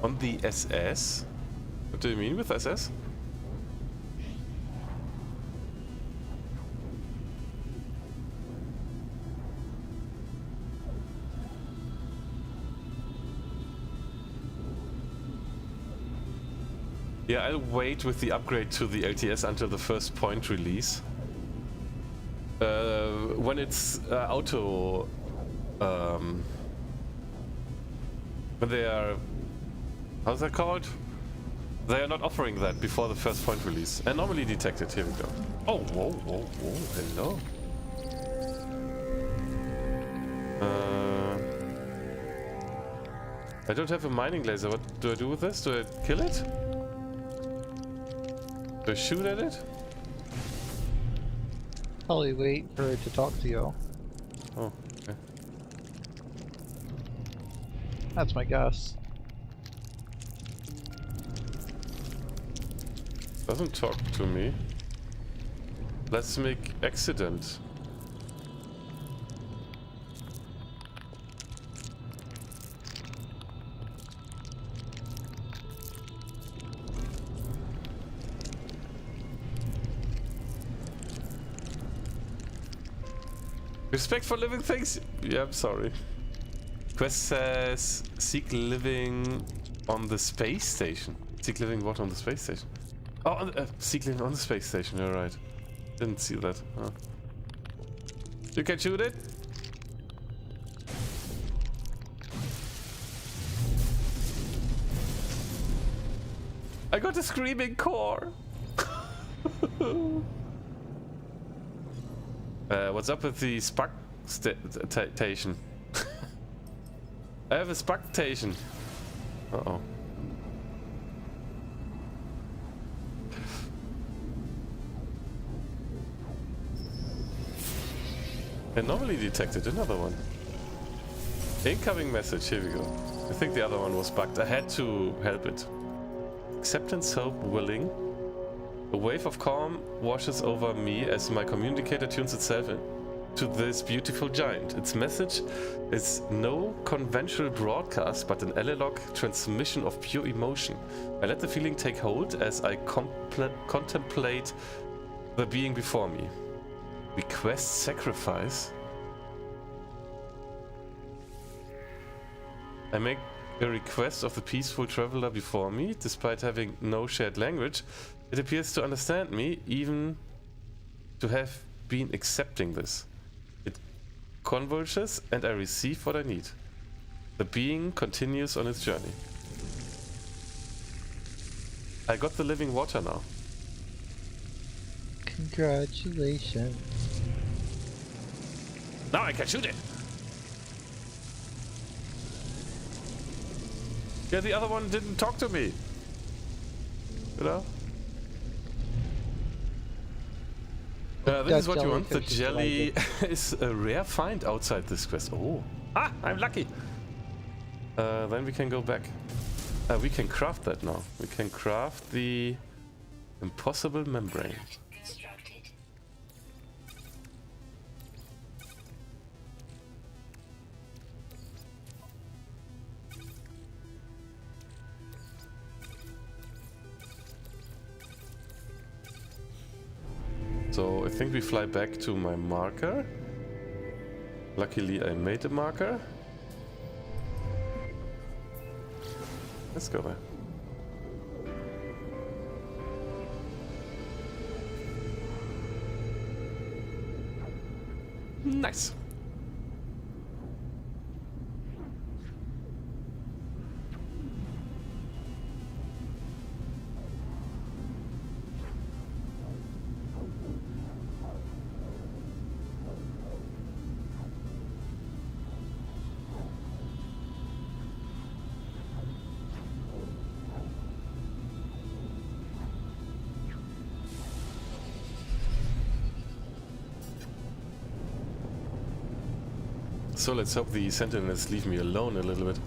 On the SS? What do you mean with SS? Yeah, I'll wait with the upgrade to the LTS until the first point release. When it's auto... when they are... how's that called? They are not offering that before the first point release. Anomaly detected, here we go. Oh, whoa, whoa, whoa, hello. I don't have a mining laser. What do I do with this? Do I kill it? Do I shoot at it? Probably wait for it to talk to you. Oh, okay. That's my guess. Doesn't talk to me. Let's make accident. Respect for living things? Yeah, I'm sorry. Quest says seek living on the space station. Seek living water on the space station. Oh, seek living on the space station, you're right. Didn't see that. Oh. You can shoot it? I got a screaming core! What's up with the spark-station? I have a spark-station. Uh-oh. Anomaly detected, another one. Incoming message, here we go. I think the other one was bugged. I had to help it. Acceptance, hope, willing. A wave of calm washes over me as my communicator tunes itself in to this beautiful giant. Its message is no conventional broadcast, but an analog transmission of pure emotion. I let the feeling take hold as I contemplate the being before me. Request sacrifice. I make a request of the peaceful traveler before me. Despite having no shared language, it appears to understand me, even to have been accepting this. It converges and I receive what I need. The being continues on its journey. I got the living water now. Congratulations. Now I can shoot it! Yeah, the other one didn't talk to me. You know? This is what you want. The jellyfish is jelly like is a rare find outside this quest. Oh. Ah, I'm lucky. Then we can go back. We can craft that now. We can craft the impossible membrane. Constructed. So I think we fly back to my marker. Luckily I made a marker. Let's go there. Nice. So let's hope the sentinels leave me alone a little bit.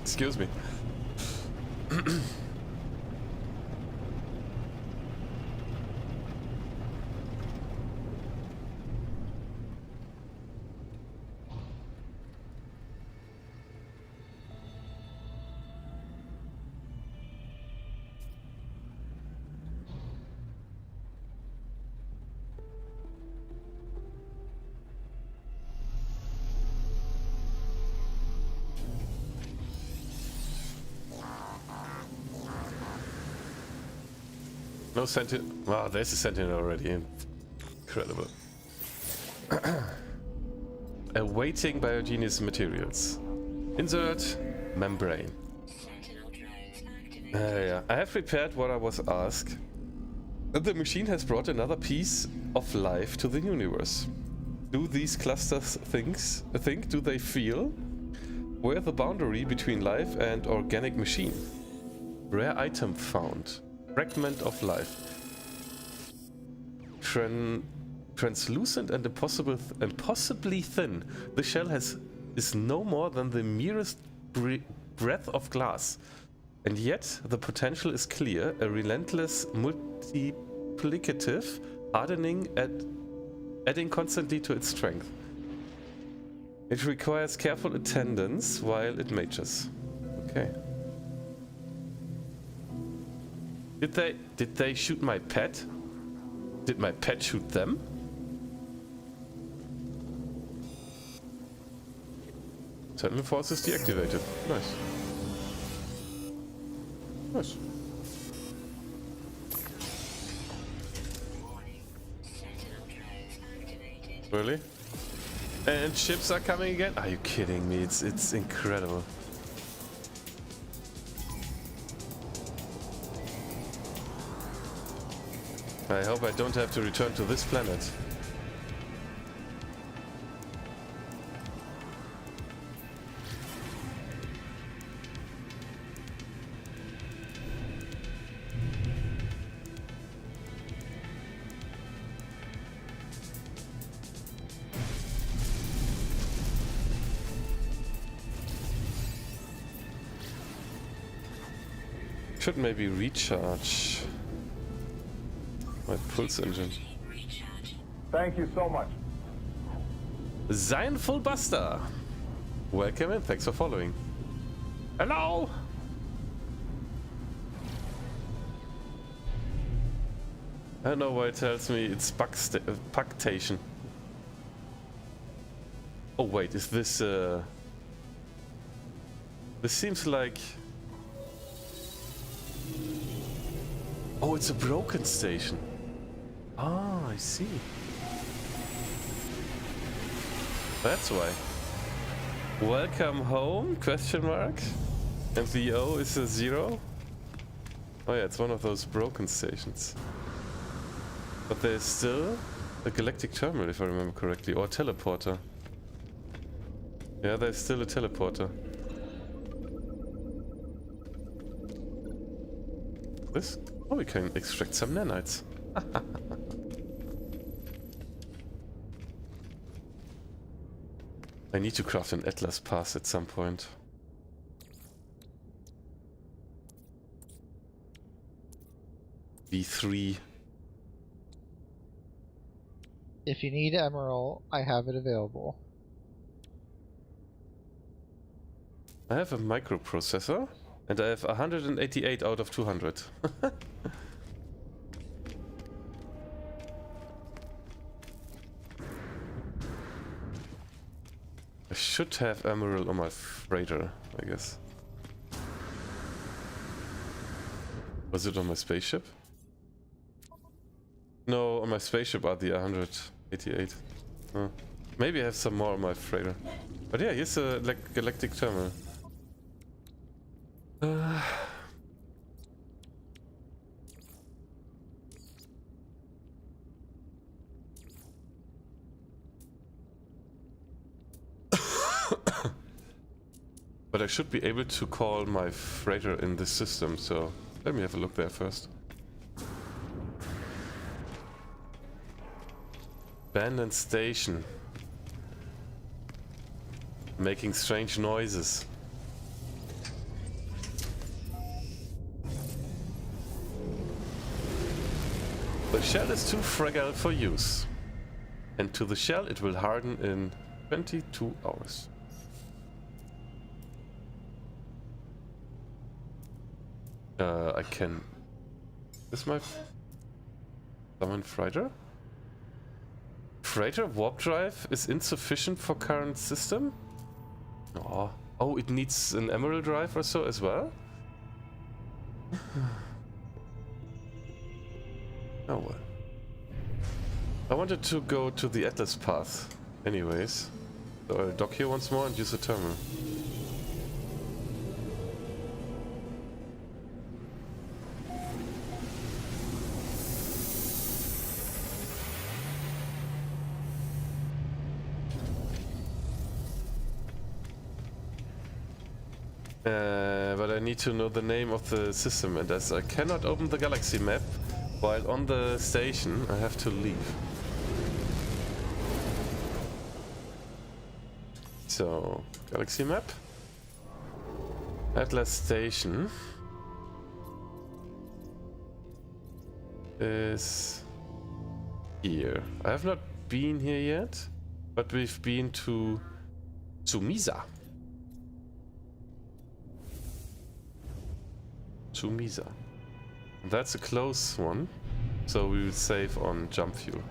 Excuse me. No sentinel. Wow, there's a sentinel already. Incredible. Awaiting biogenous materials. Insert membrane. Sentinel drones activated. Yeah. I have prepared what I was asked. The machine has brought another piece of life to the universe. Do these clusters think? Do they feel? Where the boundary between life and organic machine? Rare item found. Fragment of life. Translucent and impossibly thin. The shell is no more than the merest breath of glass. And yet, the potential is clear. A relentless multiplicative hardening adding constantly to its strength. It requires careful attendance while it matures. Okay. Did they shoot my pet? Did my pet shoot them? Sentinel force is deactivated. Nice. Nice. Warning. Sentinel drones activated. Really? And ships are coming again? Are you kidding me? It's incredible. I hope I don't have to return to this planet. Should maybe recharge my pulse engine. Recharge. Thank you so much. Zion Fullbuster! Welcome and thanks for following. Hello! I don't know why it tells me it's pactation. Oh wait, is this this seems like... Oh, it's a broken station. Ah, I see. That's why. Welcome home? Question mark. And the O is a 0. Oh yeah, it's one of those broken stations. But there's still a galactic terminal, if I remember correctly, or a teleporter. Yeah, there's still a teleporter. This? Oh, we can extract some nanites. I need to craft an Atlas pass at some point. V3. If you need emerald, I have it available. I have a microprocessor and I have 188 out of 200. I should have emerald on my freighter, I guess. Was it on my spaceship? No, on my spaceship are the 188. Oh. Maybe I have some more on my freighter. But yeah, here's a galactic terminal. But I should be able to call my freighter in this system, so let me have a look there first. Abandoned station. Making strange noises. The shell is too fragile for use. And to the shell it will harden in 22 hours. I can... Is my... Summon freighter? Freighter warp drive is insufficient for current system? Oh, oh, it needs an emerald drive or so as well? Oh well. I wanted to go to the Atlas path anyways. So I'll dock here once more and use the terminal. But I need to know the name of the system, and as I cannot open the galaxy map while on the station, I have to leave. So, galaxy map. Atlas station is here. I have not been here yet, but we've been to Misa. To Misa. That's a close one, so we will save on jump fuel.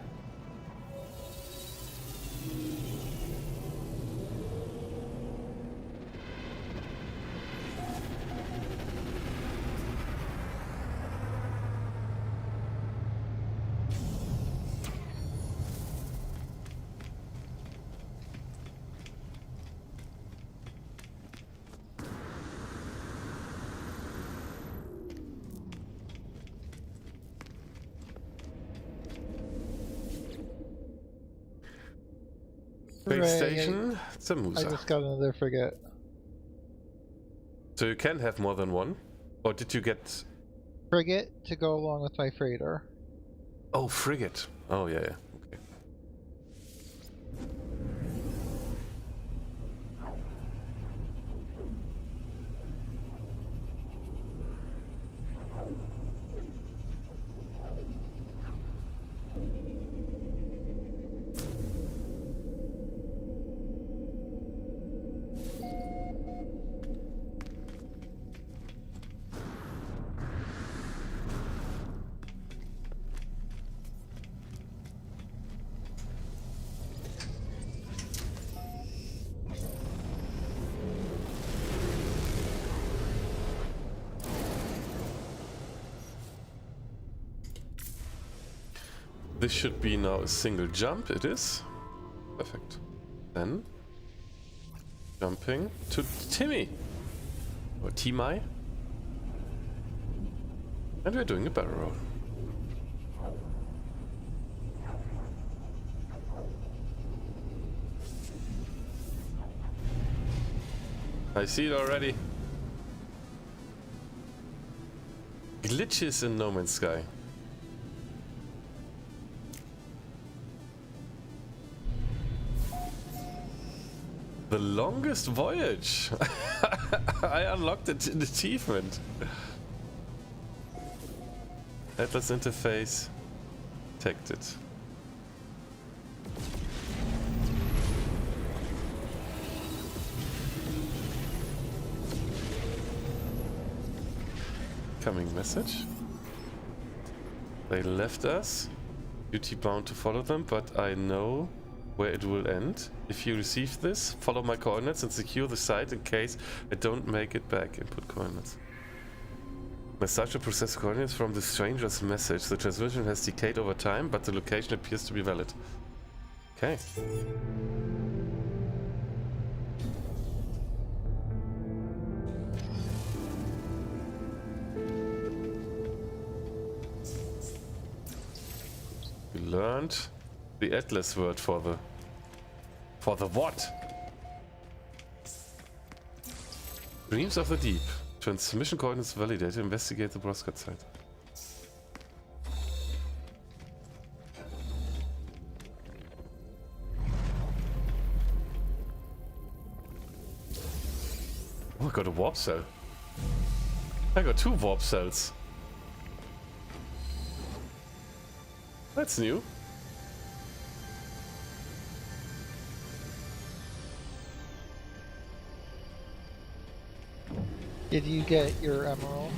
Space station, it's a I Musa. just got another frigate. So you can have more than one? Or did you get... Frigate to go along with my freighter. Oh, frigate. Oh, yeah, yeah. Okay. This should be now a single jump, it is. Perfect. Then jumping to Timmy. Or Timai. And we're doing a barrel roll. I see it already. glitches in No Man's Sky. The longest voyage. I unlocked an achievement. Atlas interface detected. Coming message. They left us. Duty bound to follow them, but I know where it will end. If you receive this, follow my coordinates and secure the site in case I don't make it back. Input coordinates. Message to process coordinates from the stranger's message. The transmission has decayed over time, but the location appears to be valid. Okay. We learned the Atlas word for the what? Dreams of the Deep. Transmission coordinates validated. Investigate the broadcast site. Oh, I got a warp cell. I got 2 warp cells. That's new. Did you get your emerald?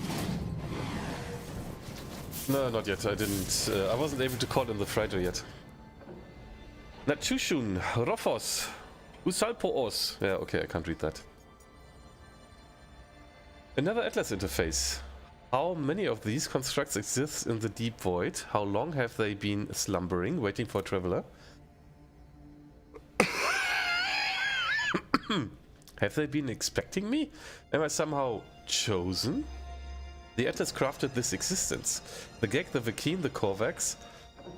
No, not yet. I didn't. I wasn't able to call in the freighter yet. Nachushun, Rophos, Usalpoos. Yeah, okay, I can't read that. Another Atlas interface. How many of these constructs exist in the deep void? How long have they been slumbering, waiting for a traveler? Have they been expecting me? Am I somehow chosen? The Atlas crafted this existence. The Gek, the Vakeen, the Korvax,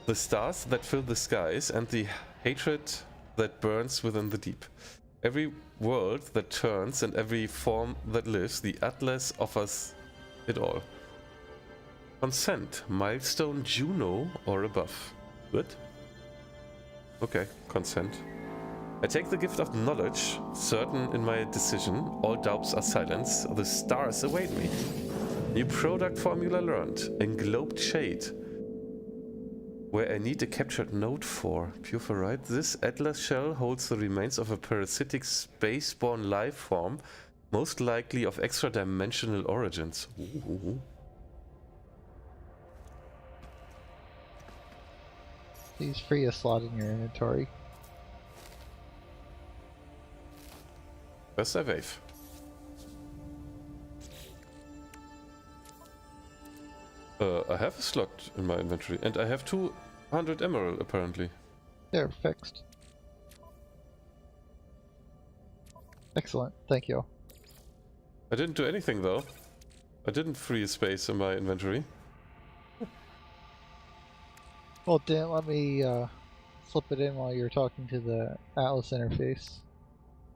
the stars that fill the skies, and the hatred that burns within the deep. Every world that turns and every form that lives, the Atlas offers it all. Consent. Milestone Juno or above. Good. Okay, consent. I take the gift of knowledge, certain in my decision. All doubts are silenced. The stars await me. New product formula learned. Englobed shade. Where I need a captured node for. Pure ferrite. This Atlas shell holds the remains of a parasitic spaceborne life form, most likely of extra-dimensional origins. Ooh. Please free a slot in your inventory. First I wave. I have a slot in my inventory, and I have 200 emerald apparently. They're fixed. Excellent, thank you. I didn't do anything though. I didn't free a space in my inventory. Well, Dan, let me slip it in while you're talking to the Atlas interface.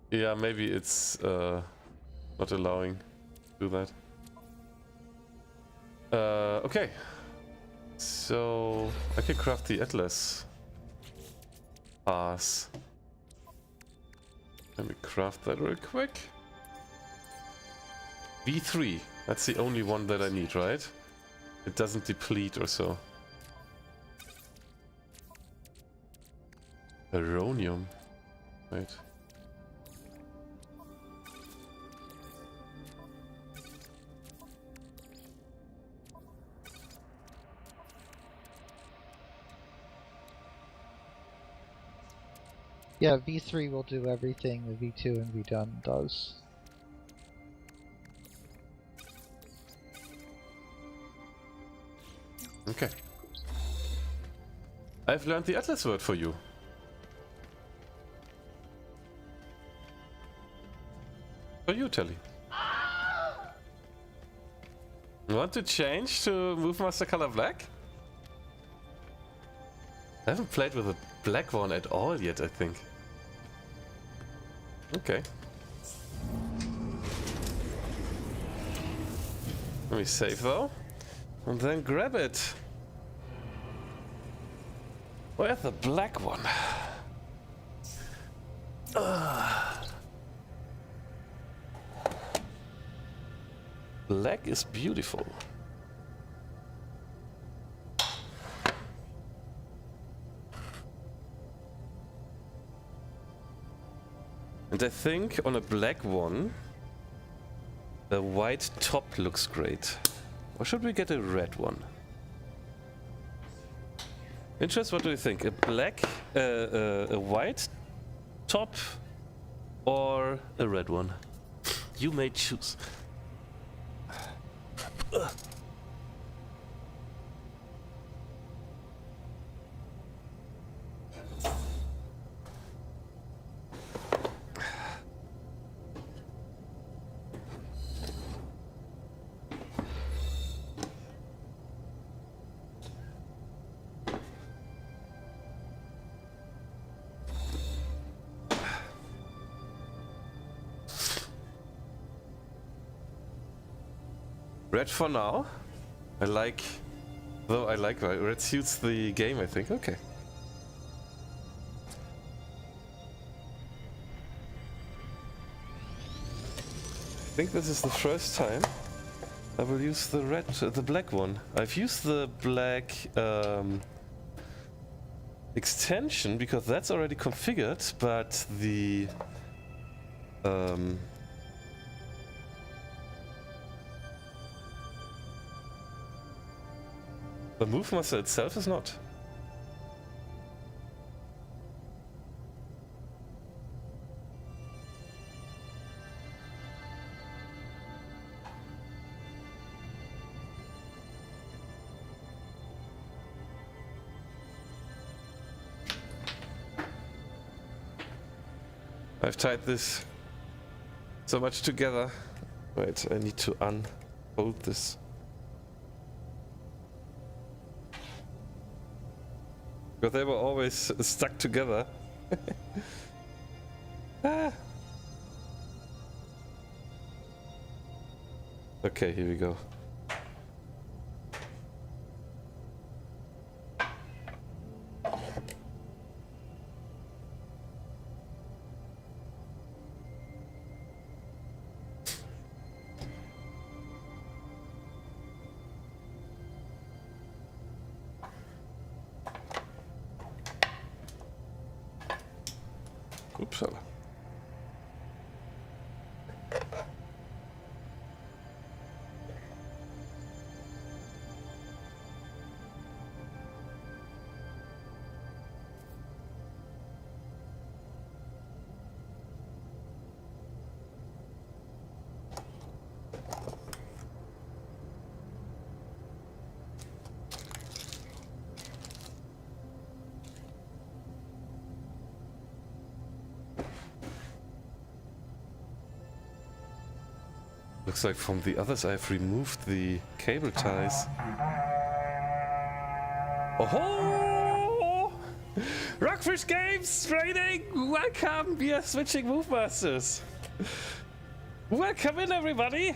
Yeah, maybe it's not allowing to do that. Okay. So I can craft the Atlas pass. Let me craft that real quick. V3. That's the only one that I need, right? It doesn't deplete or so. Aronium. Wait. Yeah, V3 will do everything the V2 and V done does. Okay. I've learned the Atlas word for you. For you, Telly. Want to change to MoveMaster color black? I haven't played with a black one at all yet, I think. Okay. Let me save though. and then grab it. Where's the black one? Black is beautiful. And I think on a black one, the white top looks great. Or should we get a red one? Interest, what do you think? A black, a white top or a red one? You may choose. Red for now. I like red suits the game, I think. Okay. I think this is the first time I will use the black one. I've used the black extension because that's already configured, but the MoveMaster itself is not. I've tied this so much together. Wait, I need to unfold this. Because they were always stuck together. Ah. Okay, here we go. Upsala. Looks like from the others I've removed the cable ties. Oh! Rockfish Games training! Welcome! We are switching MoveMasters. Welcome in, everybody!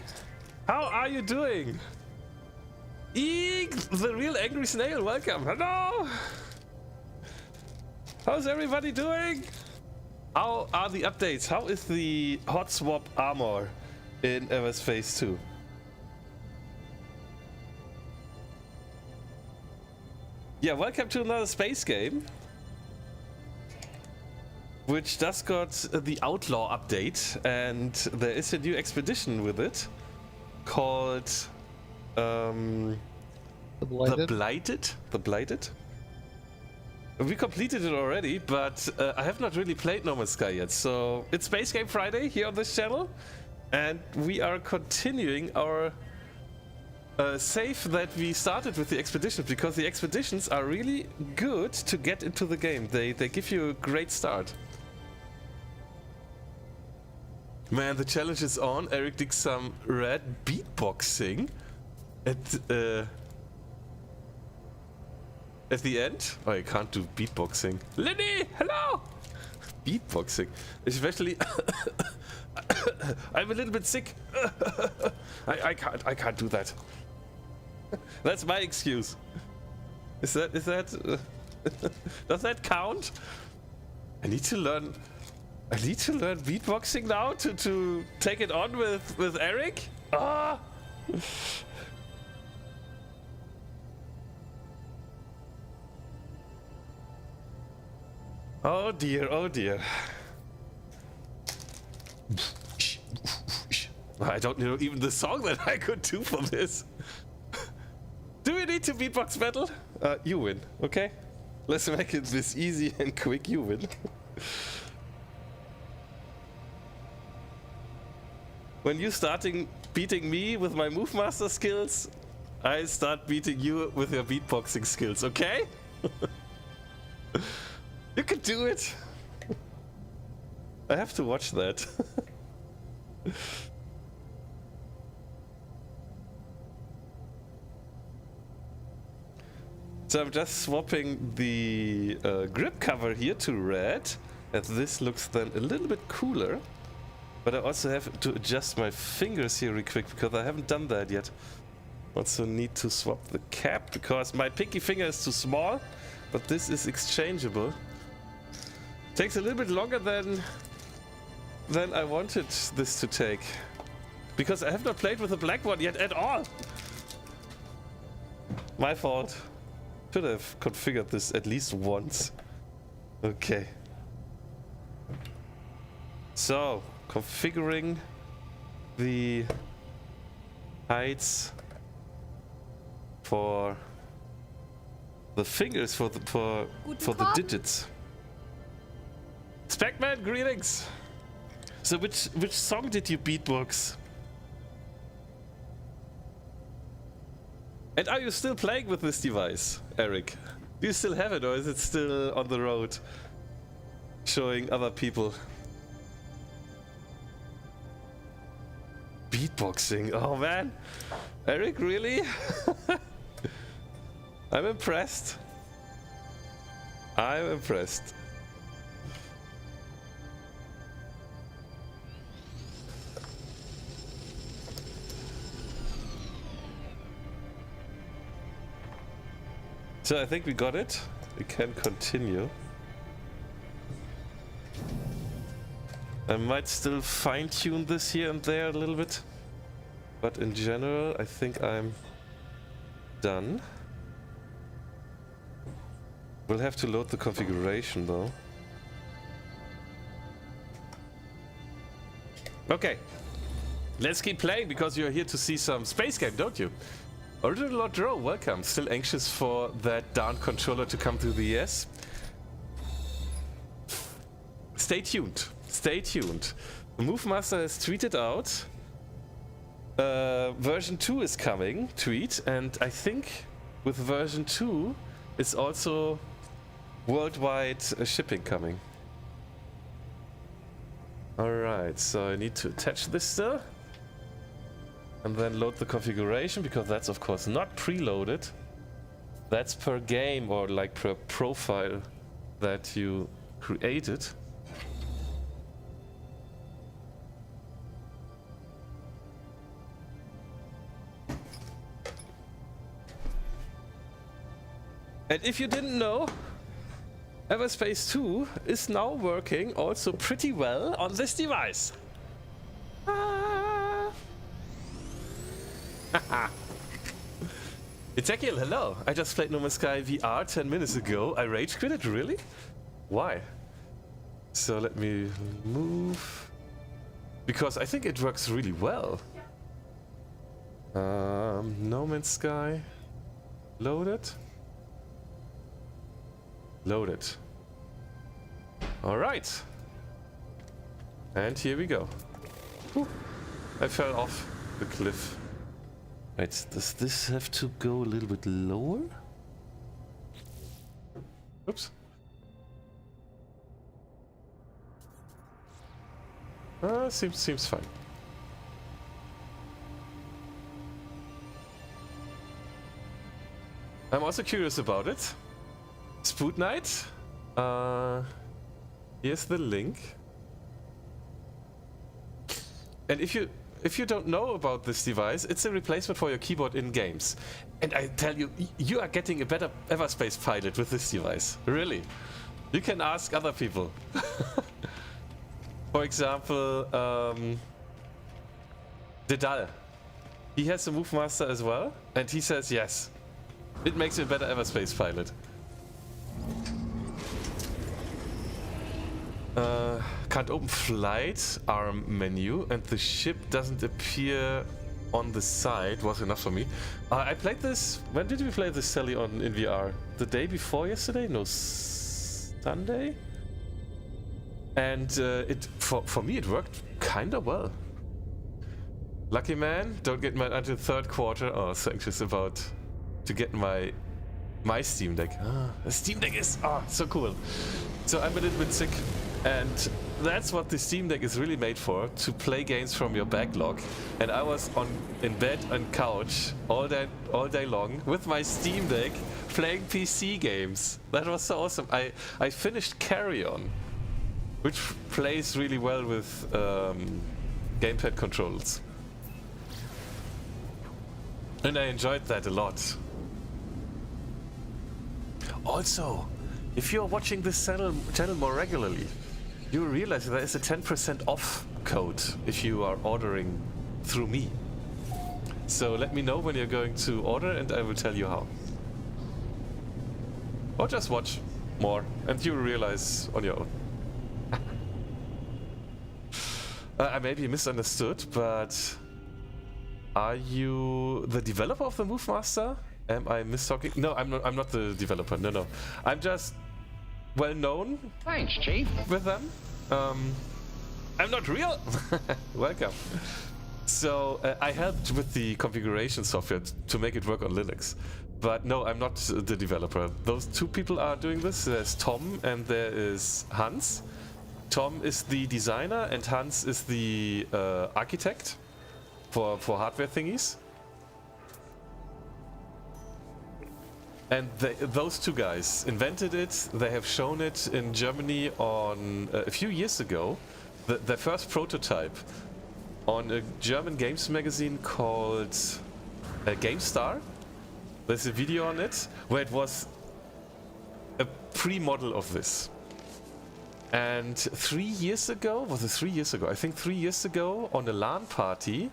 How are you doing? Eek, the real angry snail, welcome! Hello! How's everybody doing? How are the updates? How is the hot swap armor in Ever's Phase 2? Yeah, welcome to another space game, which just got the Outlaw update, and there is a new expedition with it called The Blighted? The Blighted. We completed it already, but I have not really played No Man's Sky yet, so it's Space Game Friday here on this channel. And we are continuing our save that we started with the expeditions, because the expeditions are really good to get into the game. They give you a great start. Man, the challenge is on. Eric did some red beatboxing at the end. Oh, I can't do beatboxing. Lenny, hello! Beatboxing, especially. I'm a little bit sick. I can't do that. That's my excuse. Is that does that count? I need to learn beatboxing now to take it on with Eric. Ah. Oh dear, oh dear. I don't know even the song that I could do for this. Do we need to beatbox battle? You win, okay? Let's make it this easy and quick, you win. When you starting beating me with my MoveMaster skills, I start beating you with your beatboxing skills, okay? You can do it. I have to watch that. So I'm just swapping the grip cover here to red, and this looks then a little bit cooler. But I also have to adjust my fingers here real quick because I haven't done that yet. Also need to swap the cap because my pinky finger is too small, but this is exchangeable. Takes a little bit longer than I wanted this to take. Because I have not played with the black one yet at all. My fault. Should have configured this at least once. Okay. So, configuring the heights for the fingers for the digits. Specman, greetings. So which song did you beatbox? And are you still playing with this device, Eric? Do you still have it, or is it still on the road, showing other people? Beatboxing, oh man. Eric, really? I'm impressed. I'm impressed. So I think we got it. We can continue. I might still fine-tune this here and there a little bit, but in general I think I'm done. We'll have to load the configuration though. Okay, let's keep playing because you're here to see some space game, don't you? Original Lord Drow, welcome. Still anxious for that darn controller to come to the ES? Stay tuned. Stay tuned. The MoveMaster has tweeted out. Version 2 is coming, tweet, and I think with version 2 is also worldwide shipping coming. Alright, so I need to attach this still. And then load the configuration, because that's of course not preloaded. That's per game or like per profile that you created. And if you didn't know, Everspace 2 is now working also pretty well on this device. Ezekiel, hello. I just played No Man's Sky VR 10 minutes ago. I rage quit it, really? Why? So let me move. Because I think it works really well. No Man's Sky. Loaded. Loaded. Alright. And here we go. Whew. I fell off the cliff. Right, does this have to go a little bit lower? Oops. Seems fine. I'm also curious about it. Spoot Night. Here's the link. And if you if you don't know about this device, it's a replacement for your keyboard in games. And I tell you, you are getting a better Everspace pilot with this device. Really. You can ask other people. For example, Dedal. He has a MoveMaster as well, and he says yes. It makes you a better Everspace pilot. Can't open flight arm menu, and the ship doesn't appear on the side. Was enough for me. I played this. When did we play this, Sally, in VR? The day before yesterday? No, Sunday. And for me it worked kinda well. Lucky man, don't get mad until third quarter. Oh, so anxious about to get my Steam Deck. The Steam Deck is so cool. So I'm a little bit sick, and that's what the Steam Deck is really made for, to play games from your backlog. And I was in bed and couch all day long with my Steam Deck playing PC games. That was so awesome. I finished Carry On, which plays really well with gamepad controls. And I enjoyed that a lot. Also, if you're watching this channel more regularly, you will realize there is a 10% off code if you are ordering through me. So let me know when you're going to order and I will tell you how. Or just watch more and you will realize on your own. I may be misunderstood, but are you the developer of the MoveMaster? Am I mistalking? No, I'm not the developer. No. I'm just well known. Thanks, Chief. With them. I'm not real. Welcome. So I helped with the configuration software to make it work on Linux. But no, I'm not the developer. Those two people are doing this. There's Tom and there is Hans. Tom is the designer and Hans is the architect for hardware thingies. And those two guys invented it. They have shown it in Germany on a few years ago. Their first prototype on a German games magazine called GameStar. There's a video on it where it was a pre-model of this. And 3 years ago, was it 3 years ago? I think 3 years ago on a LAN party,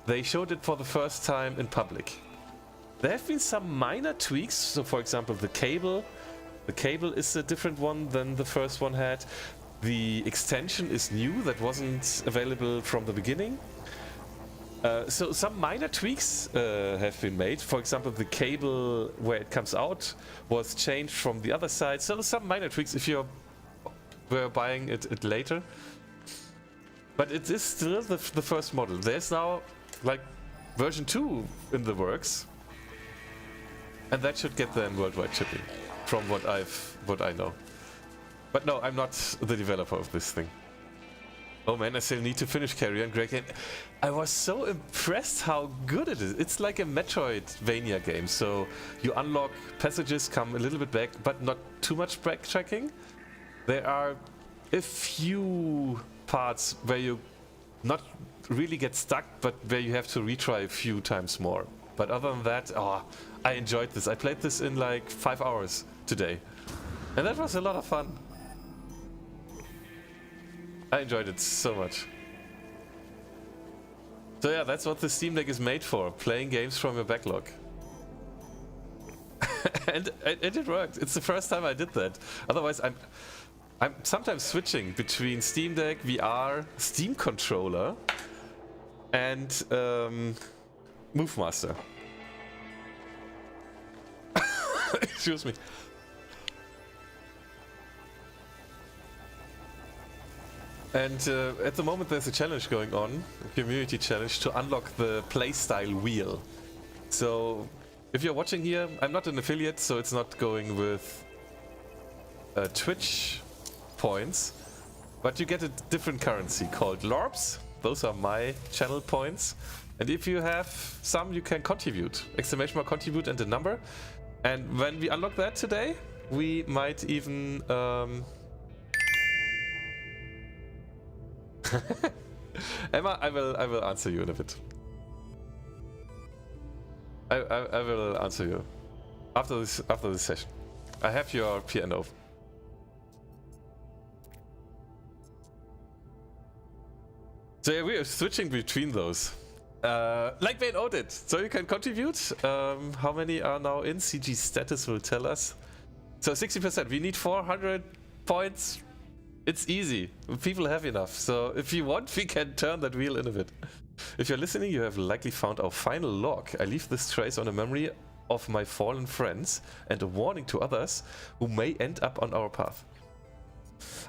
they showed it for the first time in public. There have been some minor tweaks. So for example, the cable is a different one than the first one had. The extension is new, that wasn't available from the beginning. So some minor tweaks have been made. For example, the cable where it comes out was changed from the other side. So some minor tweaks if you were buying it later. But it is still the first model. There's now like version 2 in the works. And that should get them worldwide shipping, from what I know. But no, I'm not the developer of this thing. Oh man, I still need to finish Carry On, Greg. And I was so impressed how good it is. It's like a Metroidvania game. So you unlock passages, come a little bit back, but not too much backtracking. There are a few parts where you not really get stuck, but where you have to retry a few times more. But other than that, I enjoyed this. I played this in like 5 hours today. And that was a lot of fun. I enjoyed it so much. So yeah, that's what the Steam Deck is made for. Playing games from your backlog. and it worked. It's the first time I did that. Otherwise, I'm sometimes switching between Steam Deck, VR, Steam controller, and MoveMaster. Excuse me. And at the moment there's a challenge going on, a community challenge to unlock the playstyle wheel. So if you're watching here, I'm not an affiliate, so it's not going with Twitch points, but you get a different currency called LORPs. Those are my channel points. And if you have some, you can contribute. Exclamation mark contribute and a number. And when we unlock that today, we might even Emma, I will answer you in a bit. I will answer you after this session. I have your PN open. So yeah, we are switching between those. Like Vane O did. So you can contribute. How many are now in? CG status will tell us. So 60%. We need 400 points. It's easy. People have enough. So if you want, we can turn that wheel in a bit. If you're listening, you have likely found our final log. I leave this trace on a memory of my fallen friends and a warning to others who may end up on our path.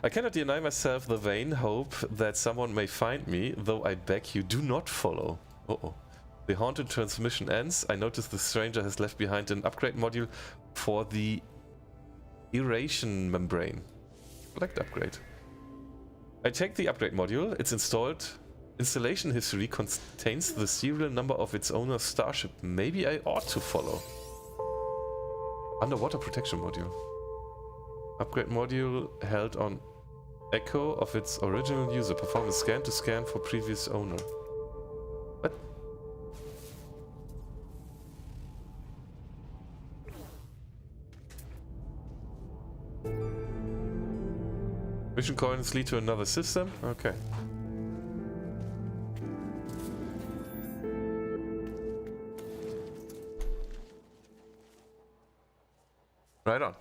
I cannot deny myself the vain hope that someone may find me, though I beg you do not follow. Uh-oh. The haunted transmission ends. I notice the stranger has left behind an upgrade module for the aeration membrane. Select upgrade. I check the upgrade module. It's installed. Installation history contains the serial number of its owner's starship. Maybe I ought to follow. Underwater protection module. Upgrade module held on echo of its original user. Perform a scan to scan for previous owner. What? Mission coins lead to another system? Okay. Right on.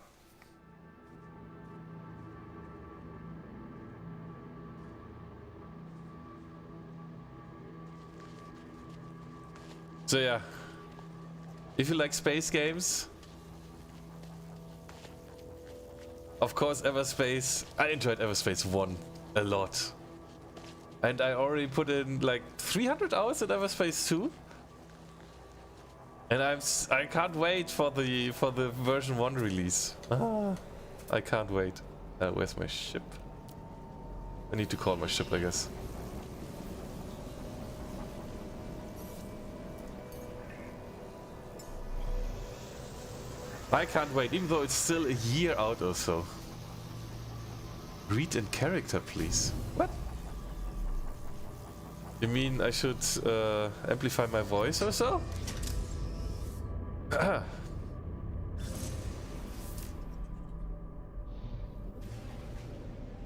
So yeah, if you like space games, of course Everspace, I enjoyed Everspace 1 a lot. And I already put in like 300 hours in Everspace 2. And I can't wait for the version 1 release. I can't wait. Where's my ship? I need to call my ship, I guess. I can't wait, even though it's still a year out or so. Read in character, please. What? You mean I should amplify my voice or so?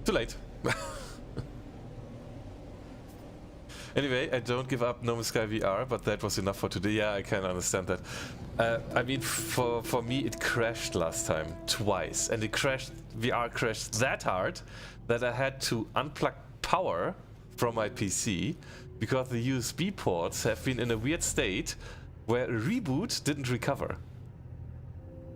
Too late. Anyway, I don't give up No Man's Sky VR, but that was enough for today. Yeah, I can understand that. I mean, for me, it crashed last time twice, and it crashed. VR crashed that hard that I had to unplug power from my PC because the USB ports have been in a weird state where a reboot didn't recover.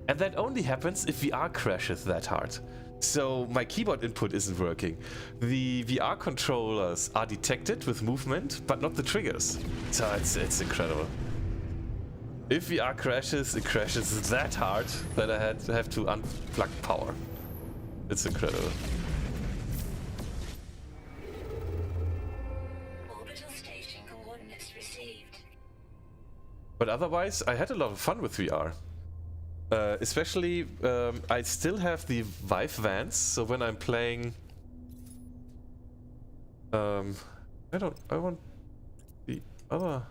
And that only happens if VR crashes that hard. So my keyboard input isn't working. The VR controllers are detected with movement, but not the triggers. So it's incredible. If VR crashes, it crashes that hard that I have to unplug power. It's incredible. Orbital station coordinates received. But otherwise, I had a lot of fun with VR. Especially, I still have the Vive Vans, so when I'm playing... I want the other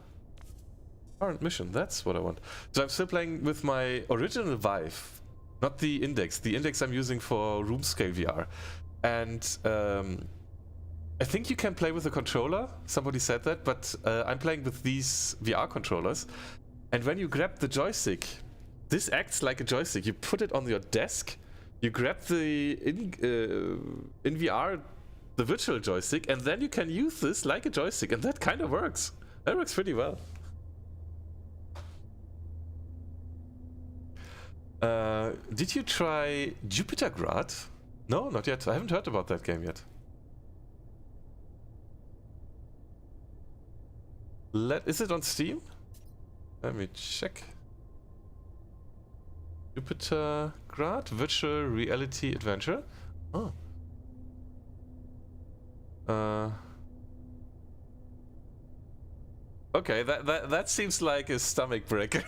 current mission, that's what I want. So I'm still playing with my original Vive, not the Index. The Index I'm using for room scale VR. And I think you can play with a controller, somebody said that, but I'm playing with these VR controllers. And when you grab the joystick, this acts like a joystick. You put it on your desk, you grab the in VR the virtual joystick, and then you can use this like a joystick, and that kind of works. That works pretty well. Did you try Jupitergrad? No, not yet. I haven't heard about that game yet. Is it on Steam? Let me check. Jupitergrad Virtual Reality Adventure. Oh. Okay, that seems like a stomach breaker.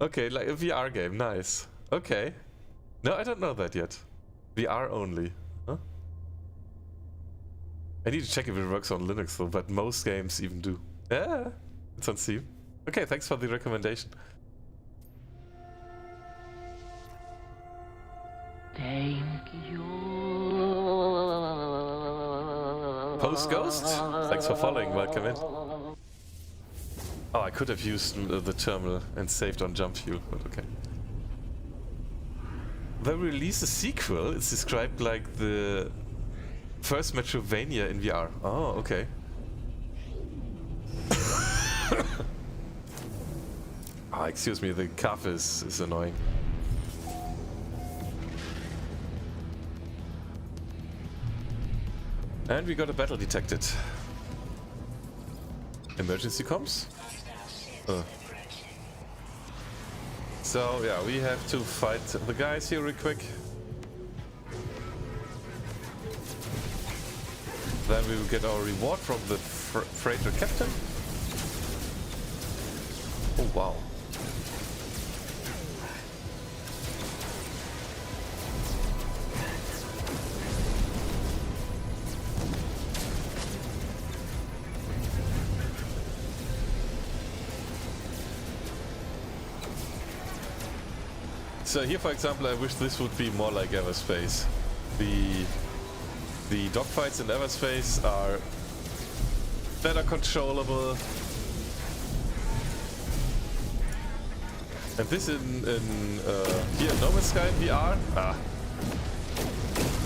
Okay, like a VR game, nice. Okay. No, I don't know that yet. VR only. Huh? I need to check if it works on Linux though, but most games even do. Yeah, it's on Steam. Okay, thanks for the recommendation. Thank you. Post Ghost? Thanks for following, welcome in. Oh, I could have used the terminal and saved on jump fuel, but okay. They released a sequel. It's described like the first Metrovania in VR. Oh, okay. Ah, excuse me, the cough is annoying. And we got a battle detected. Emergency comms? So yeah, we have to fight the guys here real quick. Then we will get our reward from the freighter captain. Oh wow. So here, for example, I wish this would be more like Everspace. The dogfights in Everspace are better controllable. And this here in No Man's Sky VR,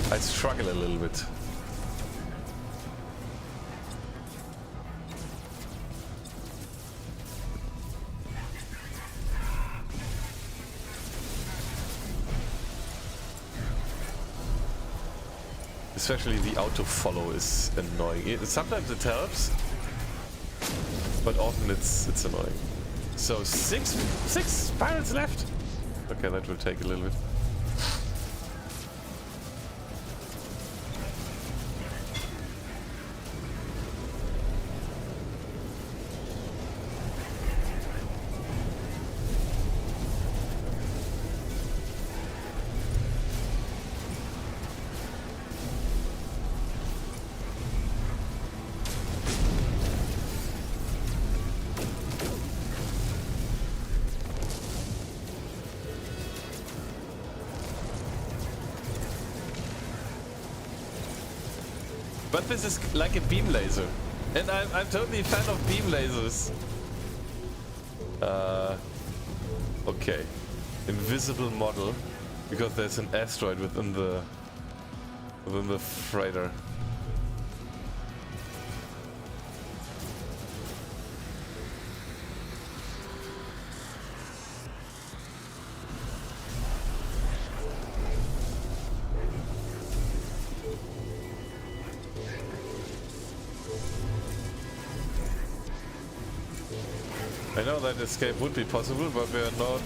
I struggle a little bit. Especially the auto follow is annoying. Sometimes it helps, but often it's annoying. So six pirates left. Okay, that will take a little bit. But this is like a beam laser, and I'm totally a fan of beam lasers. Okay, invisible model, because there's an asteroid within the freighter. I know that escape would be possible, but we are not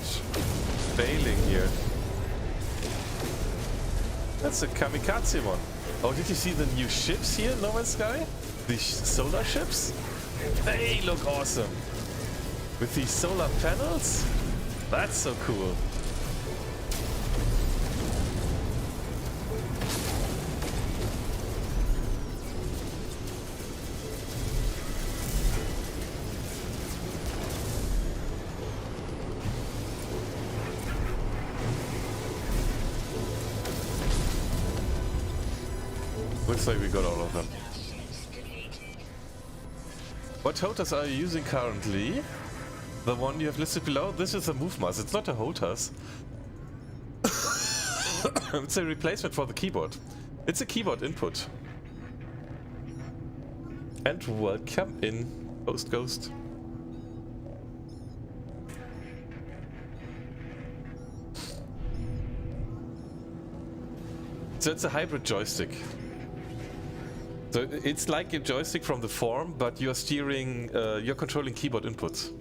failing here. That's a kamikaze one. Oh, did you see the new ships here in No Man's Sky? The solar ships? They look awesome. With these solar panels? That's so cool. Looks like we got all of them. What HOTAS are you using currently? The one you have listed below? This is a MoveMaster, it's not a HOTAS. It's a replacement for the keyboard. It's a keyboard input. And welcome in, Post Ghost. So it's a hybrid joystick. So it's like a joystick from the form, but you're steering, you're controlling keyboard inputs.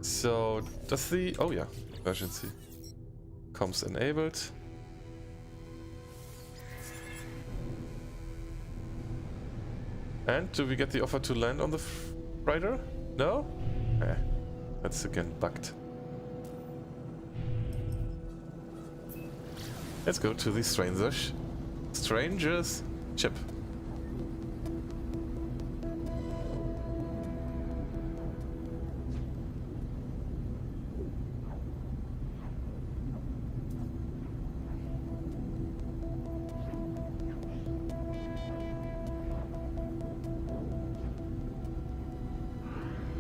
So does the, oh yeah, emergency comms enabled. And do we get the offer to land on the freighter? No? That's again bugged. Let's go to the stranger's ship.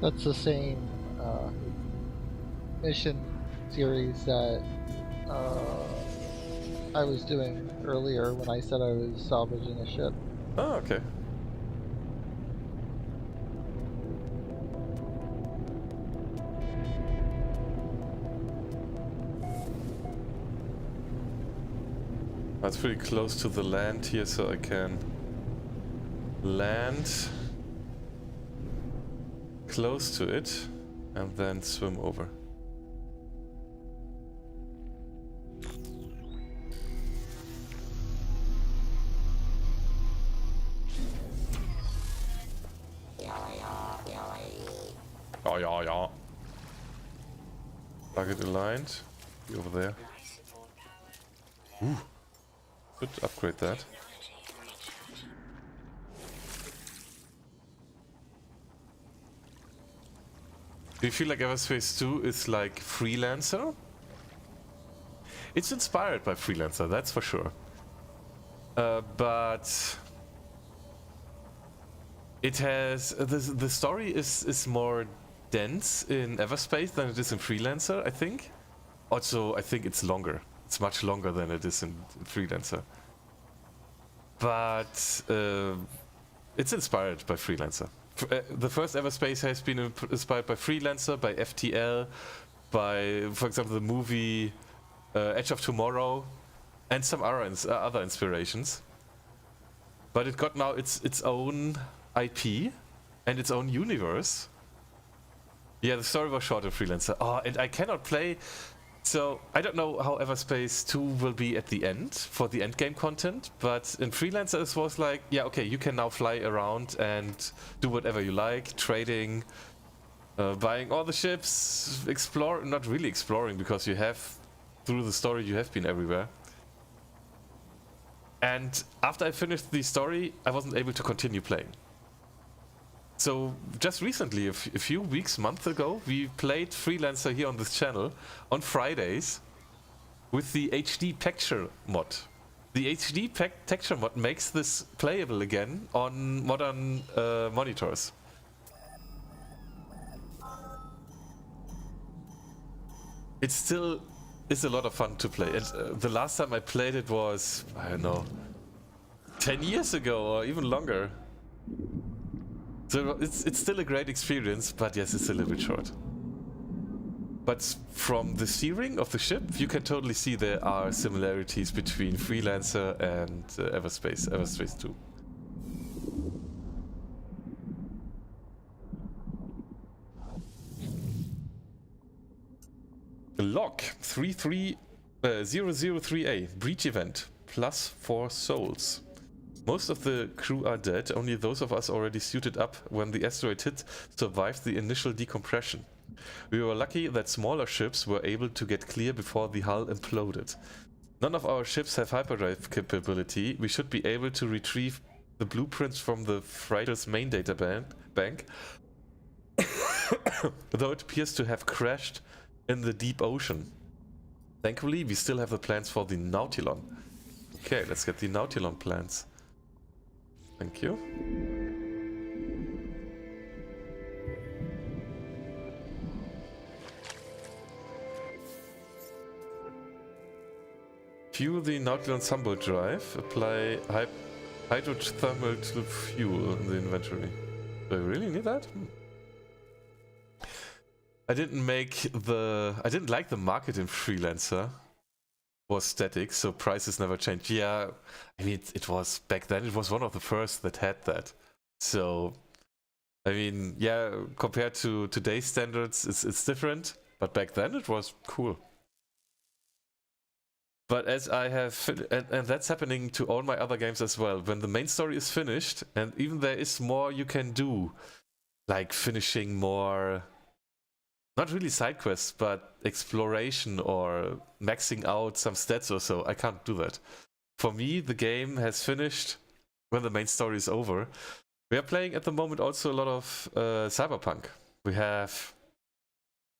That's the same mission series that I was doing earlier when I said I was salvaging a ship. Oh, okay. That's pretty close to the land here, so I can land close to it and then swim over. Oh yeah. Target aligned. Be over there. Ooh. Could upgrade that. Do you feel like Everspace 2 is like Freelancer? It's inspired by Freelancer, that's for sure. But it has the story is more dense in Everspace than it is in Freelancer, I think. Also, I think it's longer. It's much longer than it is in Freelancer. But it's inspired by Freelancer. The first Everspace has been inspired by Freelancer, by FTL, by, for example, the movie Edge of Tomorrow, and some other inspirations. But it got now its own IP and its own universe. Yeah, the story was short in Freelancer. Oh, and I cannot play. So I don't know how Everspace 2 will be at the end for the endgame content, but in Freelancer it was like, yeah, okay, you can now fly around and do whatever you like, trading, buying all the ships, not really exploring, because you have, through the story, you have been everywhere. And after I finished the story, I wasn't able to continue playing. So just recently, a few weeks, months ago, we played Freelancer here on this channel on Fridays with the HD texture mod. The HD texture mod makes this playable again on modern monitors. It still is a lot of fun to play. And the last time I played it was, I don't know, 10 years ago or even longer. So it's still a great experience, but yes, it's a little bit short. But from the steering of the ship, you can totally see there are similarities between Freelancer and Everspace 2. Log 33003A, breach event, +4 souls. Most of the crew are dead, only those of us already suited up when the asteroid hit survived the initial decompression. We were lucky that smaller ships were able to get clear before the hull imploded. None of our ships have hyperdrive capability. We should be able to retrieve the blueprints from the freighter's main data bank, though it appears to have crashed in the deep ocean. Thankfully, we still have the plans for the Nautilon. Okay, let's get the Nautilon plans. Thank you. Fuel the Nautilon Sunbolt drive. Apply hydrothermal to fuel in the inventory. Do I really need that? I didn't like the market in Freelancer. Was static, so prices never changed. Yeah, I mean, it was back then, it was one of the first that had that. So, I mean, yeah, compared to today's standards, it's different, but back then it was cool. But as I have, and that's happening to all my other games as well, when the main story is finished, and even there is more you can do, like finishing more not really side quests, but exploration or maxing out some stats or so. I can't do that. For me, the game has finished when the main story is over. We are playing at the moment also a lot of Cyberpunk. We have,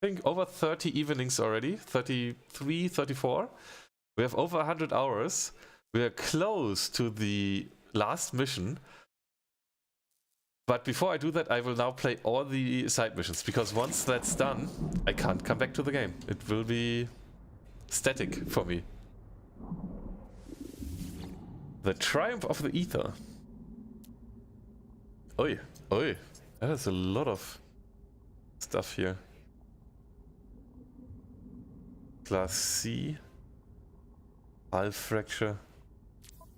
I think, over 30 evenings already, 33, 34. We have over 100 hours. We are close to the last mission. But before I do that, I will now play all the side missions, because once that's done, I can't come back to the game. It will be static for me. The Triumph of the Ether. Oi, oi. That is a lot of stuff here. Class C. Hull fracture.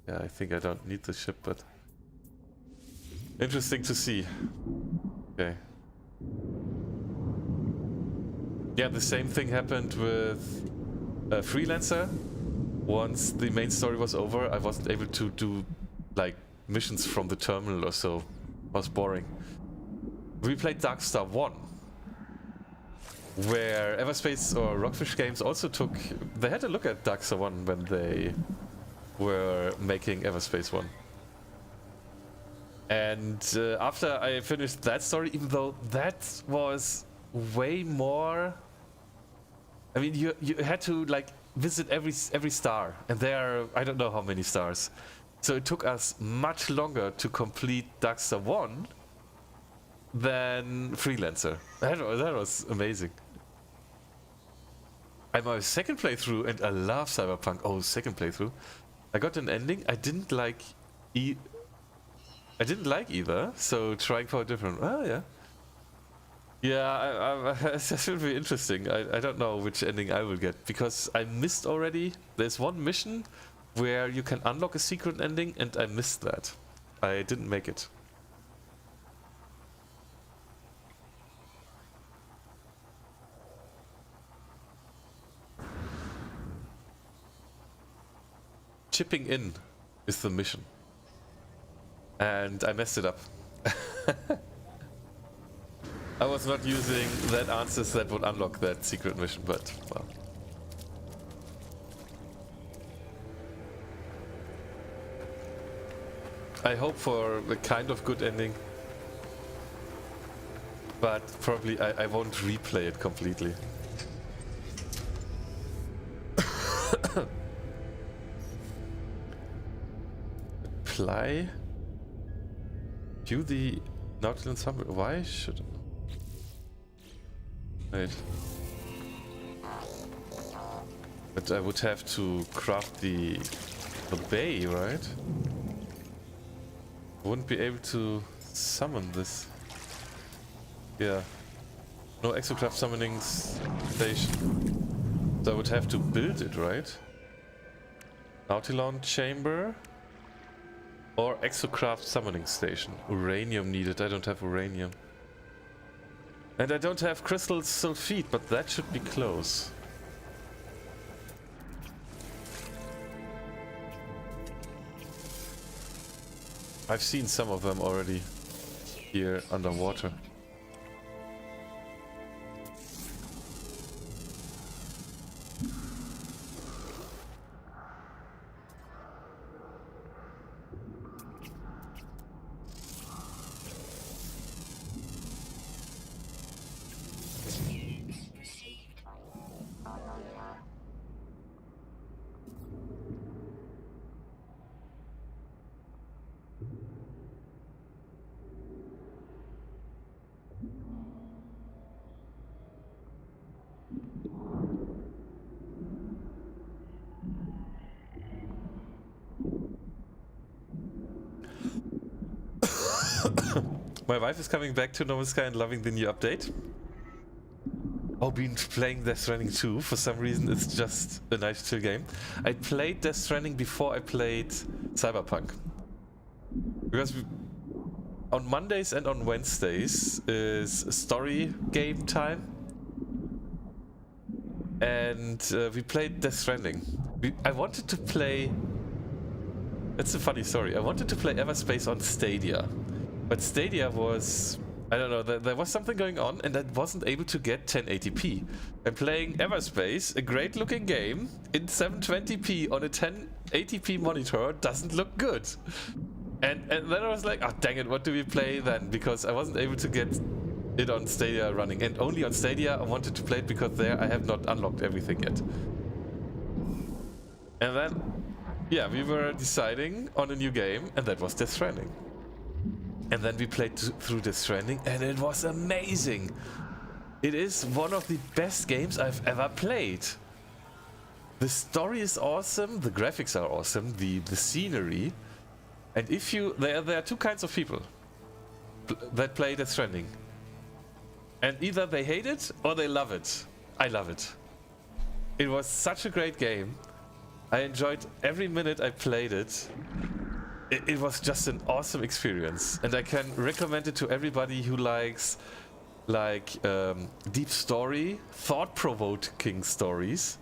Yeah, I think I don't need the ship, but interesting to see. Okay. Yeah, the same thing happened with Freelancer. Once the main story was over, I wasn't able to do like missions from the terminal or so. It was boring. We played Darkstar 1, where Everspace or Rockfish Games also took... They had a look at Darkstar 1 when they were making Everspace 1. And after I finished that story, even though that was way more... I mean, you had to like visit every star, and there are I don't know how many stars. So it took us much longer to complete Darkstar 1 than Freelancer. That was amazing. I'm on my second playthrough, and I love Cyberpunk. Oh, second playthrough. I got an ending I didn't like. I didn't like either, so trying for a different... Oh, yeah. Yeah, this will be interesting. I don't know which ending I will get, because I missed already. There's one mission where you can unlock a secret ending, and I missed that. I didn't make it. Chipping in is the mission. And I messed it up. I was not using that answers that would unlock that secret mission, but well. I hope for a kind of good ending, but probably I won't replay it completely. Apply. View the Nautilus summary. Why should... Wait. But I would have to craft the bay, right? Wouldn't be able to summon this. Yeah. No exocraft summoning station. So I would have to build it, right? Nautilon chamber or exocraft summoning station. Uranium needed. I don't have uranium. And I don't have crystal sulfite, but that should be close. I've seen some of them already here underwater. My wife is coming back to No Man's Sky and loving the new update. Oh, been playing Death Stranding 2. For some reason, it's just a nice chill game. I played Death Stranding before I played Cyberpunk. Because on Mondays and on Wednesdays is story game time. And we played Death Stranding. I wanted to play... It's a funny story. I wanted to play Everspace on Stadia. But Stadia was I don't know, there was something going on and I wasn't able to get 1080p. I'm playing Everspace, a great looking game, in 720p on a 1080p monitor doesn't look good. And then I was like, oh dang it, what do we play then? Because I wasn't able to get it on Stadia running. And only on Stadia I wanted to play it because there I have not unlocked everything yet. And then, yeah, we were deciding on a new game and that was Death Stranding. And then we played through Death Stranding and it was amazing. It is one of the best games I've ever played. The story is awesome, the graphics are awesome, the scenery. And if you... There are two kinds of people that play Death Stranding. And either they hate it or they love it. I love it. It was such a great game. I enjoyed every minute I played it. It was just an awesome experience, and I can recommend it to everybody who likes deep story, thought-provoking stories,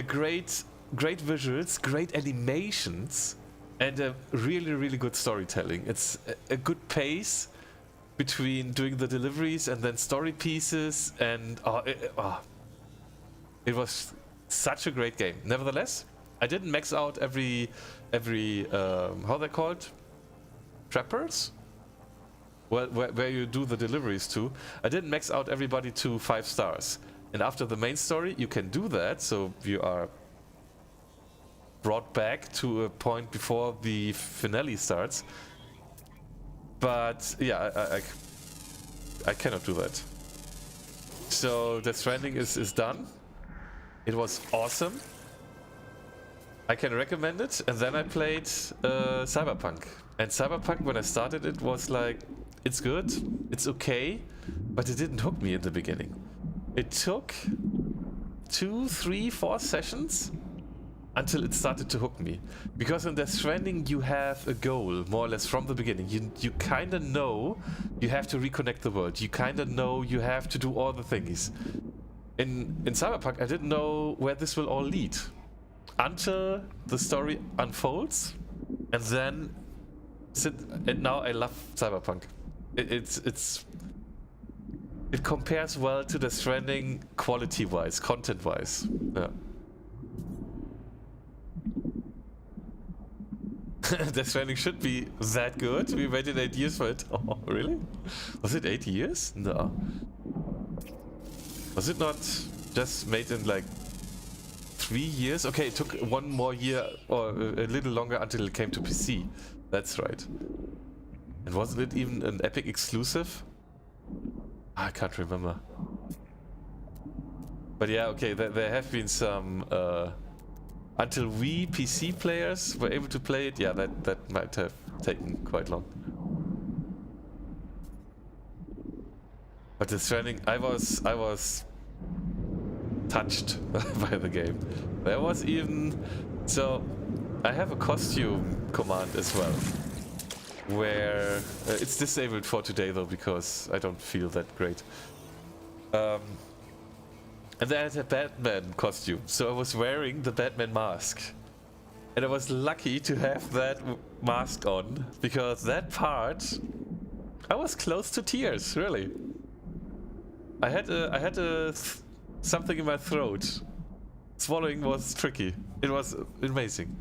great visuals, great animations, and a really good storytelling. It's a good pace between doing the deliveries and then story pieces, and it was such a great game. Nevertheless, I didn't max out every how they're called? Trappers? Well, where you do the deliveries to. I didn't max out everybody to 5 stars. And after the main story, you can do that, so you are brought back to a point before the finale starts. But yeah, I cannot do that. So Death Stranding is done. It was awesome. I can recommend it, and then I played Cyberpunk. And Cyberpunk, when I started it, was like, it's good, it's okay, but it didn't hook me in the beginning. It took 2, 3, 4 sessions until it started to hook me. Because in Death Stranding you have a goal, more or less from the beginning. You kinda know you have to reconnect the world. You kinda know you have to do all the thingies. In Cyberpunk I didn't know where this will all lead. Until the story unfolds, and then and now I love Cyberpunk. It compares well to Death Stranding quality-wise, content-wise. Yeah. Death Stranding should be that good. We waited 8 years for it. Oh, really? Was it 8 years? No. Was it not just made in like 3 years? Okay, it took 1 more year or a little longer until it came to PC. That's right. And wasn't it even an Epic exclusive? I can't remember. But yeah, okay, there have been some... until we PC players were able to play it, yeah, that might have taken quite long. But the Stranding, I was touched by the game. There was even... So, I have a costume command as well. Where... it's disabled for today though, because I don't feel that great. And then I had a Batman costume, so I was wearing the Batman mask. And I was lucky to have that mask on, because that part... I was close to tears, really. I had something in my throat. Swallowing was tricky. It was amazing.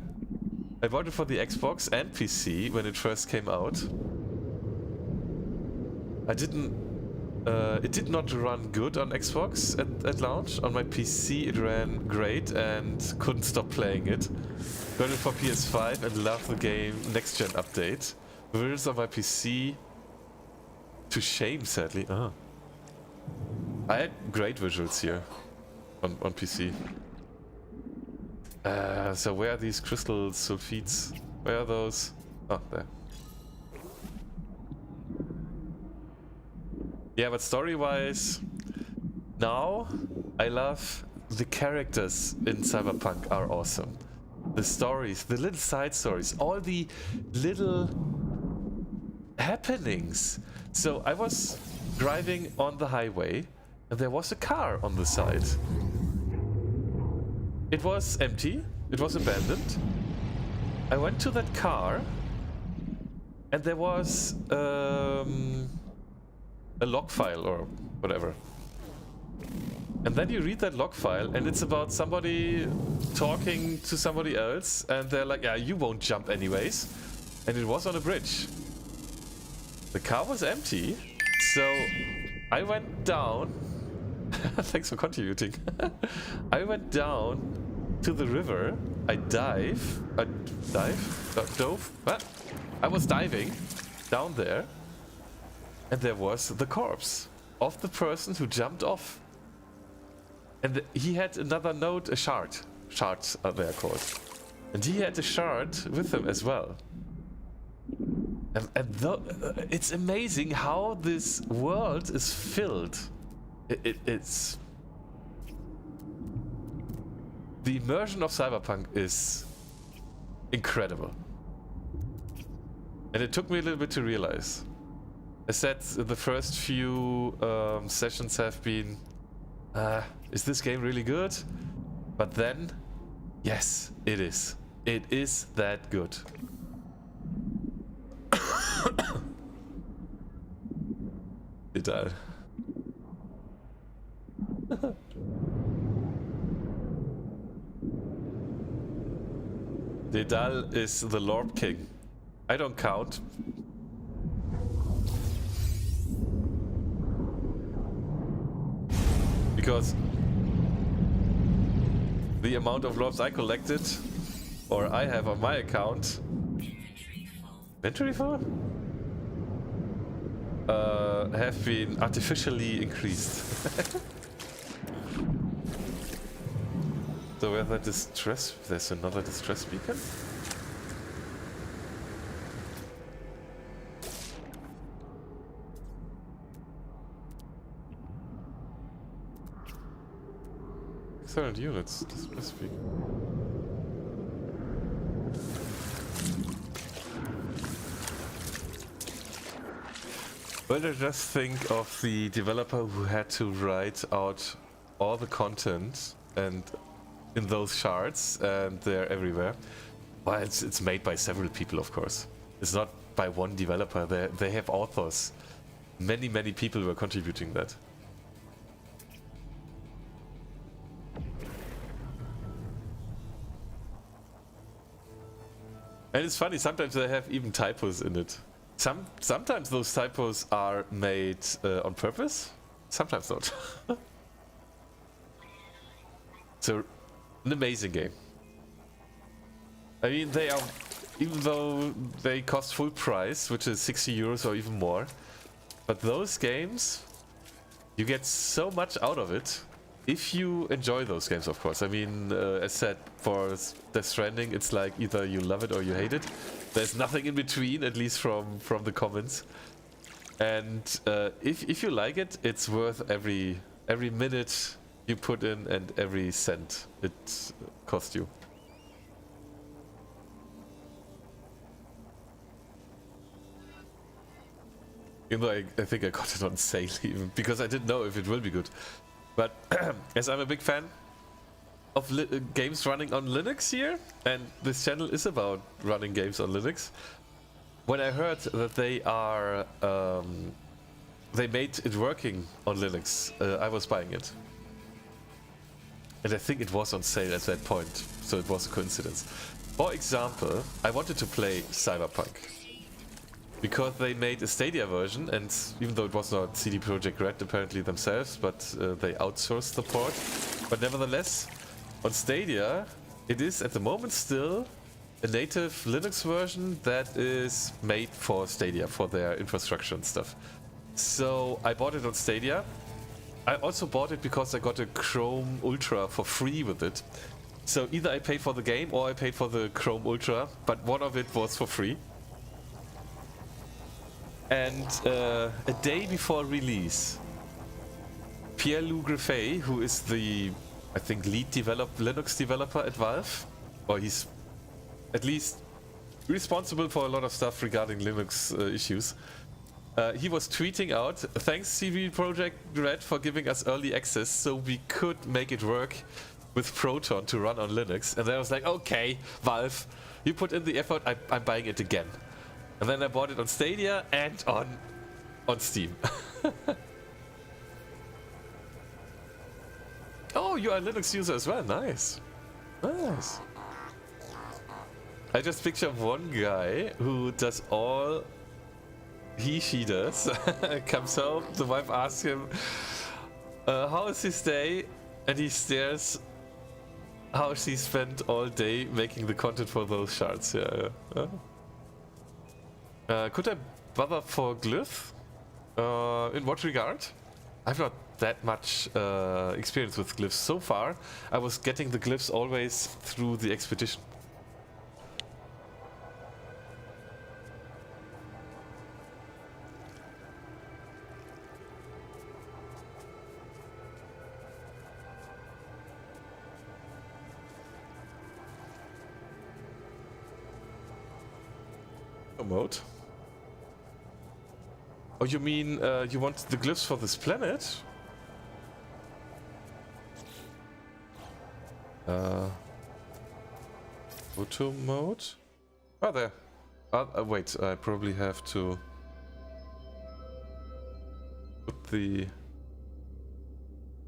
I bought it for the Xbox and PC when it first came out. It did not run good on Xbox at launch. On my PC it ran great and couldn't stop playing it. Got it for PS5 and loved the game next gen update. Versions on my PC to shame, sadly. I had great visuals here on PC. So where are these crystal sulfides? Where are those? Oh, there. Yeah, but story-wise, now I love the characters in Cyberpunk are awesome. The stories, the little side stories, all the little happenings. So I was driving on the highway and there was a car on the side. It was empty, it was abandoned. I went to that car and there was a log file or whatever. And then you read that log file, and it's about somebody talking to somebody else, and they're like, yeah, you won't jump anyways. And it was on a bridge. The car was empty, so I went down. Thanks for contributing. I went down to the river. I dove. What? I was diving down there, and there was the corpse of the person who jumped off. And he had another node, a shard. Shards are they called. And he had a shard with him as well. And it's amazing how this world is filled. It's... The immersion of Cyberpunk is incredible. And it took me a little bit to realize. I said the first few sessions have been... is this game really good? But then, yes, it is. It is that good. Dedal. Dedal is the Lord King. I don't count. Because the amount of lobs I collected, or I have on my account, inventory full? Have been artificially increased. So where's that distress? There's another distress beacon? Excellent units, distress beacon. Well, I just think of the developer who had to write out all the content and in those shards, and they're everywhere. Well, it's made by several people, of course. It's not by one developer. They have authors. Many people were contributing that. And it's funny, sometimes they have even typos in it. Sometimes those typos are made on purpose, sometimes not. So, an amazing game. I mean, they are, even though they cost full price, which is 60 euros or even more, but those games, you get so much out of it if you enjoy those games, of course. I mean, as said, for Death Stranding, it's like either you love it or you hate it. There's nothing in between, at least from the comments. And if you like it, it's worth every minute you put in and every cent it costs you. Even though I think I got it on sale even, because I didn't know if it will be good. But as I'm a big fan of games running on Linux here, and this channel is about running games on Linux, when I heard that they are they made it working on Linux, I was buying it. And I think it was on sale at that point, so it was a coincidence. For example, I wanted to play Cyberpunk because they made a Stadia version, and even though it was not CD Projekt Red apparently themselves, but they outsourced the port. But nevertheless, on Stadia, it is at the moment still a native Linux version that is made for Stadia, for their infrastructure and stuff. So I bought it on Stadia. I also bought it because I got a Chrome Ultra for free with it. So either I paid for the game or I paid for the Chrome Ultra, but one of it was for free. And a day before release, Pierre-Loup Griffet, who is the, I think, lead Linux developer at Valve, or he's at least responsible for a lot of stuff regarding Linux issues, he was tweeting out, "Thanks CD Projekt Red for giving us early access so we could make it work with Proton to run on Linux." And then I was like, okay, Valve, you put in the effort, I'm buying it again. And then I bought it on Stadia and on Steam. Oh, you are a Linux user as well. Nice. Nice. I just picture one guy who does all she does. Comes home, the wife asks him, how is his day? And he stares how she spent all day making the content for those shards. Yeah. Could I bother for glyph? In what regard? I've not that much experience with glyphs so far. I was getting the glyphs always through the expedition. Mode. Oh, you mean you want the glyphs for this planet? Photo mode? Oh, there. Wait, I probably have to put the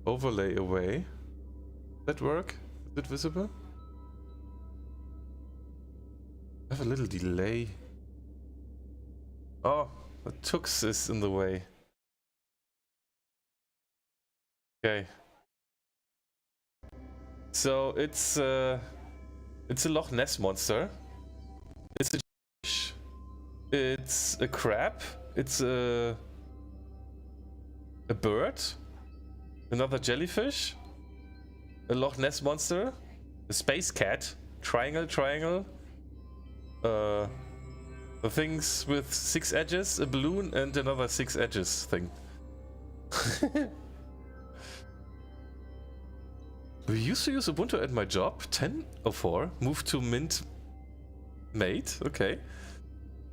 overlay away. Does that work? Is it visible? I have a little delay. Oh, the tux is in the way. Okay. So it's a Loch Ness monster. It's a fish. It's a crab. It's a bird. Another jellyfish. A Loch Ness monster. A space cat. Triangle. The things with 6 edges, a balloon, and another 6 edges thing. We used to use Ubuntu at my job. 10.04. Moved to Mint Mate. Okay.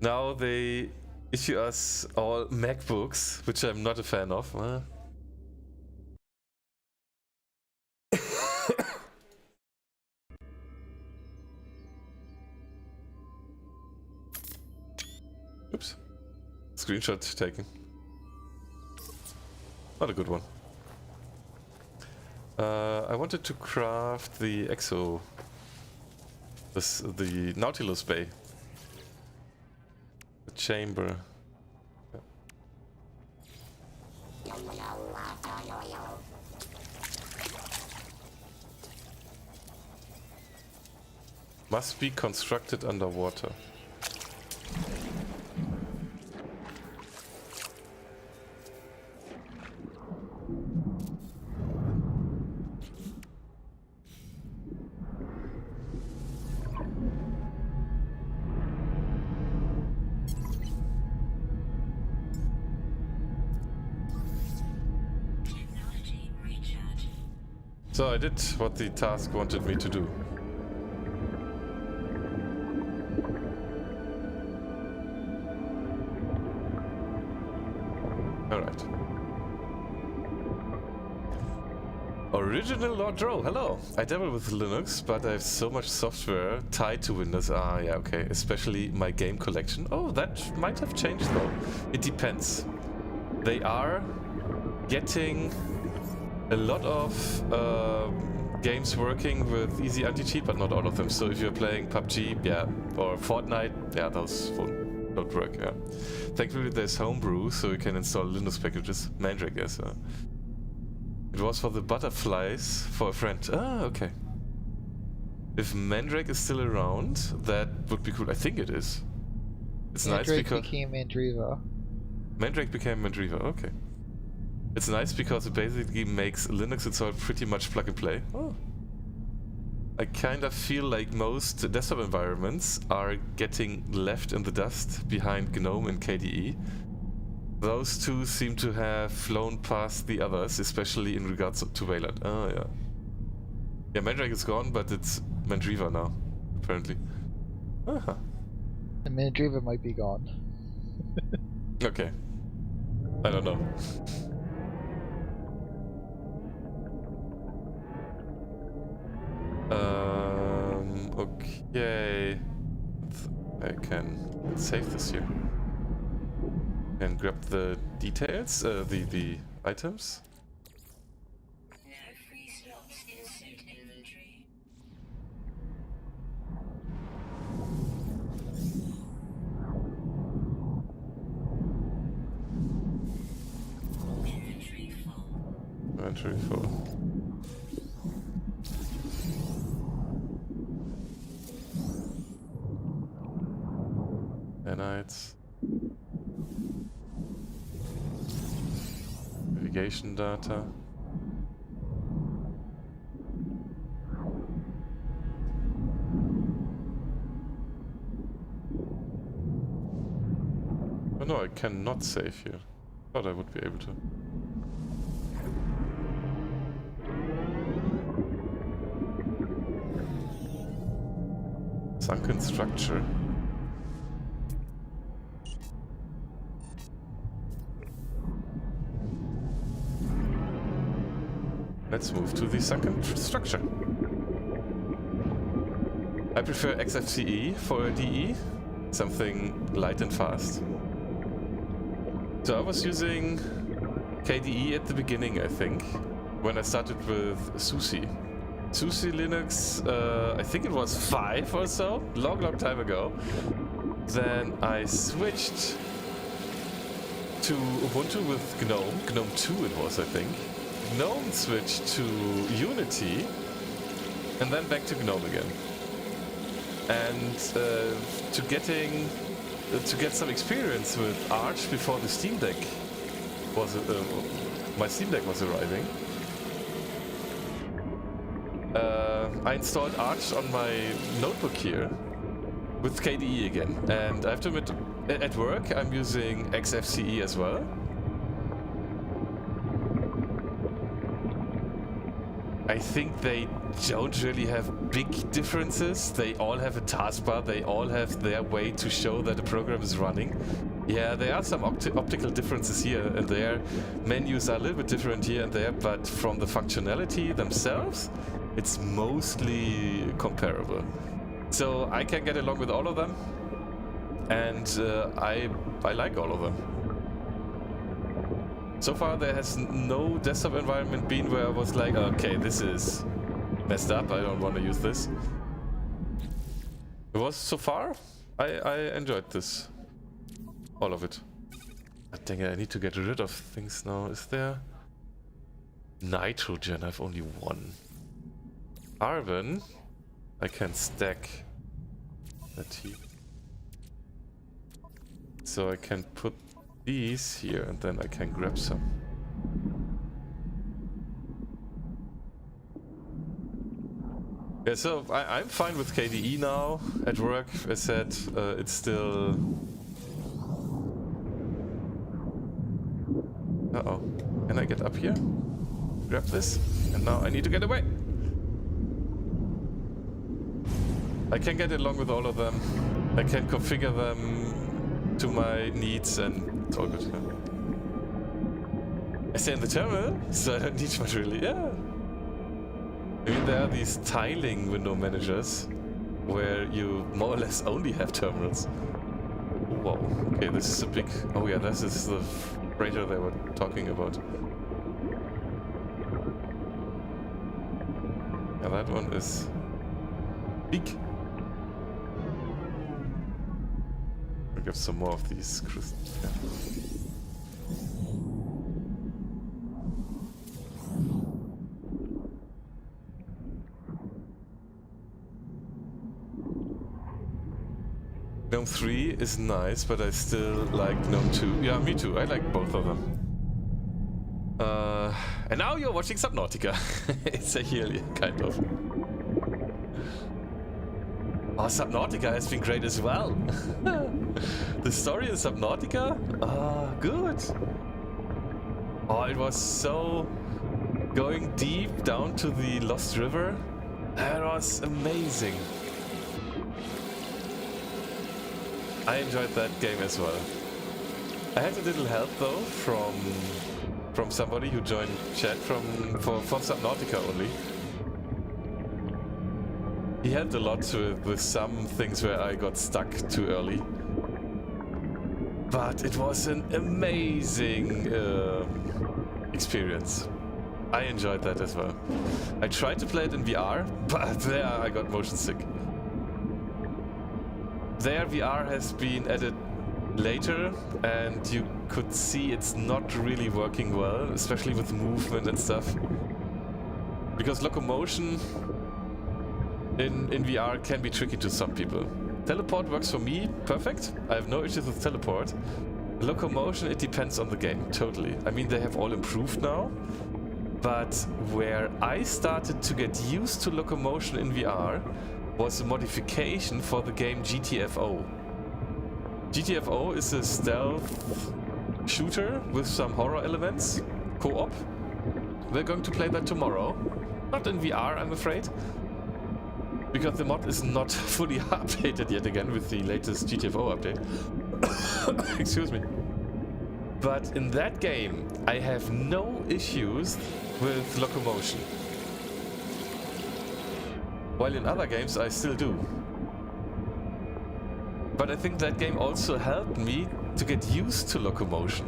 Now they issue us all MacBooks, which I'm not a fan of. Oops. Screenshot taken. Not a good one. I wanted to craft the the Nautilus Bay. The chamber. Yeah. Must be constructed underwater. So I did what the task wanted me to do. Alright. Original Lord Drow, hello! I dabble with Linux, but I have so much software tied to Windows. Ah, yeah, okay. Especially my game collection. Oh, that might have changed though. It depends. They are getting a lot of games working with easy anti-cheat, but not all of them. So if you're playing PUBG, yeah, or Fortnite, yeah, those don't work, yeah. Thankfully there's Homebrew, so you can install Linux packages. Mandrake, yes. It was for the butterflies for a friend. Ah, okay. If Mandrake is still around, that would be cool. I think it is. It's nice because... Mandrake became Mandriva. Mandrake became Mandriva, okay. It's nice because it basically makes Linux itself pretty much plug and play. Oh. I kind of feel like most desktop environments are getting left in the dust behind GNOME and KDE. Those two seem to have flown past the others, especially in regards to Wayland. Oh, yeah. Yeah, Mandrake is gone, but it's Mandriva now, apparently. Uh-huh. And Mandriva might be gone. Okay. I don't know. Okay. I can save this here. And grab the details, the items. No free slots in suit inventory. Inventory full. Inventory full. Nanites. Navigation data. Oh no, I cannot save here. Thought I would be able to. Sunken structure. Let's move to the sunken structure. I prefer XFCE for DE, something light and fast. So I was using KDE at the beginning, I think, when I started with SUSE. SUSE Linux, I think it was 5 or so, long time ago. Then I switched to Ubuntu with GNOME, GNOME 2 it was, I think. GNOME switched to Unity, and then back to GNOME again. And to get some experience with Arch before the Steam Deck was my Steam Deck was arriving, I installed Arch on my notebook here with KDE again. And I have to admit, at work I'm using XFCE as well. I think they don't really have big differences. They all have a taskbar, they all have their way to show that the program is running. Yeah, there are some optical differences here and there. Menus are a little bit different here and there, but from the functionality themselves, it's mostly comparable. So I can get along with all of them, and I like all of them. So far there has no desktop environment been where I was like, okay, this is messed up, I don't want to use this. It was so far, I enjoyed this. All of it. But dang it, I need to get rid of things now. Is there nitrogen? I have only one. Carbon, I can stack that here. So I can put these here and then I can grab some. Yeah, so I'm fine with KDE now. At work, I said it's still... Uh-oh. Can I get up here? Grab this. And now I need to get away. I can get along with all of them. I can configure them to my needs and it's all good. I stay in the terminal, so I don't need much really. Yeah. I mean, there are these tiling window managers where you more or less only have terminals. Wow. Okay, this is a big... Oh yeah, this is the freighter they were talking about. Yeah, that one is big. I'll get some more of these crystals. Yeah. GNOME 3 is nice, but I still like GNOME 2. Yeah, me too. I like both of them. And now you're watching Subnautica. It's a yearly, kind of. Oh, Subnautica has been great as well. The story in Subnautica? Ah, good. Oh, it was so... going deep down to the Lost River. That was amazing. I enjoyed that game as well. I had a little help though from somebody who joined chat from Subnautica only. He helped a lot with some things where I got stuck too early. But it was an amazing experience. I enjoyed that as well. I tried to play it in VR, but there I got motion sick. There VR has been added later, and you could see it's not really working well, especially with movement and stuff. Because locomotion in VR can be tricky to some people. Teleport works for me perfect. I have no issues with teleport. Locomotion, it depends on the game, totally. I mean, they have all improved now. But where I started to get used to locomotion in VR was a modification for the game GTFO. GTFO is a stealth shooter with some horror elements, co-op. We're going to play that tomorrow. Not in VR, I'm afraid. Because the mod is not fully updated yet again with the latest GTFO update. Excuse me. But in that game, I have no issues with locomotion. While in other games, I still do. But I think that game also helped me to get used to locomotion.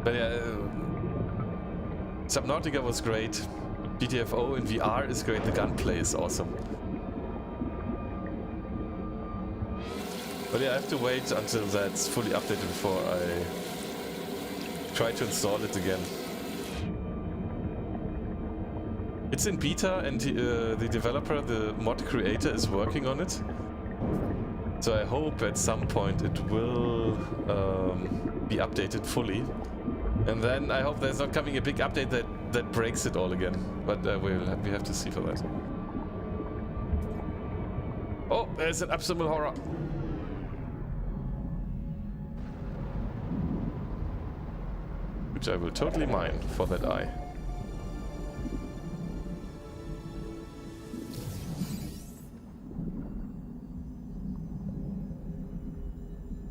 But yeah, Subnautica was great. GTFO in VR is great. The gunplay is awesome. But yeah, I have to wait until that's fully updated before I try to install it again. It's in beta, and the developer, the mod creator, is working on it. So I hope at some point it will be updated fully. And then I hope there's not coming a big update that breaks it all again. But we have to see for that. Oh, there's an absolute horror. Which I will totally mine for that eye.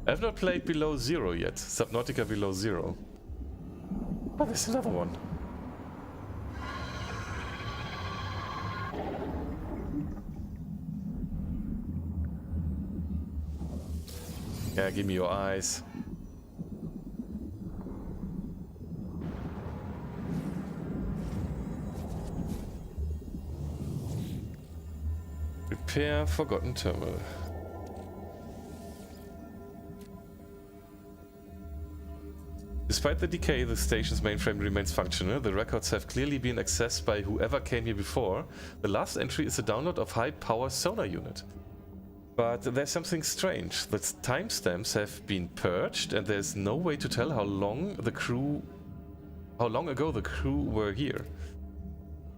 I've not played Below Zero yet. Subnautica Below Zero. Oh, there's another one. Yeah, give me your eyes. Repair forgotten terminal. Despite the decay, the station's mainframe remains functional. The records have clearly been accessed by whoever came here before. The last entry is a download of high-power sonar unit. But there's something strange. The timestamps have been purged, and there's no way to tell how long ago the crew were here.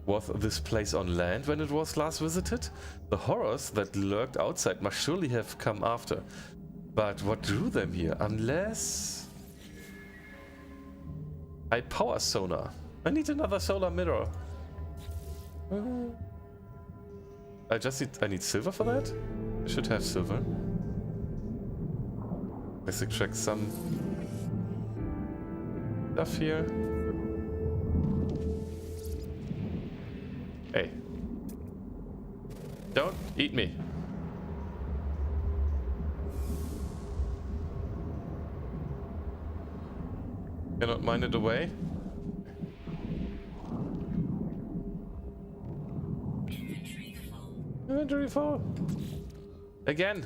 Was this place on land when it was last visited? The horrors that lurked outside must surely have come after. But what drew them here? Unless... High-power sonar. I need another solar mirror. I need silver for that? I should have silver. Let's extract some stuff here. Hey. Don't eat me. Cannot mine it away. Inventory full. Again.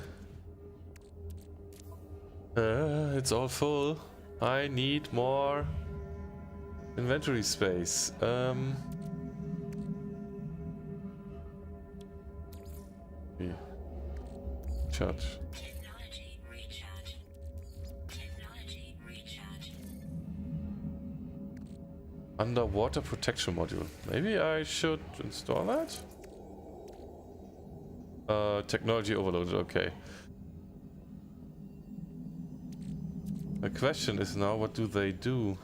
It's all full. I need more inventory space. Charge. Technology recharge. Technology recharge. Underwater protection module. Maybe I should install that? Technology overloaded, okay. The question is now, what do they do?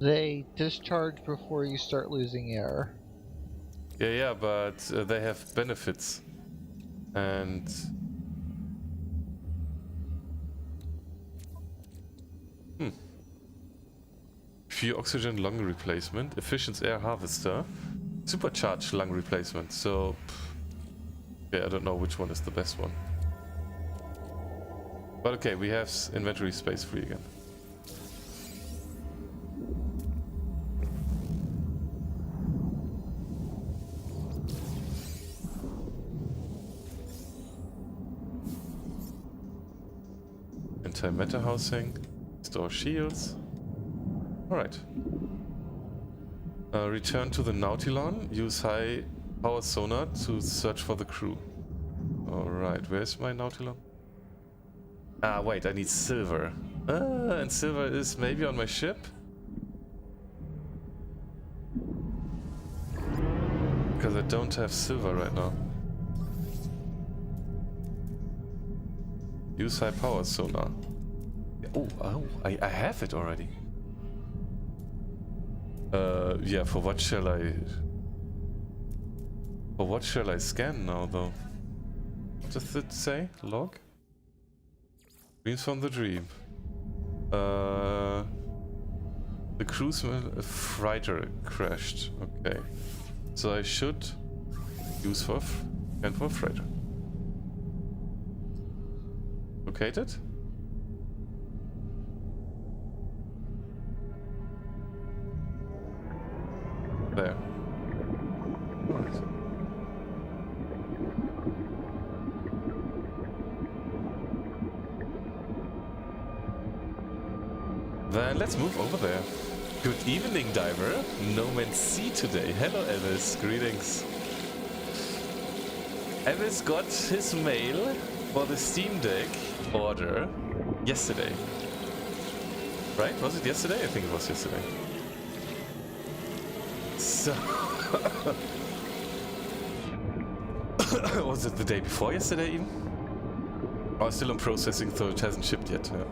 They discharge before you start losing air. Yeah, but they have benefits. And... Pure oxygen lung replacement, efficient air harvester, supercharged lung replacement. So yeah, I don't know which one is the best one. But okay, we have inventory space free again. Anti-matter housing, store shields. Alright. Return to the Nautilon, use high power sonar to search for the crew. Alright, where's my Nautilon? Ah, wait, I need silver. And silver is maybe on my ship? Because I don't have silver right now. Use high power sonar. Oh, I have it already. Yeah, for what shall I... For what shall I scan now, though? What does it say? Log? Dreams from the dream. The cruise freighter crashed. Okay. So I should use for freighter. Located? There. Right. Then let's move over there. Good evening, diver. No man's sea today. Hello, Elvis. Greetings. Elvis got his mail for the Steam Deck order yesterday. Right? Was it yesterday? I think it was yesterday. So... was it the day before yesterday even? Oh, it's still in processing, so it hasn't shipped yet. Yeah.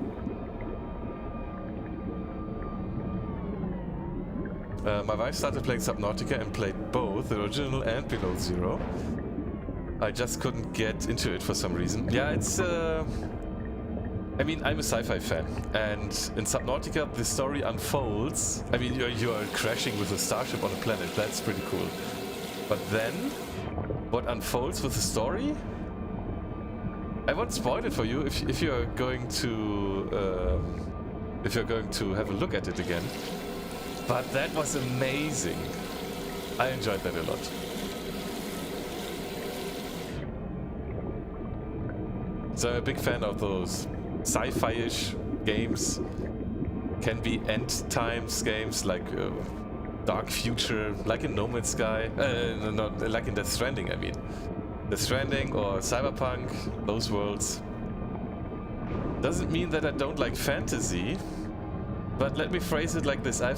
My wife started playing Subnautica and played both the original and Below Zero. I just couldn't get into it for some reason. Yeah, it's... I mean, I'm a sci-fi fan, and in Subnautica the story unfolds. I mean, you're crashing with a starship on a planet, that's pretty cool. But then, what unfolds with the story? I won't spoil it for you if you're going to have a look at it again. But that was amazing. I enjoyed that a lot. So I'm a big fan of those sci-fi-ish games. Can be end times games like Dark Future, like in No Man's Sky. Not like in Death Stranding, I mean. Death Stranding or Cyberpunk, those worlds. Doesn't mean that I don't like fantasy. But let me phrase it like this. I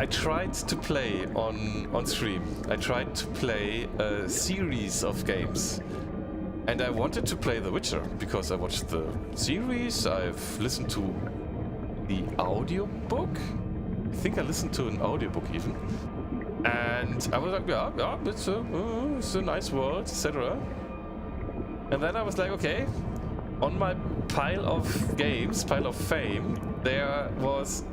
tried to play on stream. I tried to play a series of games. And I wanted to play The Witcher because I watched the series. I've listened to the audiobook. I think I listened to an audiobook even. And I was like, yeah, it's a nice world, etc. And then I was like, okay, on my pile of games, pile of fame, there was,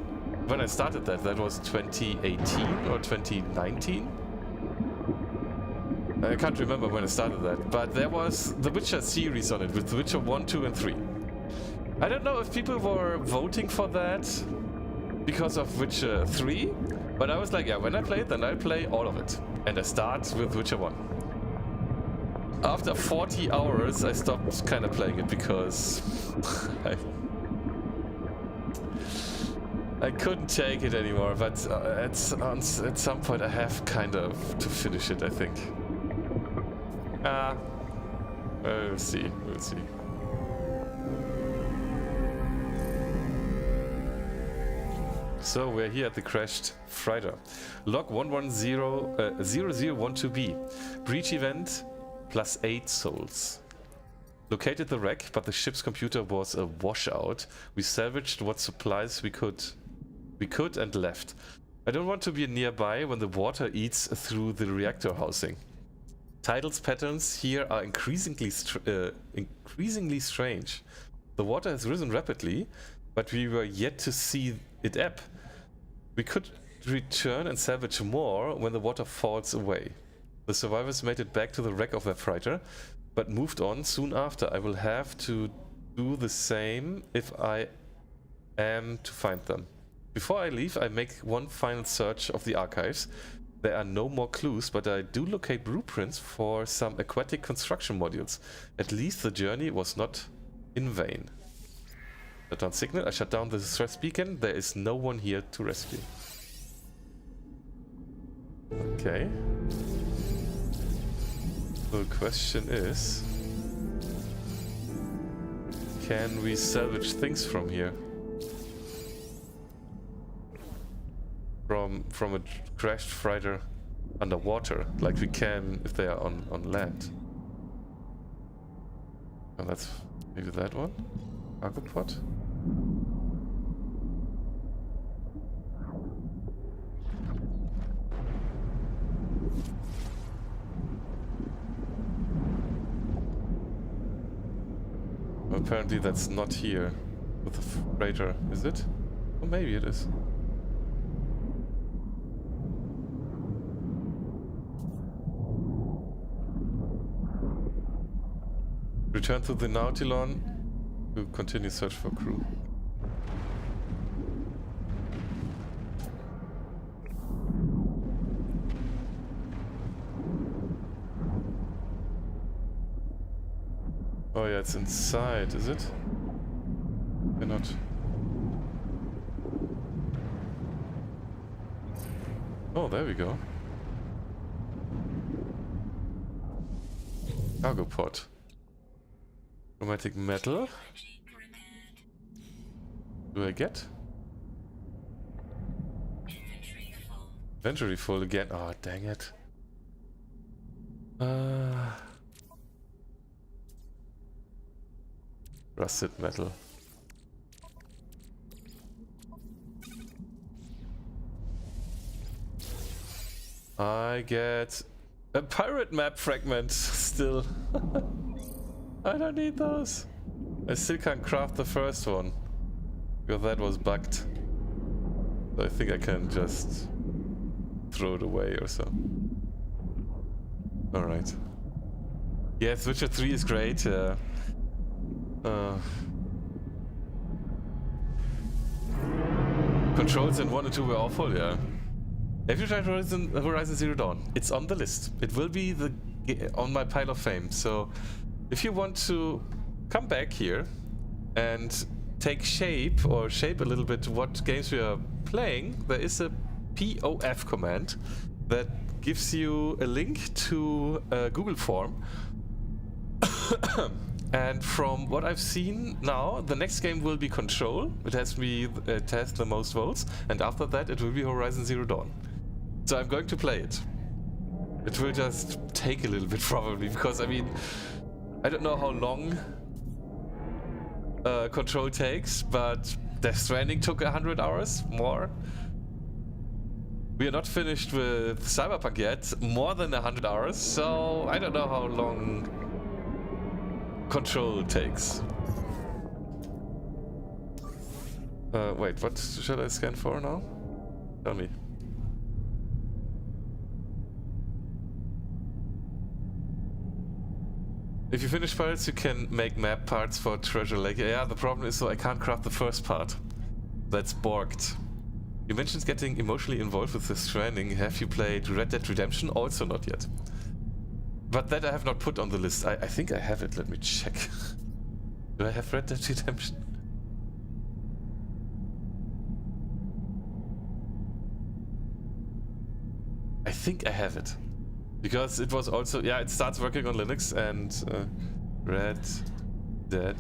when I started that was 2018 or 2019. I can't remember when I started that, but there was the Witcher series on it with The Witcher 1, 2 and 3. I don't know if people were voting for that because of Witcher 3, but I was like, yeah, when I play it, then I'll play all of it. And I start with Witcher 1. After 40 hours, I stopped kind of playing it because I couldn't take it anymore, but at some point I have kind of to finish it, I think. We'll see, we'll see. So we're here at the crashed freighter. Log 110-0012B. Breach event +8 souls. Located the wreck, but the ship's computer was a washout. We salvaged what supplies we could and left. I don't want to be nearby when the water eats through the reactor housing. Tidal's patterns here are increasingly strange. The water has risen rapidly, but we were yet to see it ebb. We could return and salvage more when the water falls away. The survivors made it back to the wreck of their freighter, but moved on soon after. I will have to do the same if I am to find them. Before I leave, I make one final search of the archives. There are no more clues, but I do locate blueprints for some aquatic construction modules. At least the journey was not in vain. Shut down signal. I shut down the distress beacon. There is no one here to rescue. Okay. The question is, can we salvage things from here? From a crashed freighter underwater, like we can if they are on land. Oh, that's maybe that one? Cargo pod? Apparently that's not here with the freighter, is it? Or maybe it is. Return to the Nautilon to continue search for crew. Oh yeah, it's inside, is it? Cannot. Oh, there we go. Cargo pod. Chromatic metal. Do I get? Inventory full again. Oh, dang it. Rusted metal. I get a pirate map fragment still. I don't need those. I still can't craft the first one because that was bugged. So I think I can just throw it away or so. Alright. Yes, Witcher 3 is great. Controls in 1 and 2 were awful, yeah. Have you tried Horizon Zero Dawn? It's on the list. It will be on my pile of fame. So if you want to come back here and take shape a little bit what games we are playing, there is a POF command that gives you a link to a Google form. And from what I've seen now, the next game will be Control. It has the most votes, and after that it will be Horizon Zero Dawn. So I'm going to play it. It will just take a little bit probably, because I mean, I don't know how long Control takes, but Death Stranding took 100 hours more. We are not finished with Cyberpunk yet, more than 100 hours, so I don't know how long Control takes. Wait, what should I scan for now? Tell me. If you finish parts, you can make map parts for Treasure Lake. Yeah, the problem is, so I can't craft the first part. That's borked. You mentioned getting emotionally involved with Death Stranding. Have you played Red Dead Redemption? Also not yet. But that I have not put on the list. I think I have it. Let me check. Do I have Red Dead Redemption? I think I have it. Because it was also... Yeah, it starts working on Linux and... Red Dead...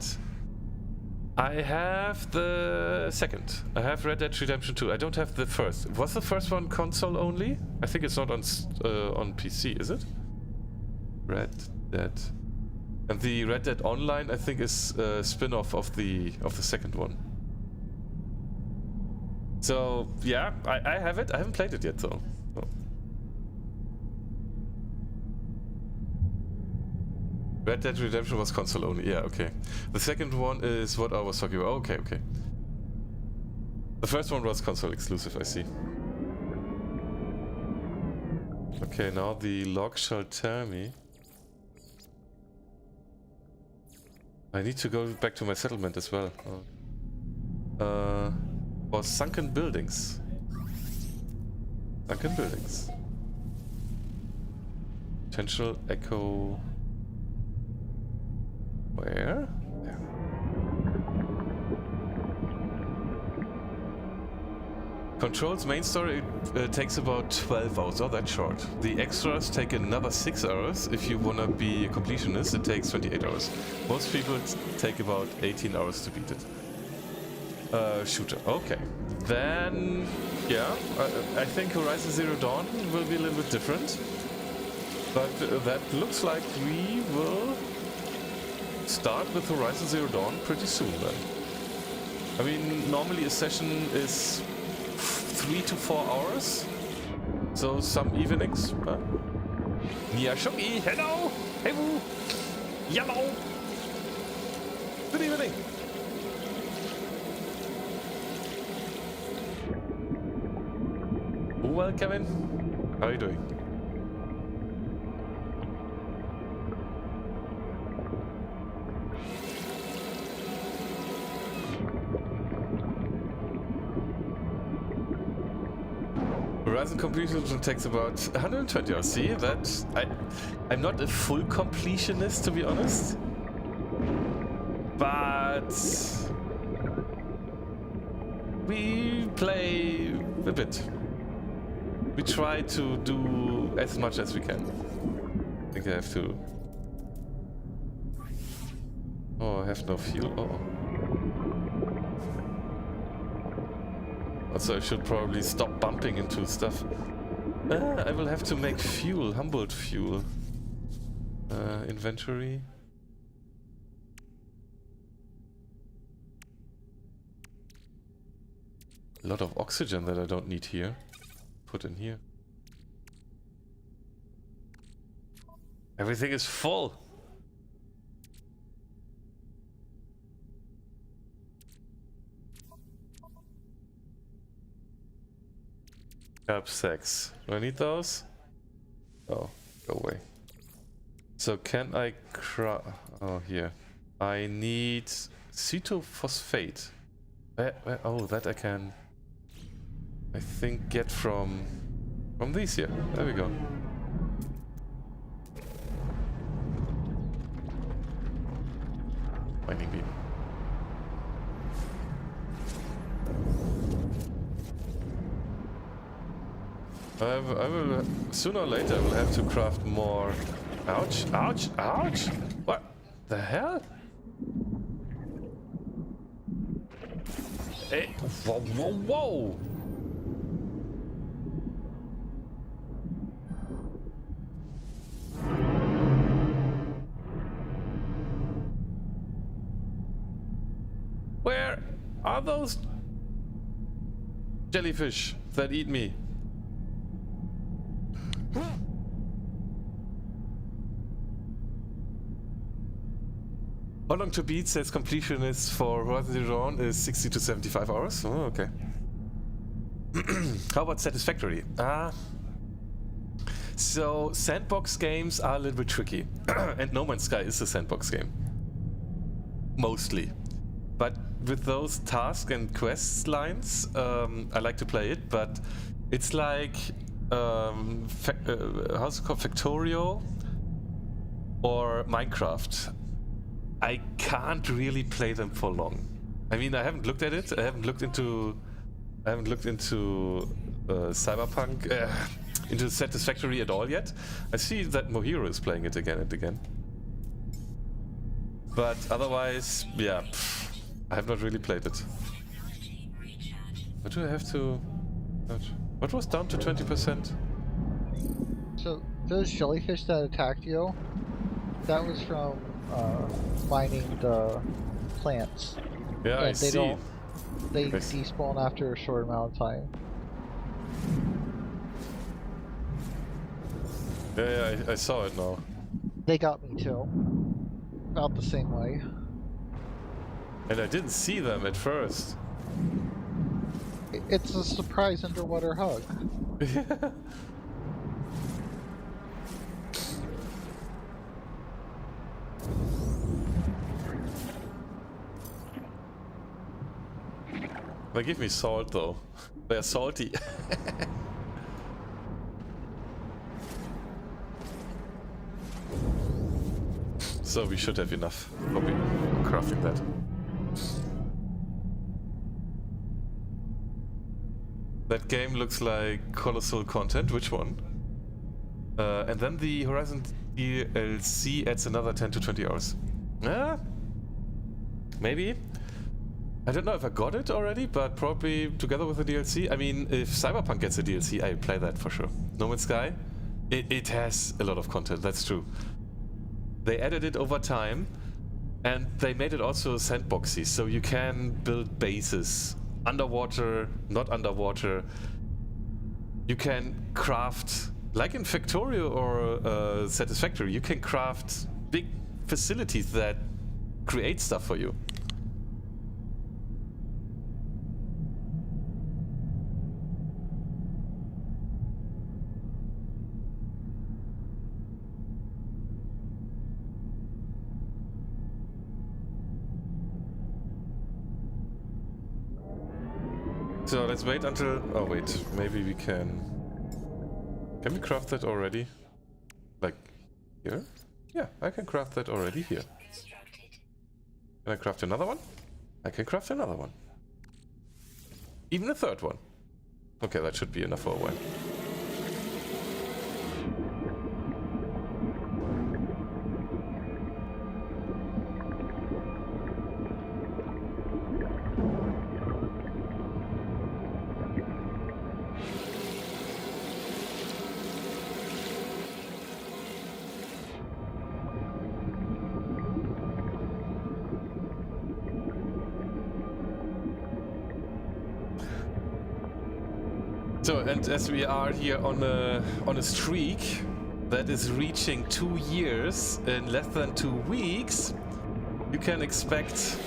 I have the second. I have Red Dead Redemption 2. I don't have the first. Was the first one console only? I think it's not on PC, is it? Red Dead. And the Red Dead Online, I think, is a spin-off of the second one. So yeah, I have it. I haven't played it yet though. So. Red Dead Redemption was console only. Yeah, okay. The second one is what I was talking about. Okay, okay. The first one was console exclusive, I see. Okay, now the log shall tell me. I need to go back to my settlement as well. For sunken buildings. Sunken buildings. Potential echo. Where? There. Control's main story takes about 12 hours. Oh, that's short. The extras take another 6 hours. If you wanna be a completionist, it takes 28 hours. Most people take about 18 hours to beat it. Shooter. Okay. Then, yeah, I think Horizon Zero Dawn will be a little bit different. But that looks like we will start with Horizon Zero Dawn pretty soon then. I mean, normally a session is 3 to 4 hours. So some evenings. Niyashoki, hello! Hey woo! Yellow! Good evening! Well, Kevin, how are you doing? Horizon completion takes about 120 hours. See, that I'm not a full completionist, to be honest, but we play a bit. We try to do as much as we can. I think I have to. Oh, I have no fuel. Oh. Also, I should probably stop bumping into stuff. I will have to make fuel, Humboldt fuel. Inventory. A lot of oxygen that I don't need here. Put in here. Everything is full. Cup 6. Do I need those? Oh, go away. So can I oh, here. I need cetophosphate. Oh, that I can, I think, get from these here. There we go. Mining beam. I will, sooner or later, I will have to craft more. Ouch, ouch, ouch! What the hell? Hey, whoa, whoa, whoa! Where are those jellyfish that eat me? How long to beat, says completionist for Horizon Zero Dawn, is 60 to 75 hours. Oh, okay. How about satisfactory? So sandbox games are a little bit tricky. And No Man's Sky is a sandbox game. Mostly. But with those task and quest lines, I like to play it, but it's like, how's it called, Factorio or Minecraft. I can't really play them for long. I mean, I haven't looked at it. I haven't looked into Cyberpunk, into Satisfactory at all yet. I see that Mohiro is playing it again and again. But otherwise, yeah, I have not really played it. What do I have to? What was down to 20%? So those jellyfish that attacked you, that was from mining the plants. Yeah, and I see. They despawn after a short amount of time. Yeah, I saw it now. They got me too. About the same way. And I didn't see them at first. It's a surprise underwater hug. They give me salt though. They're salty. So we should have enough. Probably crafting that. That game looks like colossal content. Which one? And then the Horizon DLC adds another 10 to 20 hours. Maybe. I don't know if I got it already, but probably together with the DLC. I mean, if Cyberpunk gets a DLC, I play that for sure. No Man's Sky, it has a lot of content, that's true. They added it over time, and they made it also sandboxy, so you can build bases. Underwater, not underwater. You can craft, like in Factorio or Satisfactory, you can craft big facilities that create stuff for you. So let's wait until... Oh wait, maybe we can... Can we craft that already? Like, here? Yeah, I can craft that already here. Can I craft another one? I can craft another one. Even a third one. Okay, that should be enough for a while. So, and as we are here on a streak that is reaching 2 years in less than 2 weeks, you can expect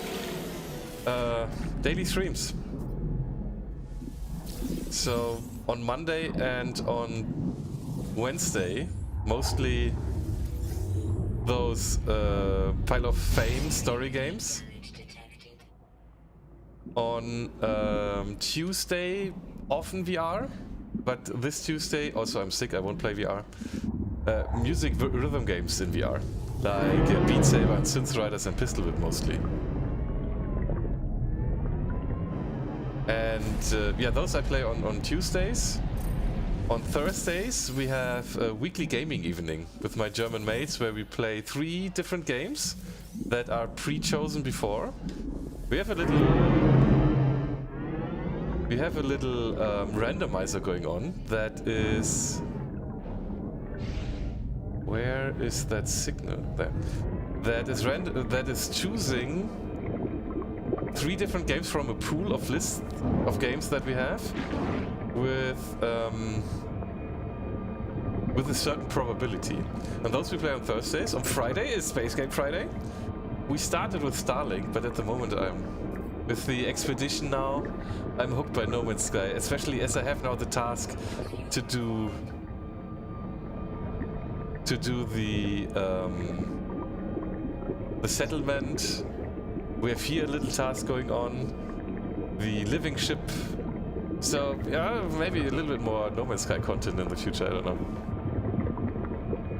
daily streams. So on Monday and on Wednesday, mostly those Pile of Fame story games. On Tuesday, often VR, but this Tuesday, also I'm sick, I won't play VR. Music rhythm games in VR, like Beat Saber and Synth Riders and Pistol Whip mostly. And yeah, those I play on Tuesdays. On Thursdays we have a weekly gaming evening with my German mates where we play 3 different games that are pre-chosen before. We have a little randomizer going on that is... Where is that signal? There. That is choosing 3 different games from a pool of list of games that we have with a certain probability. And those we play on Thursdays. On Friday is Space Game Friday. We started with Starlink, but at the moment with the expedition now, I'm hooked by No Man's Sky, especially as I have now the task to do the settlement. We have here a little task going on, the living ship. So yeah, maybe a little bit more No Man's Sky content in the future, I don't know.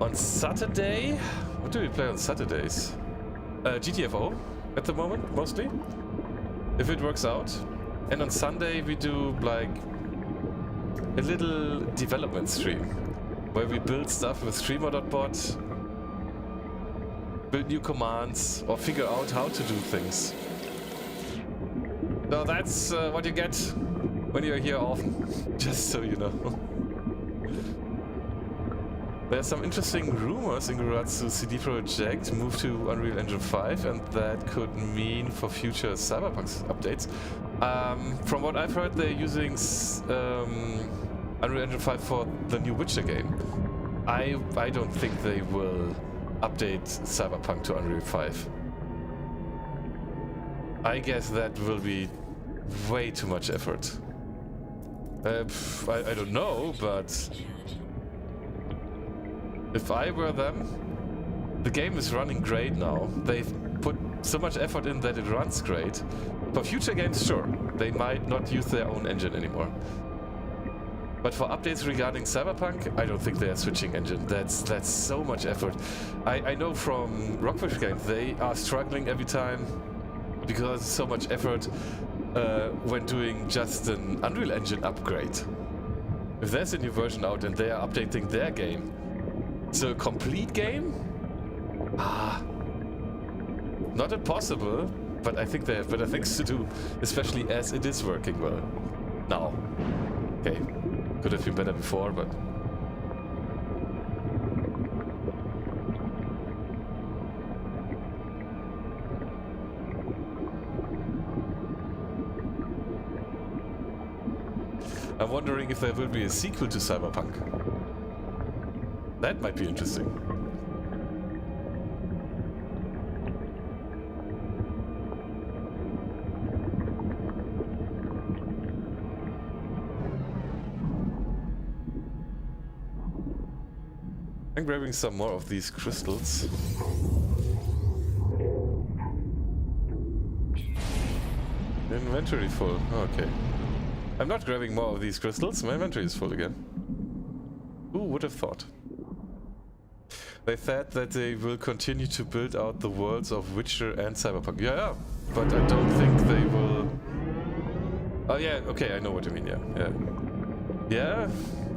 On Saturday, what do we play on Saturdays? GTFO at the moment, mostly, if it works out. And on Sunday we do like a little development stream where we build stuff with streamer.bot, build new commands or figure out how to do things. So that's what you get when you're here often, just so you know. There's some interesting rumors in regards to CD Projekt move to Unreal Engine 5, and that could mean for future Cyberpunk updates. From what I've heard, they're using Unreal Engine 5 for the new Witcher game. I don't think they will update Cyberpunk to Unreal 5. I guess that will be way too much effort. I don't know, but if I were them, the game is running great now. They've put so much effort in that it runs great. For future games, sure, they might not use their own engine anymore. But for updates regarding Cyberpunk, I don't think they are switching engine. That's so much effort. I know from Rockfish Games, they are struggling every time because so much effort when doing just an Unreal Engine upgrade. If there's a new version out and they are updating their game, so a complete game? Not impossible, but I think they have better things to do, especially as it is working well now. Okay. Could have been better before, but... I'm wondering if there will be a sequel to Cyberpunk. That might be interesting. I'm grabbing some more of these crystals. Inventory full. Okay. I'm not grabbing more of these crystals. My inventory is full again. Who would have thought? They said that they will continue to build out the worlds of Witcher and Cyberpunk. Yeah, but I don't think they will... Oh yeah, okay, I know what you mean, yeah. Yeah,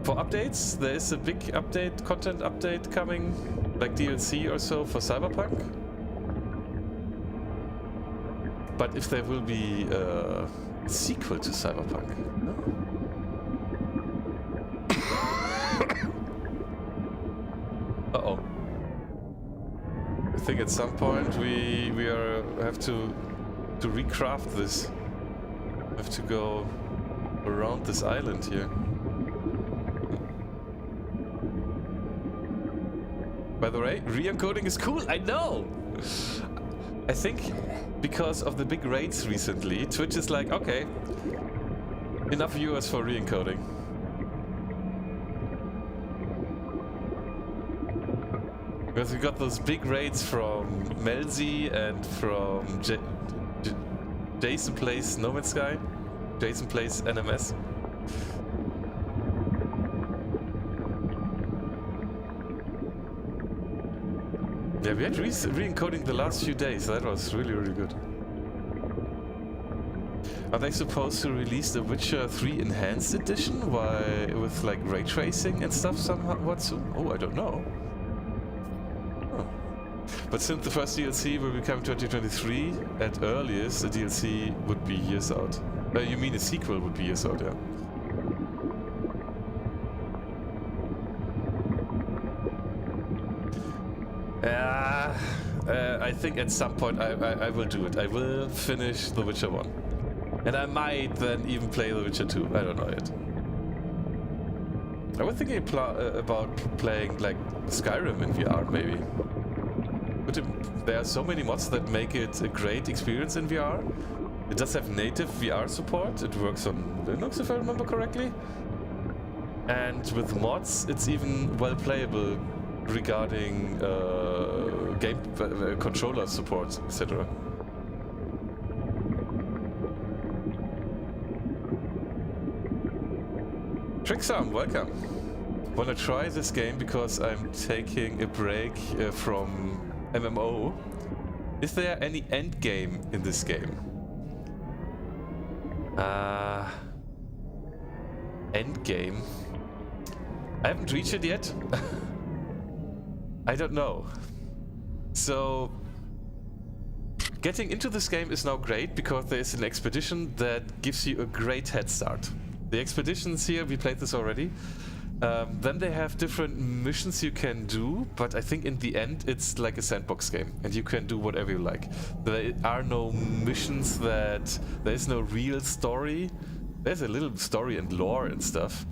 for updates, there is a big update, content update coming, like DLC or so for Cyberpunk. But if there will be a sequel to Cyberpunk... Uh-oh. I think at some point we have to recraft this. We have to go around this island here. By the way, re-encoding is cool, I know! I think because of the big raids recently, Twitch is like, okay, enough viewers for re-encoding. Because we got those big raids from Melzi and from Jason Plays No Man's Sky, Jason Plays NMS. Yeah, we had re-encoding the last few days. That was really, really good. Are they supposed to release the Witcher 3 Enhanced Edition with like ray tracing and stuff somewhat soon? Oh, I don't know. Huh. But since the first DLC will be coming 2023, at earliest, the DLC would be years out. You mean a sequel would be years out, yeah. I think at some point I will do it. I will finish The Witcher 1. And I might then even play The Witcher 2. I don't know yet. I was thinking about playing like Skyrim in VR maybe. But there are so many mods that make it a great experience in VR. It does have native VR support. It works on Linux if I remember correctly. And with mods it's even well playable regarding game controller support, etc. Tricksam, welcome. Wanna try this game because I'm taking a break from MMO. Is there any end game in this game? End game? I haven't reached it yet. I don't know. So, getting into this game is now great because there's an expedition that gives you a great head start. The expeditions here, we played this already. Then they have different missions you can do, but I think in the end it's like a sandbox game and you can do whatever you like. There are no missions there is no real story. There's a little story and lore and stuff.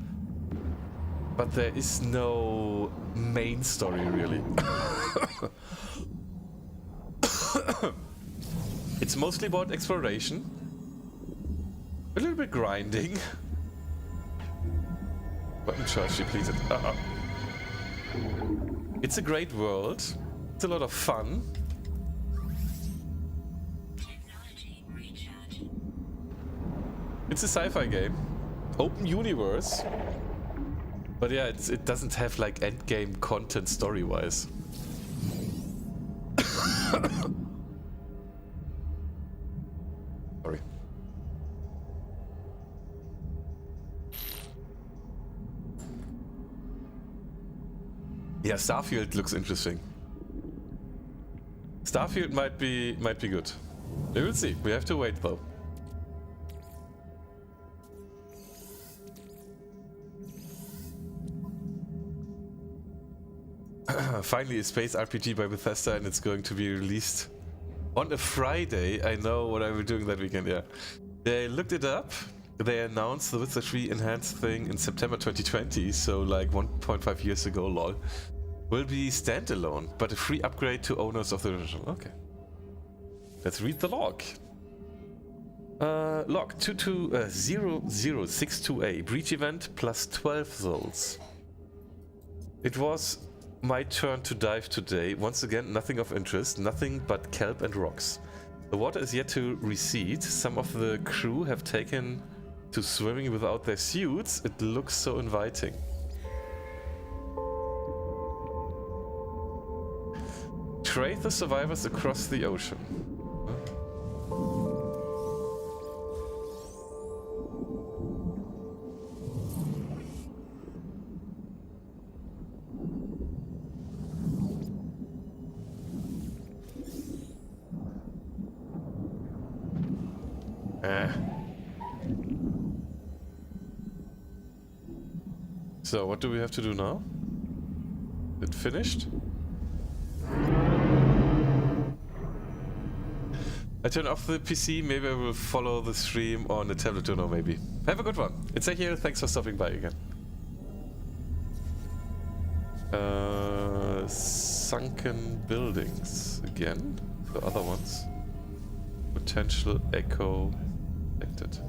But there is no main story, really. It's mostly about exploration. A little bit grinding. Button charge depleted. It's a great world. It's a lot of fun. Technology recharging. It's a sci-fi game. Open universe. But yeah, it doesn't have like endgame content story-wise. Sorry. Yeah, Starfield looks interesting. Starfield might be good. We will see. We have to wait though. Finally, a space RPG by Bethesda, and it's going to be released on a Friday. I know what I will be doing that weekend. Yeah, they looked it up. They announced the Witcher 3 enhanced thing in September 2020, so like 1.5 years ago. Lol. Will be standalone, but a free upgrade to owners of the original. Okay. Let's read the log. Log 220062A. Breach event plus 12 souls. It was my turn to dive today. Once again, nothing of interest, nothing but kelp and rocks. The water is yet to recede. Some of the crew have taken to swimming without their suits. It looks so inviting. Trade the survivors across the ocean. So what do we have to do now? It finished? I turn off the PC, maybe I will follow the stream on the tablet, don't know, maybe. Have a good one. It's here, thanks for stopping by again. Sunken buildings again, the other ones. Potential echo detected.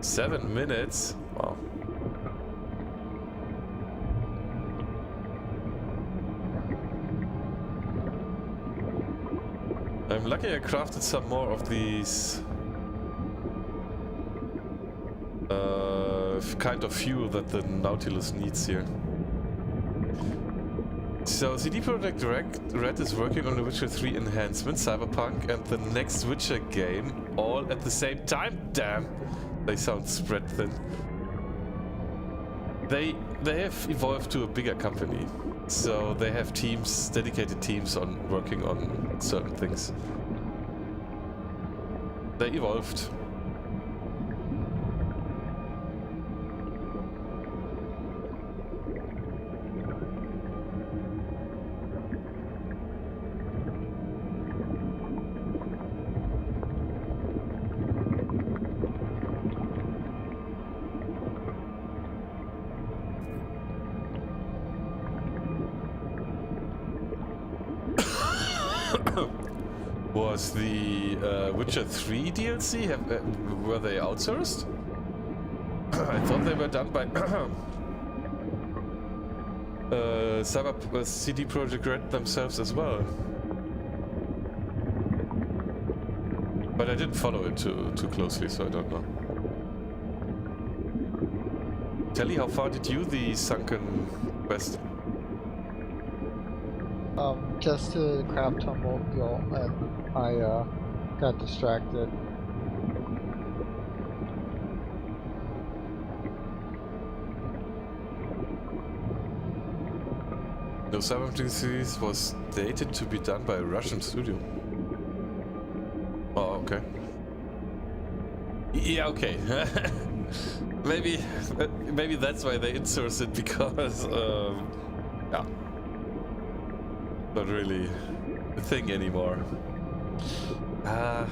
Seven minutes? Wow. I'm lucky I crafted some more of these kind of fuel that the Nautilus needs here. So CD Projekt Red is working on the Witcher 3 enhancement, Cyberpunk, and the next Witcher game all at the same time. Damn, they sound spread thin. They have evolved to a bigger company, so they have teams, dedicated teams on working on certain things. They evolved. Was the Witcher 3 DLC, were they outsourced? I thought they were done by CD Projekt Red themselves as well. But I didn't follow it too closely, so I don't know. Telly, how far did you the sunken quest? Just to the crab tumble deal, and I got distracted. No, Cyberpunk series was dated to be done by a Russian studio. Oh, okay. Yeah, okay. maybe that's why they insourced it, because yeah, not really a thing anymore. Man.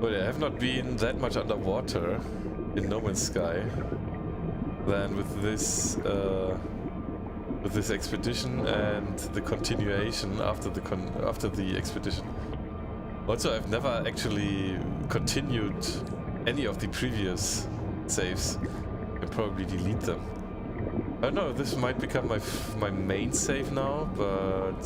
Well, I have not been that much underwater in No Man's Sky than with this expedition and the continuation after the expedition. Also, I've never actually continued any of the previous saves. I'll probably delete them. I don't know, this might become my main save now, but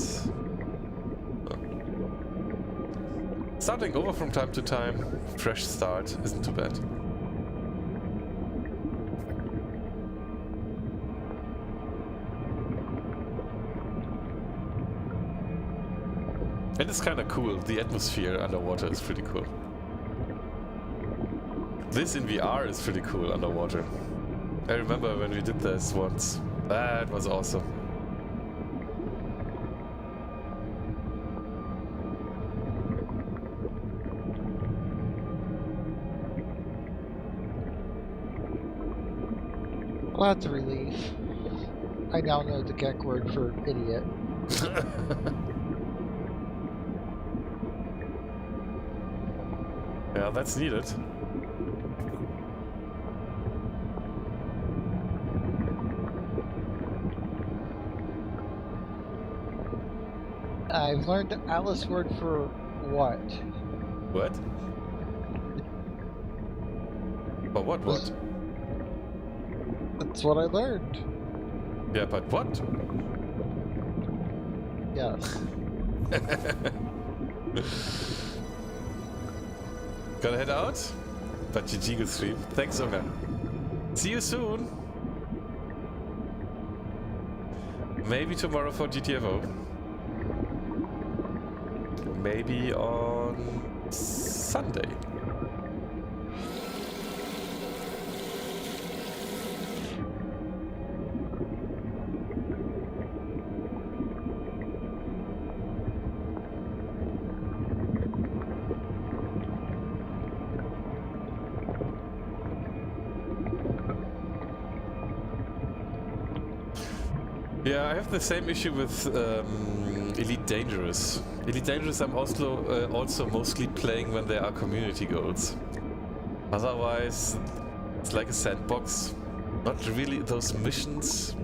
starting over from time to time, fresh start, isn't too bad. And it's kind of cool. The atmosphere underwater is pretty cool. This in VR is pretty cool underwater. I remember when we did this once. That was awesome. Well, that's a relief. I now know the Gek word for idiot. Yeah, that's needed. I've learned the Alice word for what? What? For what? That's what I learned. Yeah, but what? Yes. Gotta head out? But GG good stream. Thanks, Omer. See you soon. Maybe tomorrow for GTFO. Maybe on Sunday. Yeah, I have the same issue with Elite Dangerous. Elite Dangerous I'm also mostly playing when there are community goals. Otherwise, it's like a sandbox. Not really those missions.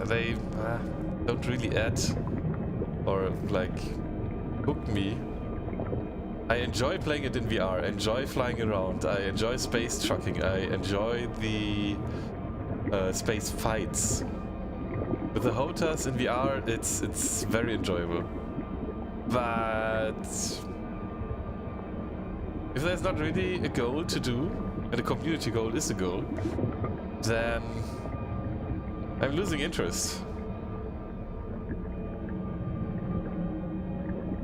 They don't really add or like hook me. I enjoy playing it in VR. I enjoy flying around. I enjoy space trucking. I enjoy the space fights. With the HOTAS in VR, it's very enjoyable. But if there's not really a goal to do, and a community goal is a goal, then I'm losing interest.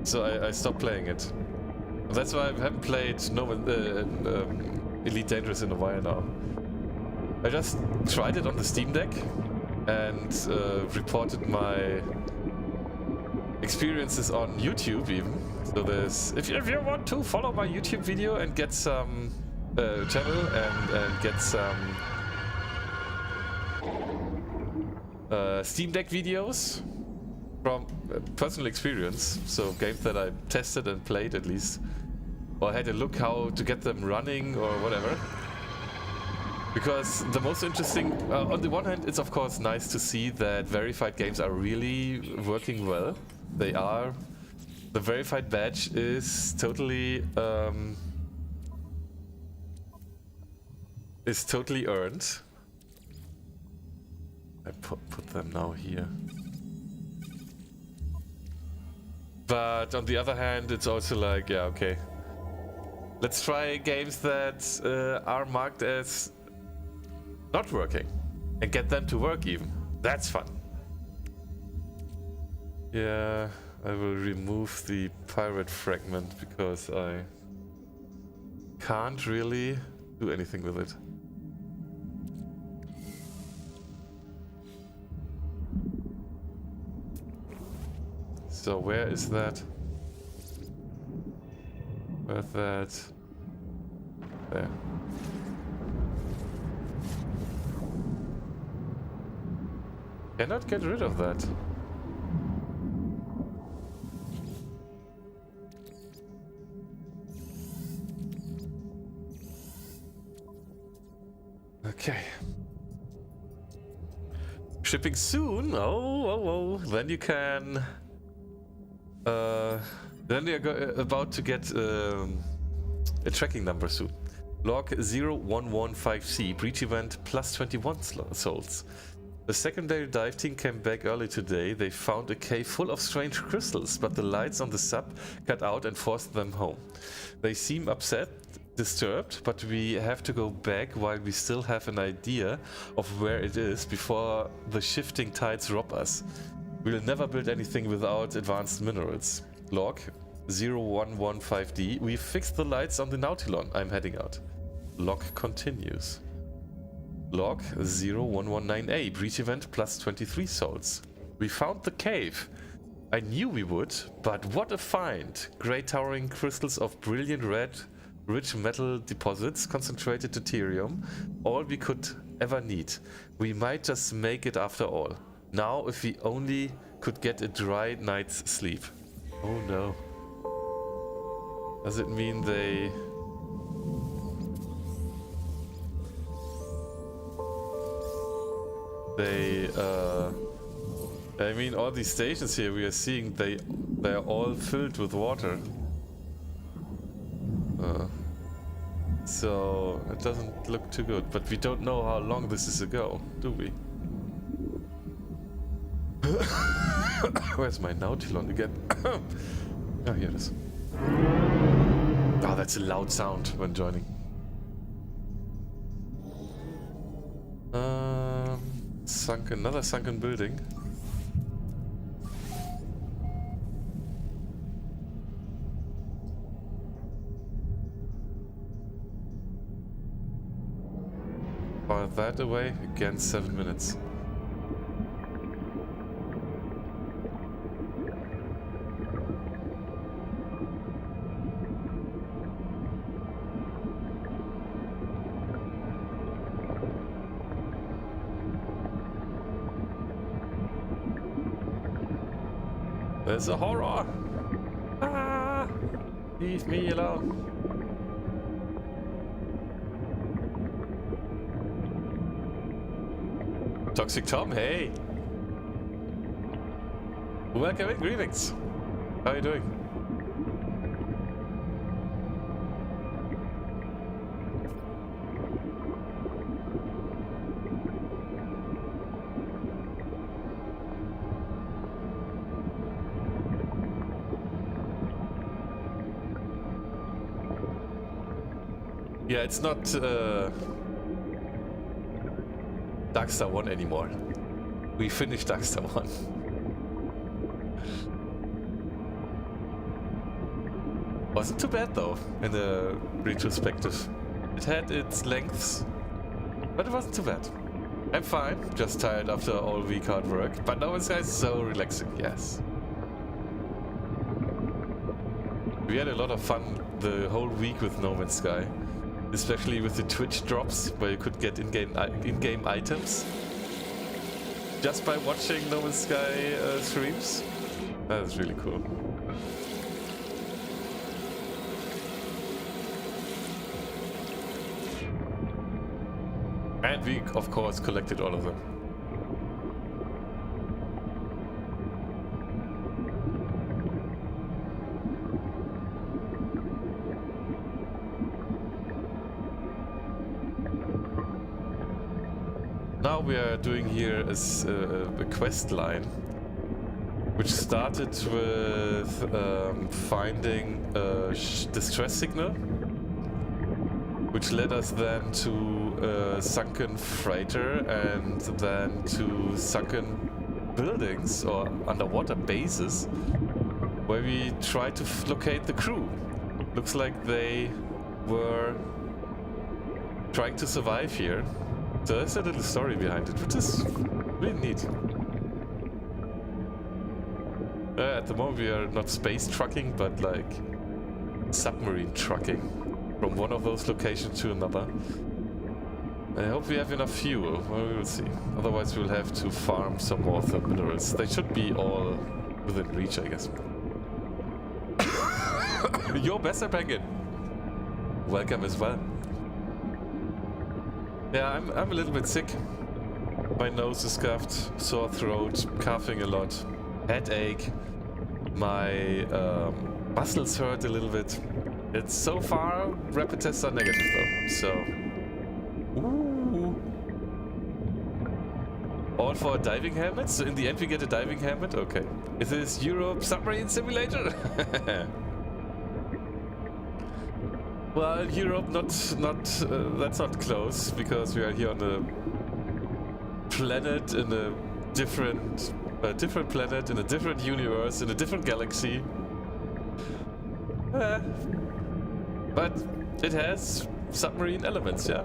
So I stopped playing it. That's why I haven't played Elite Dangerous in a while now. I just tried it on the Steam Deck and reported my experiences on YouTube even. So there's, if you want to follow my YouTube video and get some channel and get some Steam Deck videos from personal experience, so games that I tested and played at least, or had a look how to get them running or whatever. Because the most interesting, on the one hand, it's of course nice to see that verified games are really working well. They are. The verified badge is totally earned. I put them now here. But on the other hand, it's also like, yeah, okay. Let's try games that are marked as not working and get them to work even. That's fun. Yeah, I will remove the pirate fragment because I can't really do anything with it. So where is that? Where's that? There. Cannot get rid of that. Okay. Shipping soon. Oh. Then you can. Then you're about to get a tracking number soon. Log 0115C, breach event plus 21 souls. The secondary dive team came back early today. They found a cave full of strange crystals, but the lights on the sub cut out and forced them home. They seem upset, disturbed, but we have to go back while we still have an idea of where it is before the shifting tides rob us. We'll never build anything without advanced minerals. Log 0115D, we fixed the lights on the Nautilon. I'm heading out. Log continues. Log 0119A, breach event plus 23 souls. We found the cave. I knew we would, but what a find. Grey towering crystals of brilliant red, rich metal deposits, concentrated deuterium, all we could ever need. We might just make it after all. Now, if we only could get a dry night's sleep. Oh no. Does it mean they... I mean, all these stations here we are seeing, they're all filled with water. So it doesn't look too good, but we don't know how long this is ago, do we? Where's my Nautilon again? Oh, here it is. Oh, that's a loud sound when joining. Another sunken building. Fire that away, again 7 minutes. There's a horror! Ah! Leave me alone. Toxic Tom, hey! Welcome in, greetings! How are you doing? Yeah, it's not Darkstar 1 anymore. We finished Darkstar 1. Wasn't too bad though, in the retrospective. It had its lengths, but it wasn't too bad. I'm fine, just tired after all week hard work, but No Man's Sky is so relaxing, yes. We had a lot of fun the whole week with No Man's Sky. Especially with the Twitch drops, where you could get in-game items just by watching No Man's Sky streams. That is really cool. And we, of course, collected all of them. Now we are doing here is a quest line, which started with finding a distress signal, which led us then to a sunken freighter and then to sunken buildings or underwater bases, where we tried to locate the crew. Looks like they were trying to survive here. So there's a little story behind it, which is really neat. At the moment we are not space trucking, but like submarine trucking from one of those locations to another. I hope we have enough fuel. Well, we will see. Otherwise we'll have to farm some more of the minerals. They should be all within reach, I guess. Yo, Besser Penguin! Welcome as well. Yeah, I'm a little bit sick. My nose is scuffed, sore throat, coughing a lot, headache. My muscles hurt a little bit. It's so far, rapid tests are negative though, so... Ooh. All for a diving helmet? So in the end we get a diving helmet? Okay. Is this Europe Submarine Simulator? Well, Europe that's not close, because we are here on a planet in a different planet, in a different universe, in a different galaxy. But it has submarine elements, yeah.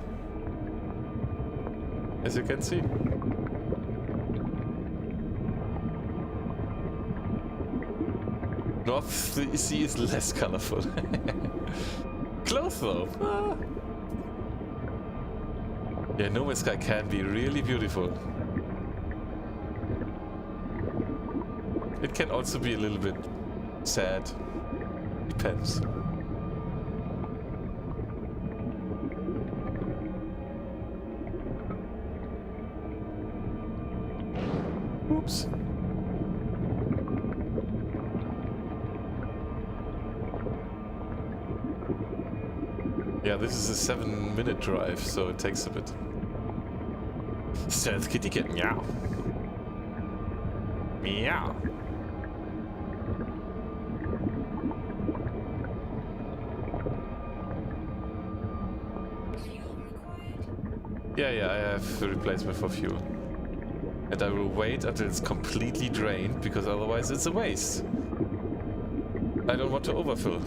As you can see. North Sea is less colorful. Close though. Ah. Yeah, No Man's Sky can be really beautiful. It can also be a little bit sad. Depends. Oops. Yeah, this is a 7-minute drive, so it takes a bit. Stealth kitty cat, meow. Meow. Yeah, I have a replacement for fuel. And I will wait until it's completely drained, because otherwise it's a waste. I don't want to overfill.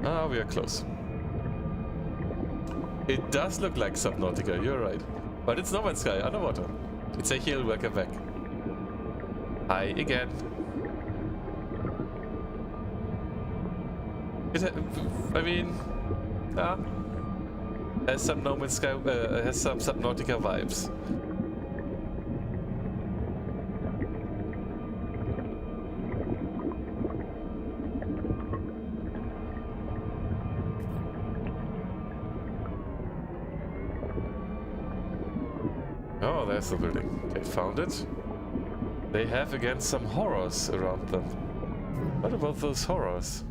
Ah, we are close. It does look like Subnautica, you're right. But it's No Man's Sky, underwater. It's a hill, welcome back. Hi again. I mean, has some No Man's Sky, has some Subnautica vibes. Oh, there's the building. They found it. They have again some horrors around them. What about those horrors?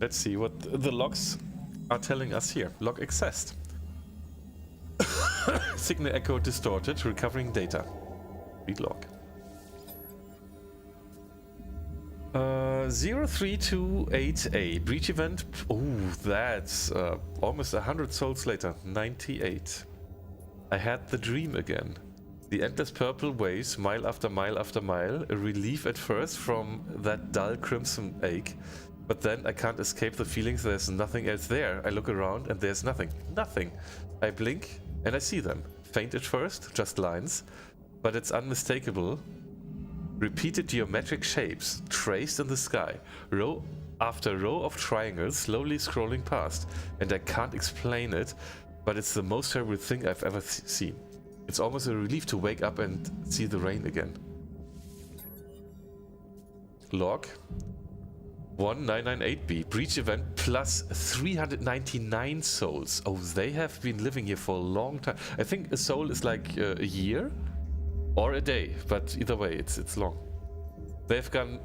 Let's see what the logs are telling us here. Log accessed. Signal echo distorted, recovering data. Read log. 0328A. Breach event. Oh, that's almost 100 souls later. 98. I had the dream again. The endless purple waves, mile after mile after mile. A relief at first from that dull crimson ache. But then I can't escape the feelings there's nothing else there. I look around and there's nothing. Nothing. I blink and I see them. Faint at first, just lines. But it's unmistakable. Repeated geometric shapes, traced in the sky. Row after row of triangles slowly scrolling past. And I can't explain it, but it's the most terrible thing I've ever seen. It's almost a relief to wake up and see the rain again. Log 1998B. Breach event plus 399 souls. Oh, they have been living here for a long time. I think a soul is like a year or a day, but either way, it's long. They've gone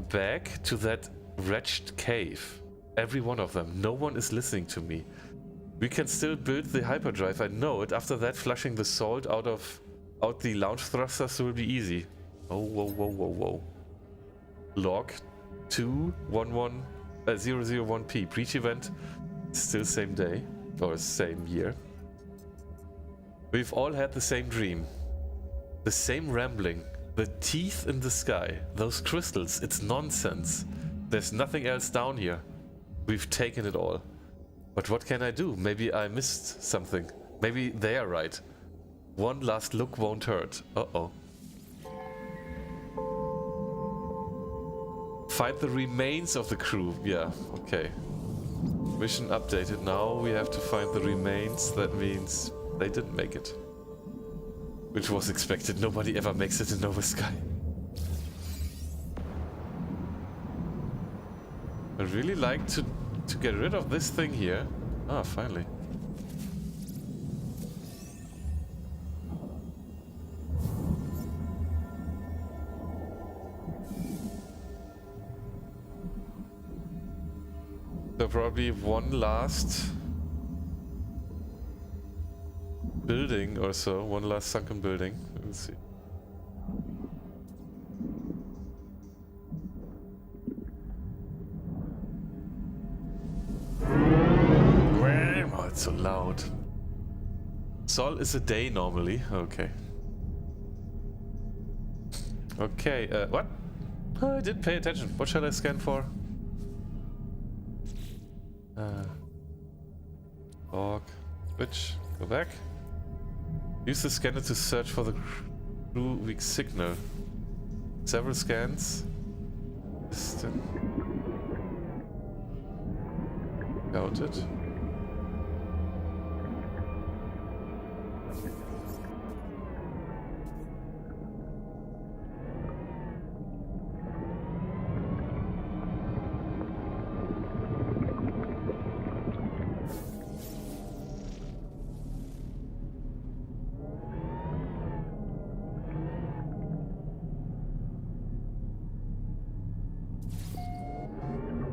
back to that wretched cave. Every one of them. No one is listening to me. We can still build the hyperdrive. I know it. After that, flushing the salt out the launch thrusters will be easy. Oh, whoa. Log 001P. Breach event, still same day or same year. We've all had the same dream, the same rambling, The teeth in the sky. Those crystals. It's nonsense. There's nothing else down here. We've taken it all. But what can I do? Maybe I missed something. Maybe they are right. One last look won't hurt. Uh-oh. Find the remains of the crew. Yeah, okay. Mission updated. Now we have to find the remains. That means they didn't make it. Which was expected. Nobody ever makes it in Nova Sky. I'd really like to get rid of this thing here. Ah, finally. So probably one last building or so, one last sunken building. Let's see. Oh, it's so loud. Sol is a day normally. Okay. Okay, what? Oh, I didn't pay attention. What shall I scan for? Org. Switch. Go back. Use the scanner to search for the crew weak signal. Several scans. Distant. Counted.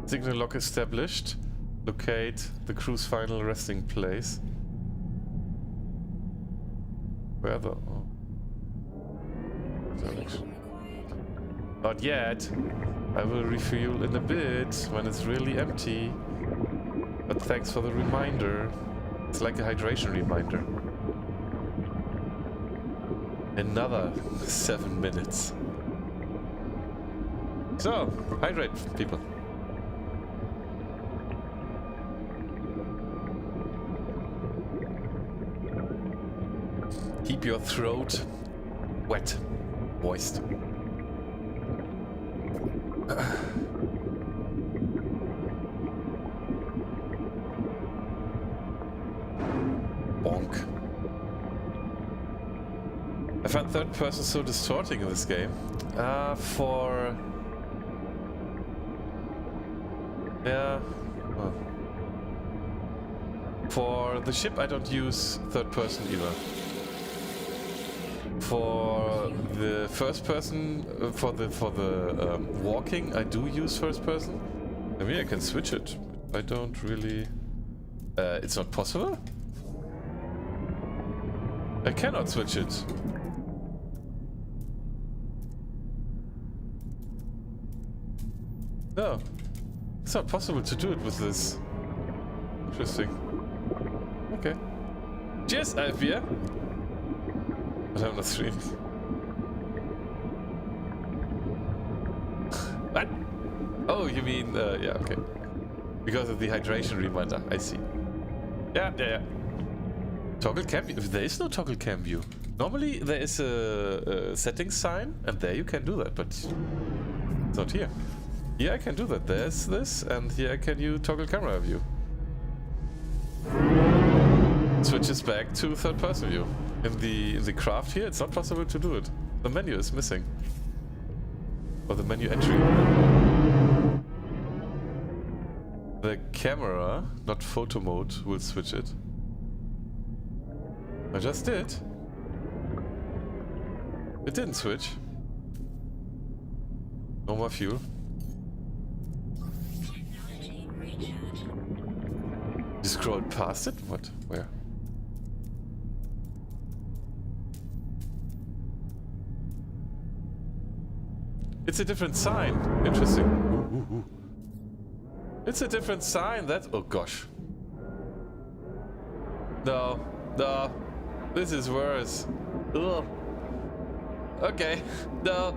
Signal lock established. Locate the crew's final resting place. Where the... Oh. Direction. Not yet. I will refuel in a bit when it's really empty. But thanks for the reminder. It's like a hydration reminder. Another 7 minutes. So, hydrate, people. Keep your throat wet, moist. Bonk. I found third person so distorting in this game. For the ship I don't use third person either. For the first person, for the walking, I do use first person. I mean, I can switch it. I don't really... it's not possible? I cannot switch it. No. It's not possible to do it with this. Interesting. Okay. Cheers, I have beer. But I'm not streaming. What? Oh, you mean, yeah, okay. Because of the hydration reminder, I see. Yeah. Toggle cam view. There is no toggle cam view. Normally there is a settings sign, and there you can do that, but it's not here. Here I can do that. There's this, and here I can use toggle camera view. Switches back to third person view. In the craft here, it's not possible to do it. The menu is missing. Or the menu entry. The camera, not photo mode, will switch it. I just did. It didn't switch. No more fuel. You scrolled past it? What? Where? It's a different sign. Interesting. Ooh. It's a different sign. That... Oh gosh. No. This is worse. Ugh. Okay. No.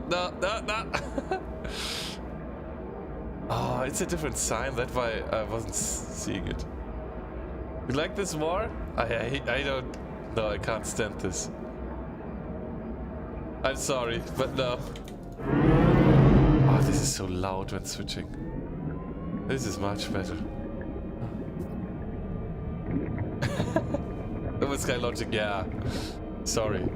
Oh, it's a different sign. That's why I wasn't seeing it. You like this more? I don't. No, I can't stand this. I'm sorry, but no. Oh, this is so loud when switching. This is much better. It was Sky Logic, yeah. Sorry.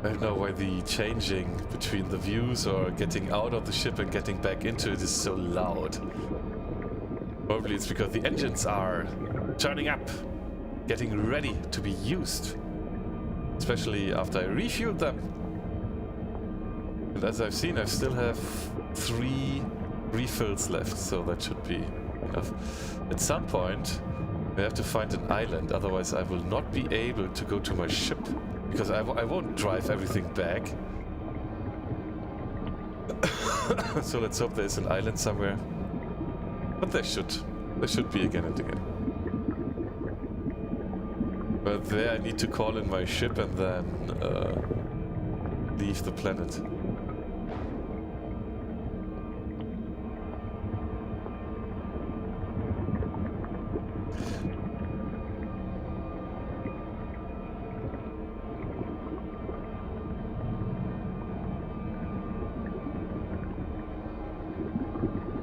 I don't know why the changing between the views or getting out of the ship and getting back into it is so loud. Probably it's because the engines are turning up, getting ready to be used. Especially after I refueled them. And as I've seen, I still have 3 refills left, so that should be enough. At some point, I have to find an island, otherwise I will not be able to go to my ship. Because I won't drive everything back. So let's hope there's an island somewhere. But there should be again and again. But there I need to call in my ship and then leave the planet.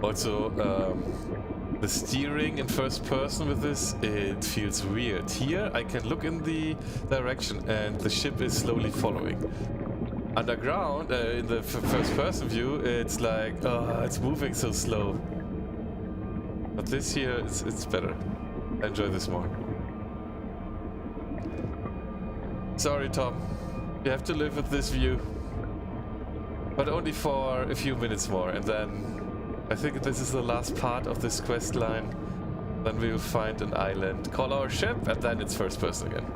Also, the steering in first person with this, it feels weird. Here, I can look in the direction and the ship is slowly following. Underground, in the first person view, it's like, it's moving so slow. But this here, it's better. I enjoy this more. Sorry, Tom. You have to live with this view. But only for a few minutes more, and then I think this is the last part of this quest line. Then we will find an island, call our ship, and then it's first person again.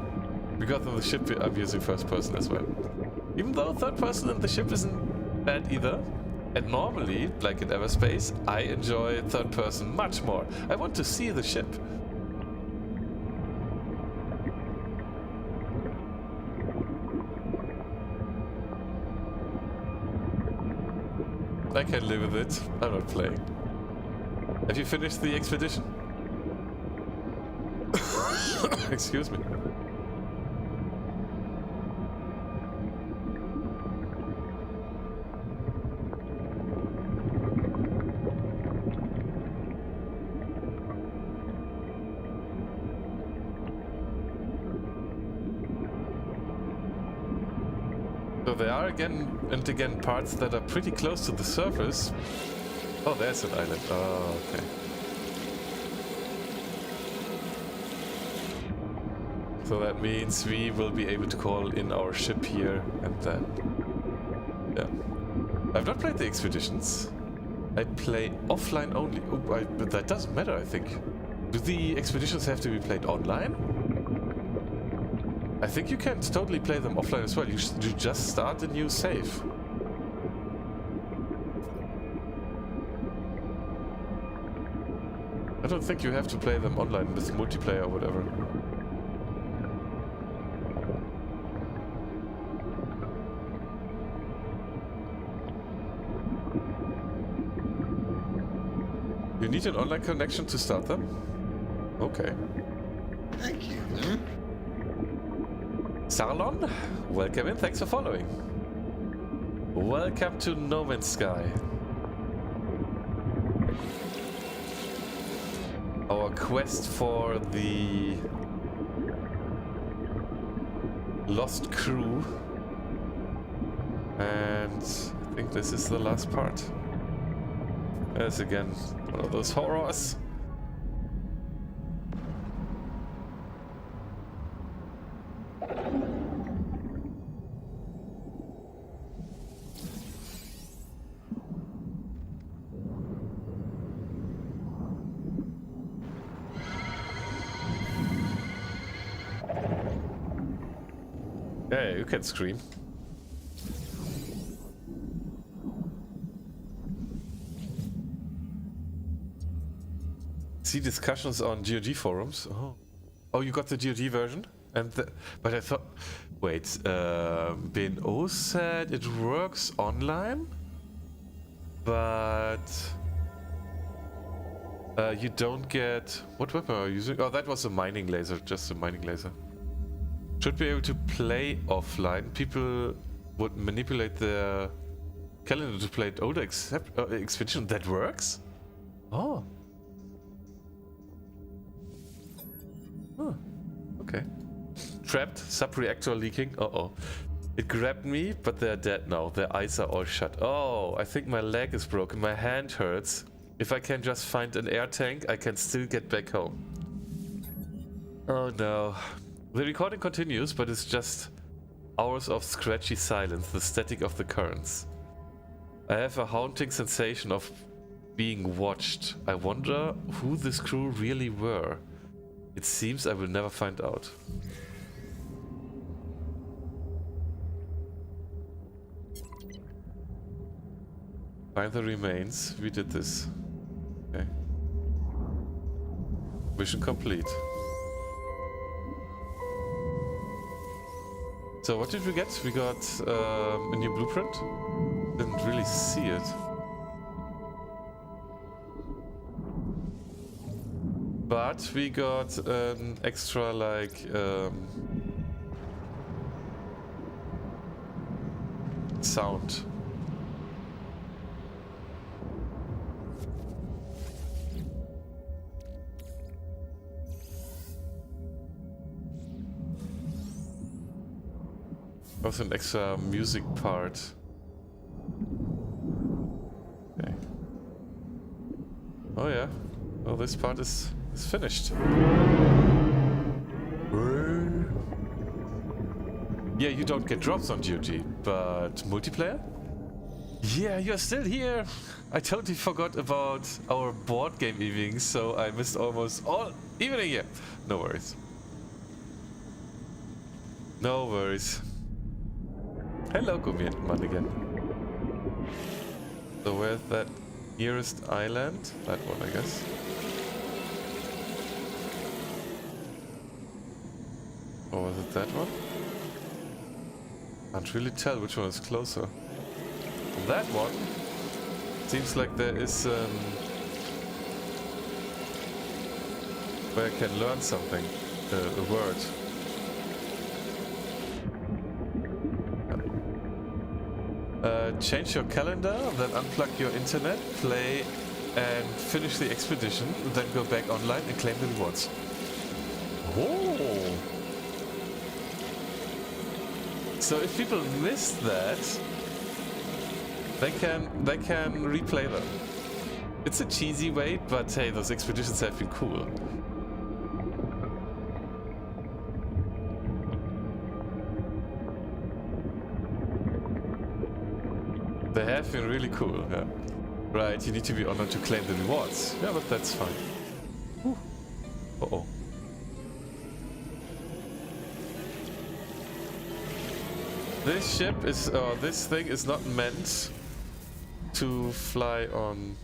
Because on the ship I'm using first person as well. Even though third person in the ship isn't bad either. And normally, like in Everspace, I enjoy third person much more. I want to see the ship. I can live with it. I'm not playing. Have you finished the expedition? Excuse me. So there are again and again parts that are pretty close to the surface. Oh, there's an island. Oh, okay. So that means we will be able to call in our ship here and then... Yeah. I've not played the expeditions. I play offline only. Oh, but that doesn't matter, I think. Do the expeditions have to be played online? I think you can totally play them offline as well. You just start a new save. I don't think you have to play them online with multiplayer or whatever. You need an online connection to start them? Okay. Thank you. Sarlon, welcome in, thanks for following. Welcome to No Man's Sky. Our quest for the lost crew. And I think this is the last part. There's again one of those horrors. Yeah, you can scream. See discussions on GOG forums. Oh, you got the GOG version? But I thought... Wait, BNO said it works online? But... you don't get... What weapon are you using? Oh, that was a mining laser, just a mining laser. Should be able to play offline. People would manipulate their calendar to play older expedition. That works? Oh. Huh. Okay. Trapped, sub-reactor leaking. Uh-oh. It grabbed me, but they're dead now. Their eyes are all shut. Oh, I think my leg is broken. My hand hurts. If I can just find an air tank, I can still get back home. Oh no. The recording continues, but it's just hours of scratchy silence, the static of the currents. I have a haunting sensation of being watched. I wonder who this crew really were. It seems I will never find out. Find the remains. We did this. Okay. Mission complete. So what did we get? We got a new blueprint. Didn't really see it. But we got an extra like sound. Also an extra music part. Okay. Oh yeah. Well, this part is finished. Yeah, you don't get drops on GOG, but multiplayer? Yeah, you're still here! I totally forgot about our board game evenings, so I missed almost all evening here. No worries. No worries. Hello, Gummiman again. So where's that nearest island? That one, I guess. Or was it that one? Can't really tell which one is closer. That one seems like there is where I can learn something, a word. Change your calendar, then unplug your internet, play and finish the expedition, then go back online and claim the rewards. Oh! So if people missed that, they can replay them. It's a cheesy way, but hey, those expeditions have been cool. They have been really cool, yeah. Right, you need to be honored to claim the rewards. Yeah, but that's fine. Whew. Uh-oh. This ship is, this thing is not meant to fly on...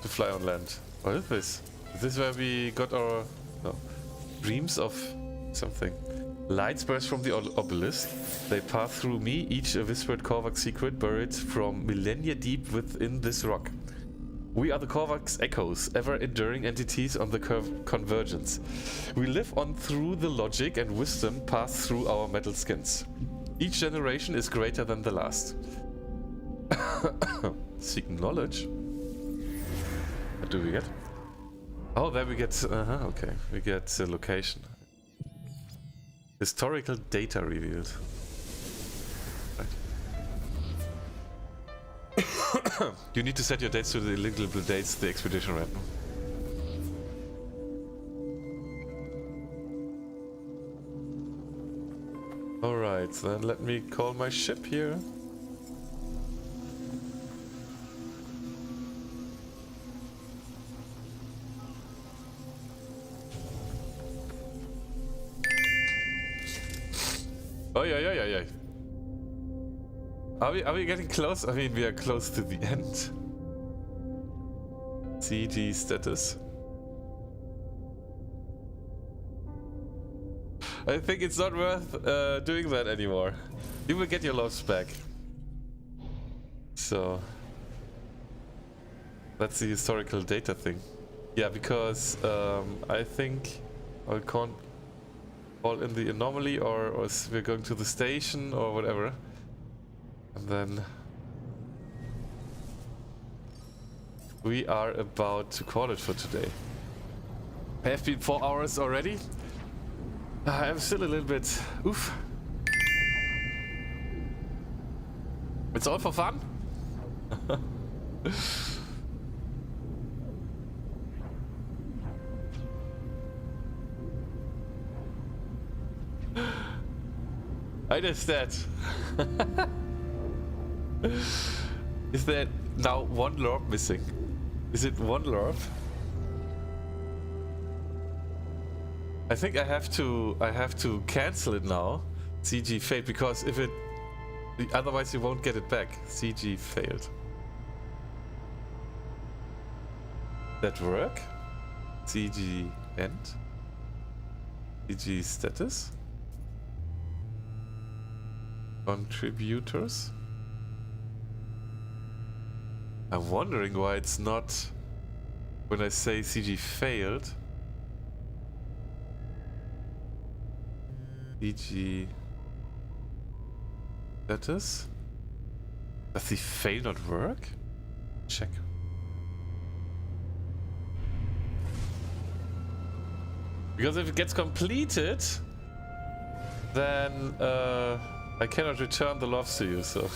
to fly on land. What is this? Is this where we got our... no. Dreams of something. Lights burst from the obelisk. They pass through me, each a whispered Korvax secret buried from millennia deep within this rock. We are the Korvax echoes, ever-enduring entities on the convergence. We live on through the logic and wisdom passed through our metal skins. Each generation is greater than the last. Seek knowledge? What do we get? Oh, there we get... okay. We get the location. Historical data revealed. Right. You need to set your dates to the illegal dates the expedition ran. Alright, then let me call my ship here. Oh yeah. Are we getting close? I mean, we are close to the end. CG status. I think it's not worth doing that anymore. You will get your loves back. So that's the historical data thing. Yeah, because I think I can't fall in the anomaly, or we're going to the station or whatever, and then we are about to call it for today. I have been 4 hours already. I'm still a little bit oof. It's all for fun. I just that. Is there now one lorb missing? Is it one lorb? I think I have to cancel it now. CG failed, because if it, otherwise you won't get it back. CG failed. That work? CG end? CG status? Contributors? I'm wondering why it's not when I say CG failed. CG status? Does the fail not work? Check. Because if it gets completed, then I cannot return the loves to you, so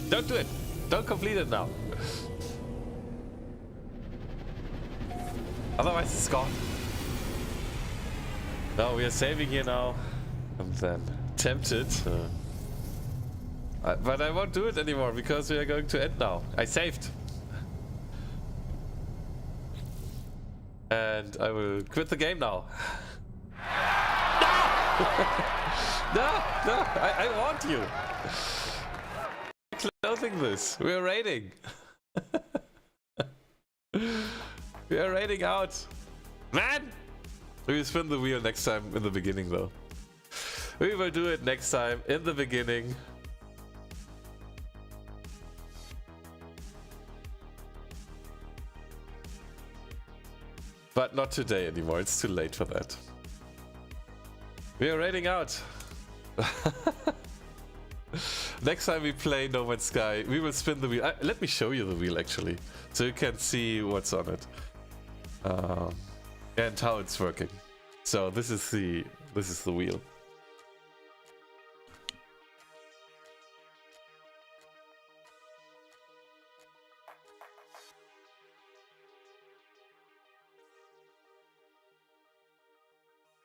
don't do it. Don't complete it now. Otherwise it's gone. No, we are saving here now. I'm then tempted. But I won't do it anymore because we are going to end now. I saved. And I will quit the game now. No! No! I want you! Closing this. We are raiding. We are raiding out. Man! We will spin the wheel next time in the beginning though. We will do it next time in the beginning. But not today anymore, it's too late for that. We are raiding out. Next time we play No Man's Sky, we will spin the wheel. Let me show you the wheel actually, so you can see what's on it and how it's working. So this is the wheel.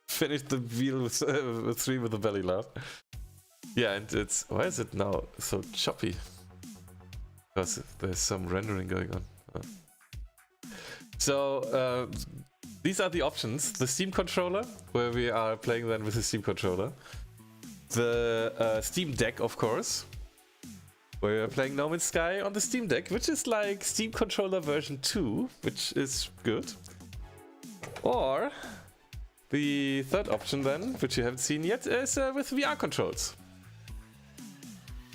Finish the wheel with 3 with a belly laugh. Yeah, and it's, why is it now so choppy? Because there's some rendering going on. So these are the options. The Steam controller, where we are playing then with the Steam controller. The Steam Deck, of course, where we are playing No Man's Sky on the Steam Deck, which is like Steam controller version 2, which is good. Or the third option then, which you haven't seen yet, is with VR controls.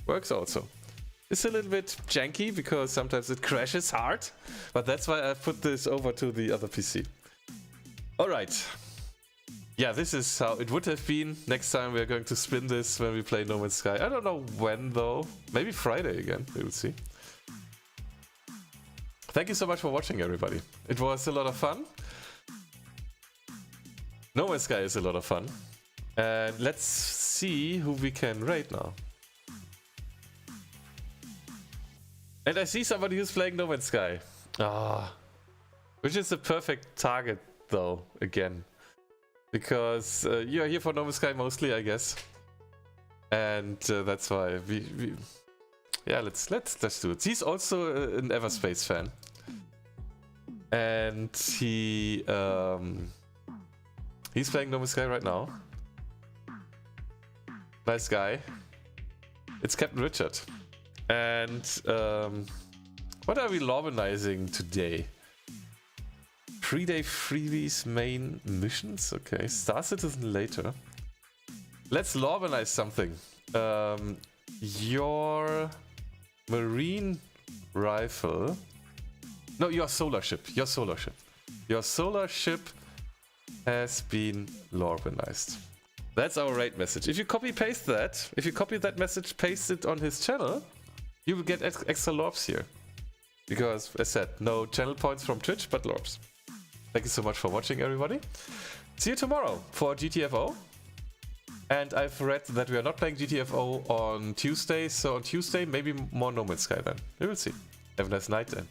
Works also. It's a little bit janky because sometimes it crashes hard, but that's why I put this over to the other PC. Alright. Yeah, this is how it would have been. Next time we are going to spin this when we play No Man's Sky. I don't know when though. Maybe Friday again, we will see. Thank you so much for watching, everybody. It was a lot of fun. No Man's Sky is a lot of fun. And let's see who we can raid now. And I see somebody who's playing No Man's Sky. Which is the perfect target though, again. Because you are here for No Man's Sky mostly, I guess. And that's why we yeah, let's do it. He's also an Everspace fan. And he's playing No Man's Sky right now. Nice guy. It's Captain Richard. And what are we lobinizing today? 3-day freebies main missions. Okay, Star Citizen later. Let's Lorvanize something. Your marine rifle. No, your solar ship. Your solar ship. Your solar ship has been Lorvanized. That's our raid message. If you copy paste that, if you copy that message, paste it on his channel, you will get extra LORPs here. Because, as said, no channel points from Twitch, but LORPs. Thank you so much for watching, everybody. See you tomorrow for GTFO. And I've read that we are not playing GTFO on Tuesday, so on Tuesday maybe more No Man's Sky then. We will see. Have a nice night and